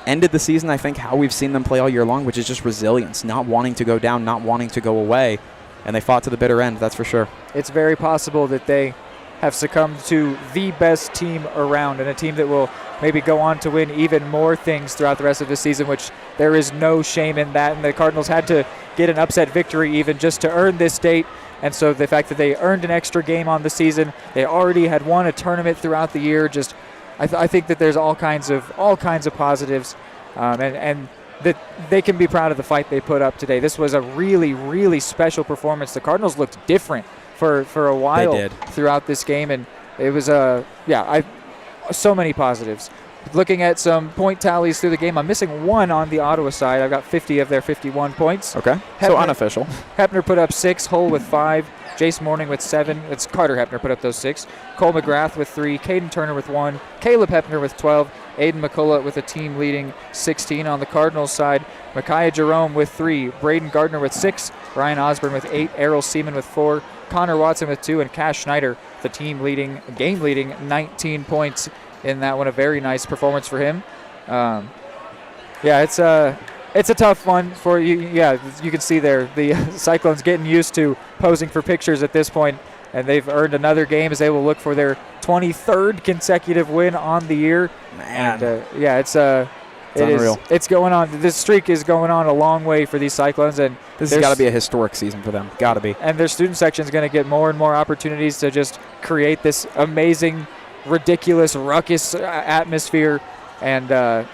ended the season, I think, how we've seen them play all year long, which is just resilience, not wanting to go down, not wanting to go away, and they fought to the bitter end, that's for sure. It's very possible that they have succumbed to the best team around, and a team that will maybe go on to win even more things throughout the rest of the season, which there is no shame in that. And the Cardinals had to get an upset victory even just to earn this date. And so the fact that they earned an extra game on the season, they already had won a tournament throughout the year. Just, I think that there's all kinds of positives, and that they can be proud of the fight they put up today. This was a really, really special performance. The Cardinals looked different for a while throughout this game, and it was so many positives. Looking at some point tallies through the game, I'm missing one on the Ottawa side. I've got 50 of their 51 points. Okay, so unofficial. Hepner put up 6, Hull with 5, Jace Morning with 7. It's Carter Hepner put up those 6. Cole McGrath with 3, Caden Turner with 1, Caleb Hepner with 12, Aiden McCullough with a team-leading 16. On the Cardinals side, Micaiah Jerome with 3, Braden Gardner with 6, Ryan Osborne with 8, Errol Seaman with 4, Connor Watson with 2, and Cash Schneider, the game-leading 19 points in that one. A very nice performance for him. It's a tough one for you. Yeah, you can see there the Cyclones getting used to posing for pictures at this point, and they've earned another game as they will look for their 23rd consecutive win on the year. Man. And it's unreal. It's going on. This streak is going on a long way for these Cyclones, and this has got to be a historic season for them. Got to be. And their student section is going to get more and more opportunities to just create this amazing, ridiculous, ruckus atmosphere, and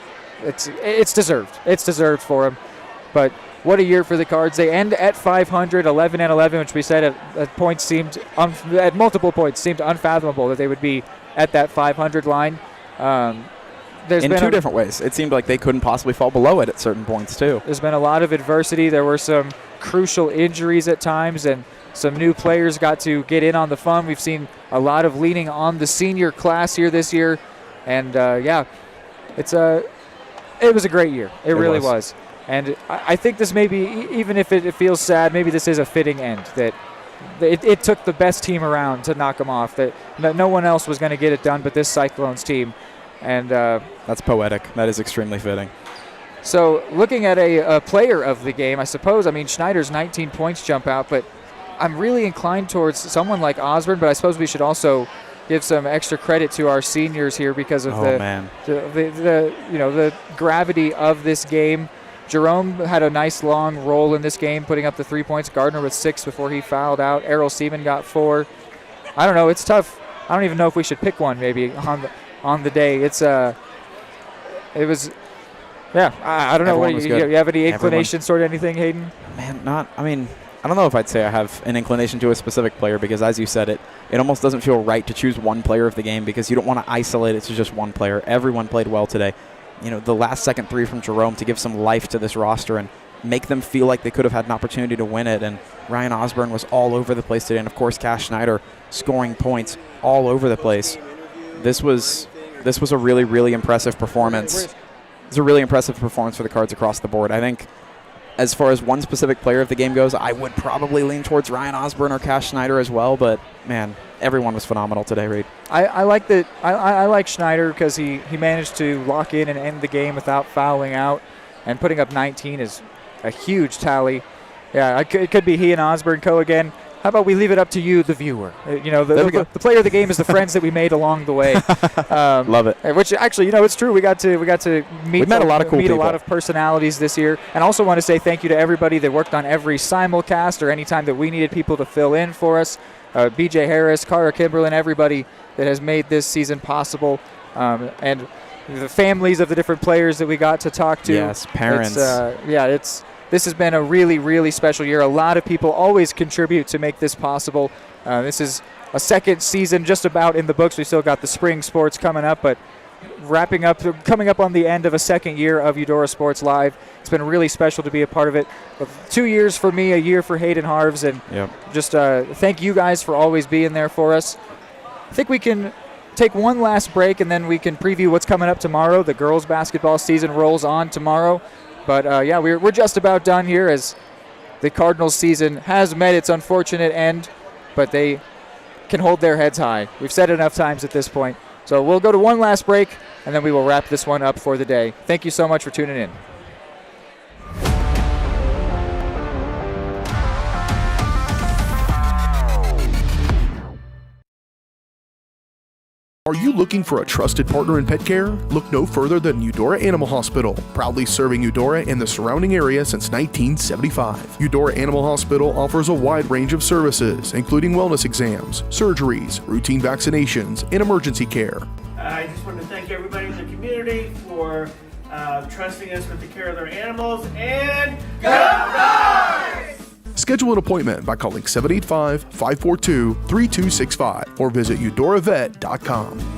it's deserved. It's deserved for them. But what a year for the Cards. They end at 500, 11-11, which we said at multiple points seemed unfathomable that they would be at that 500 line. In two different ways. It seemed like they couldn't possibly fall below it at certain points, too. There's been a lot of adversity. There were some crucial injuries at times, and some new players got to get in on the fun. We've seen a lot of leaning on the senior class here this year. And, it was a great year. It really was. And I think this may be, even if it feels sad, maybe this is a fitting end, that it took the best team around to knock them off, that no one else was going to get it done but this Cyclones team. And that's poetic. That is extremely fitting. So looking at a player of the game, I suppose, Schneider's 19 points jump out, but I'm really inclined towards someone like Osborne, but I suppose we should also give some extra credit to our seniors here because of the gravity of this game. Jerome had a nice long roll in this game, putting up the 3 points. Gardner with 6 before he fouled out. Errol Seaman got 4. I don't know. It's tough. I don't even know if we should pick one maybe on the day. I don't know. What you have any inclinations toward anything, Hayden? Man, I don't know if I'd say I have an inclination to a specific player because, as you said, it almost doesn't feel right to choose one player of the game because you don't want to isolate it to just one player. Everyone played well today. The last second 3 from Jerome to give some life to this roster and make them feel like they could have had an opportunity to win it. And Ryan Osborne was all over the place today. And, of course, Cash Schneider scoring points all over the place. This was a really, really impressive performance. It's a really impressive performance for the Cards across the board. I think as far as one specific player of the game goes, I would probably lean towards Ryan Osborne or Cash Schneider as well. But, man, everyone was phenomenal today, Reed. I like that. I like Schneider because he managed to lock in and end the game without fouling out. And putting up 19 is a huge tally. Yeah, it could be he and Osborne go again. How about we leave it up to you, the viewer? The player of the game is the friends that we made along the way. Love it. Which actually, it's true. We got to meet a lot of cool people. A lot of personalities this year, and also want to say thank you to everybody that worked on every simulcast or any time that we needed people to fill in for us. BJ Harris, Cara Kimberlin, everybody that has made this season possible, and the families of the different players that we got to talk to. Yes, parents. This has been a really, really special year. A lot of people always contribute to make this possible. This is a second season just about in the books. We still got the spring sports coming up, but coming up on the end of a second year of Eudora Sports Live. It's been really special to be a part of it. 2 years for me, a year for Hayden Harves, and just thank you guys for always being there for us. I think we can take one last break, and then we can preview what's coming up tomorrow. The girls basketball season rolls on tomorrow. But, yeah, we're just about done here as the Cardinals season has met its unfortunate end, but they can hold their heads high. We've said it enough times at this point. So we'll go to one last break, and then we will wrap this one up for the day. Thank you so much for tuning in. Are you looking for a trusted partner in pet care? Look no further than Eudora Animal Hospital, proudly serving Eudora and the surrounding area since 1975. Eudora Animal Hospital offers a wide range of services, including wellness exams, surgeries, routine vaccinations, and emergency care. I just want to thank everybody in the community for trusting us with the care of their animals, and go Dogs! Schedule an appointment by calling 785-542-3265 or visit eudoravet.com.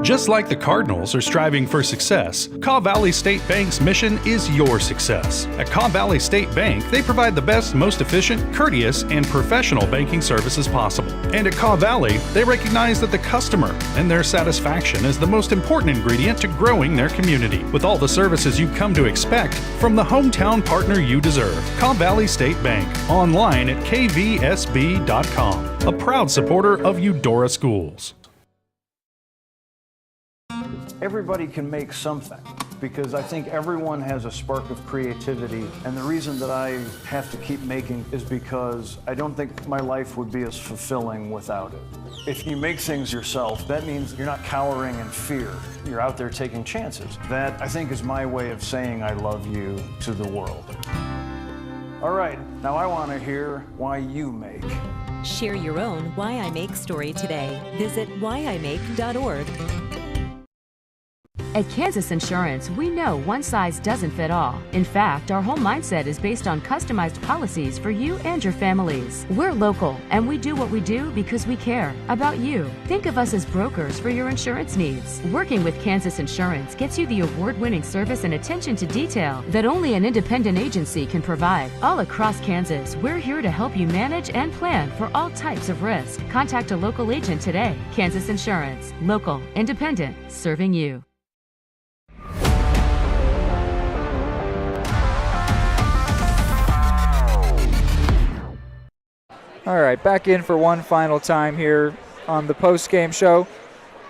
Just like the Cardinals are striving for success, Kaw Valley State Bank's mission is your success. At Kaw Valley State Bank, they provide the best, most efficient, courteous, and professional banking services possible. And at Kaw Valley, they recognize that the customer and their satisfaction is the most important ingredient to growing their community. With all the services you've come to expect from the hometown partner you deserve, Kaw Valley State Bank, online at kvsb.com, a proud supporter of Eudora Schools. Everybody can make something, because I think everyone has a spark of creativity, and the reason that I have to keep making is because I don't think my life would be as fulfilling without it. If you make things yourself, that means you're not cowering in fear. You're out there taking chances. That, I think, is my way of saying I love you to the world. All right, now I want to hear why you make. Share your own Why I Make story today. Visit whyimake.org. At Kansas Insurance, we know one size doesn't fit all. In fact, our whole mindset is based on customized policies for you and your families. We're local, and we do what we do because we care about you. Think of us as brokers for your insurance needs. Working with Kansas Insurance gets you the award-winning service and attention to detail that only an independent agency can provide. All across Kansas, we're here to help you manage and plan for all types of risk. Contact a local agent today. Kansas Insurance. Local, independent, serving you. All right, back in for one final time here on the post-game show.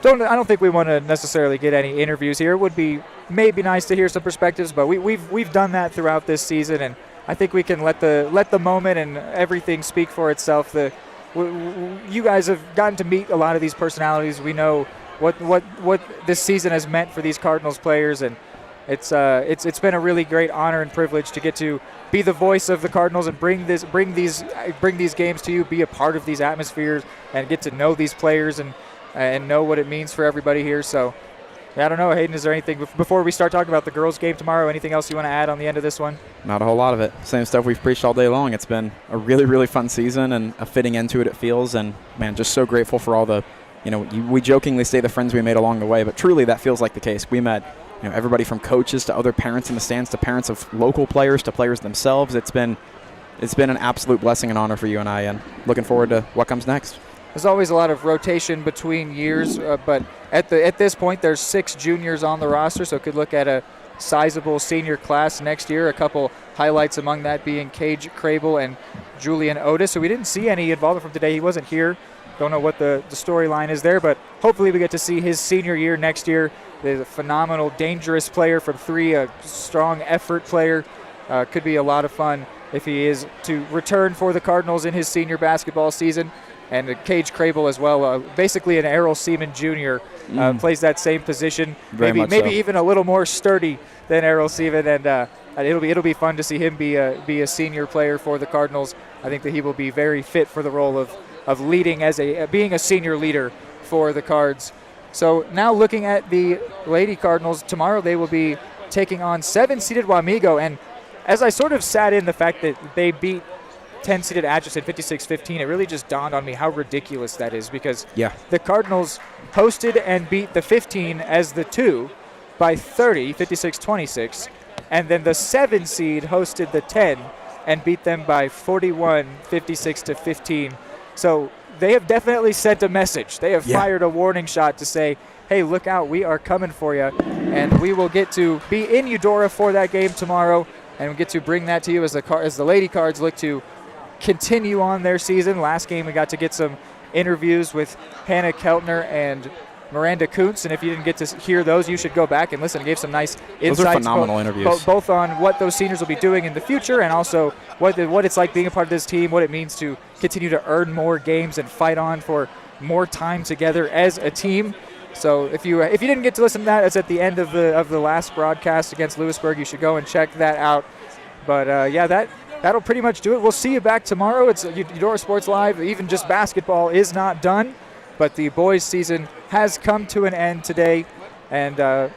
I don't think we want to necessarily get any interviews here. It would be maybe nice to hear some perspectives, but we've done that throughout this season, and I think we can let the moment and everything speak for itself. You guys have gotten to meet a lot of these personalities. We know what this season has meant for these Cardinals players, and it's been a really great honor and privilege to get to be the voice of the Cardinals and bring these games to you, be a part of these atmospheres, and get to know these players and know what it means for everybody here. So, I don't know, Hayden, is there anything before we start talking about the girls' game tomorrow? Anything else you want to add on the end of this one? Not a whole lot of it. Same stuff we've preached all day long. It's been a really, really fun season and a fitting end to it feels. And man, just so grateful for all the, we jokingly say the friends we made along the way, but truly that feels like the case. We met everybody from coaches to other parents in the stands to parents of local players to players themselves. It's been an absolute blessing and honor for you and I, and looking forward to what comes next. There's always a lot of rotation between years, but at this point there's 6 juniors on the roster, so could look at a sizable senior class next year. A couple highlights among that being Cage Crable and Julian Otis. So we didn't see any involvement from today. He wasn't here. Don't know what the storyline is there, but hopefully we get to see his senior year next year. There's a phenomenal, dangerous player from 3, a strong effort player. Could be a lot of fun if he is to return for the Cardinals in his senior basketball season. And Cage Crable as well, basically an Errol Seaman Jr. Plays that same position, maybe even a little more sturdy than Errol Seaman, and it'll be fun to see him be a senior player for the Cardinals. I think that he will be very fit for the role of leading being a senior leader for the Cards. So now looking at the Lady Cardinals, tomorrow they will be taking on 7-seeded Wamego. And as I sort of sat in the fact that they beat 10-seeded Atchison 56-15, it really just dawned on me how ridiculous that is, because the Cardinals hosted and beat the 15 as the 2 by 30, 56-26, and then the 7 seed hosted the 10 and beat them by 41, 56-15. So they have definitely sent a message. They have fired a warning shot to say, hey, look out, we are coming for you. And we will get to be in Eudora for that game tomorrow, and we'll get to bring that to you as the Lady Cards look to continue on their season. Last game we got to get some interviews with Hannah Keltner and Miranda Kuntz, and if you didn't get to hear those, you should go back and listen. It gave some nice insights. Those are phenomenal interviews. Both on what those seniors will be doing in the future, and also what it's like being a part of this team, what it means to continue to earn more games and fight on for more time together as a team. So if you didn't get to listen to that, it's at the end of the last broadcast against Lewisburg. You should go and check that out. But that'll pretty much do it. We'll see you back tomorrow. It's Eudora Sports Live. Even just basketball is not done, but the boys' season has come to an end today. And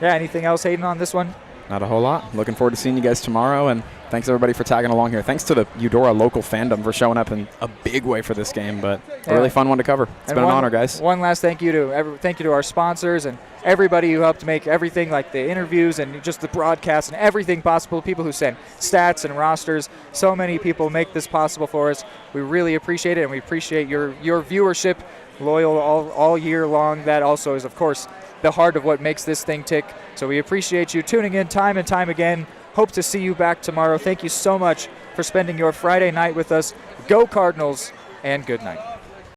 anything else, Hayden, on this one? Not a whole lot. Looking forward to seeing you guys tomorrow, and thanks everybody for tagging along here. Thanks to the Eudora local fandom for showing up in a big way for this game, but a really fun one to cover. It's been an honor, guys. One last thank you to our sponsors and everybody who helped make everything, like the interviews and just the broadcast and everything possible. People who sent stats and rosters. So many people make this possible for us. We really appreciate it, and we appreciate your viewership, loyal all year long. That also is, of course, the heart of what makes this thing tick. So we appreciate you tuning in time and time again. Hope to see you back tomorrow. Thank you so much for spending your Friday night with us. Go Cardinals, and good night.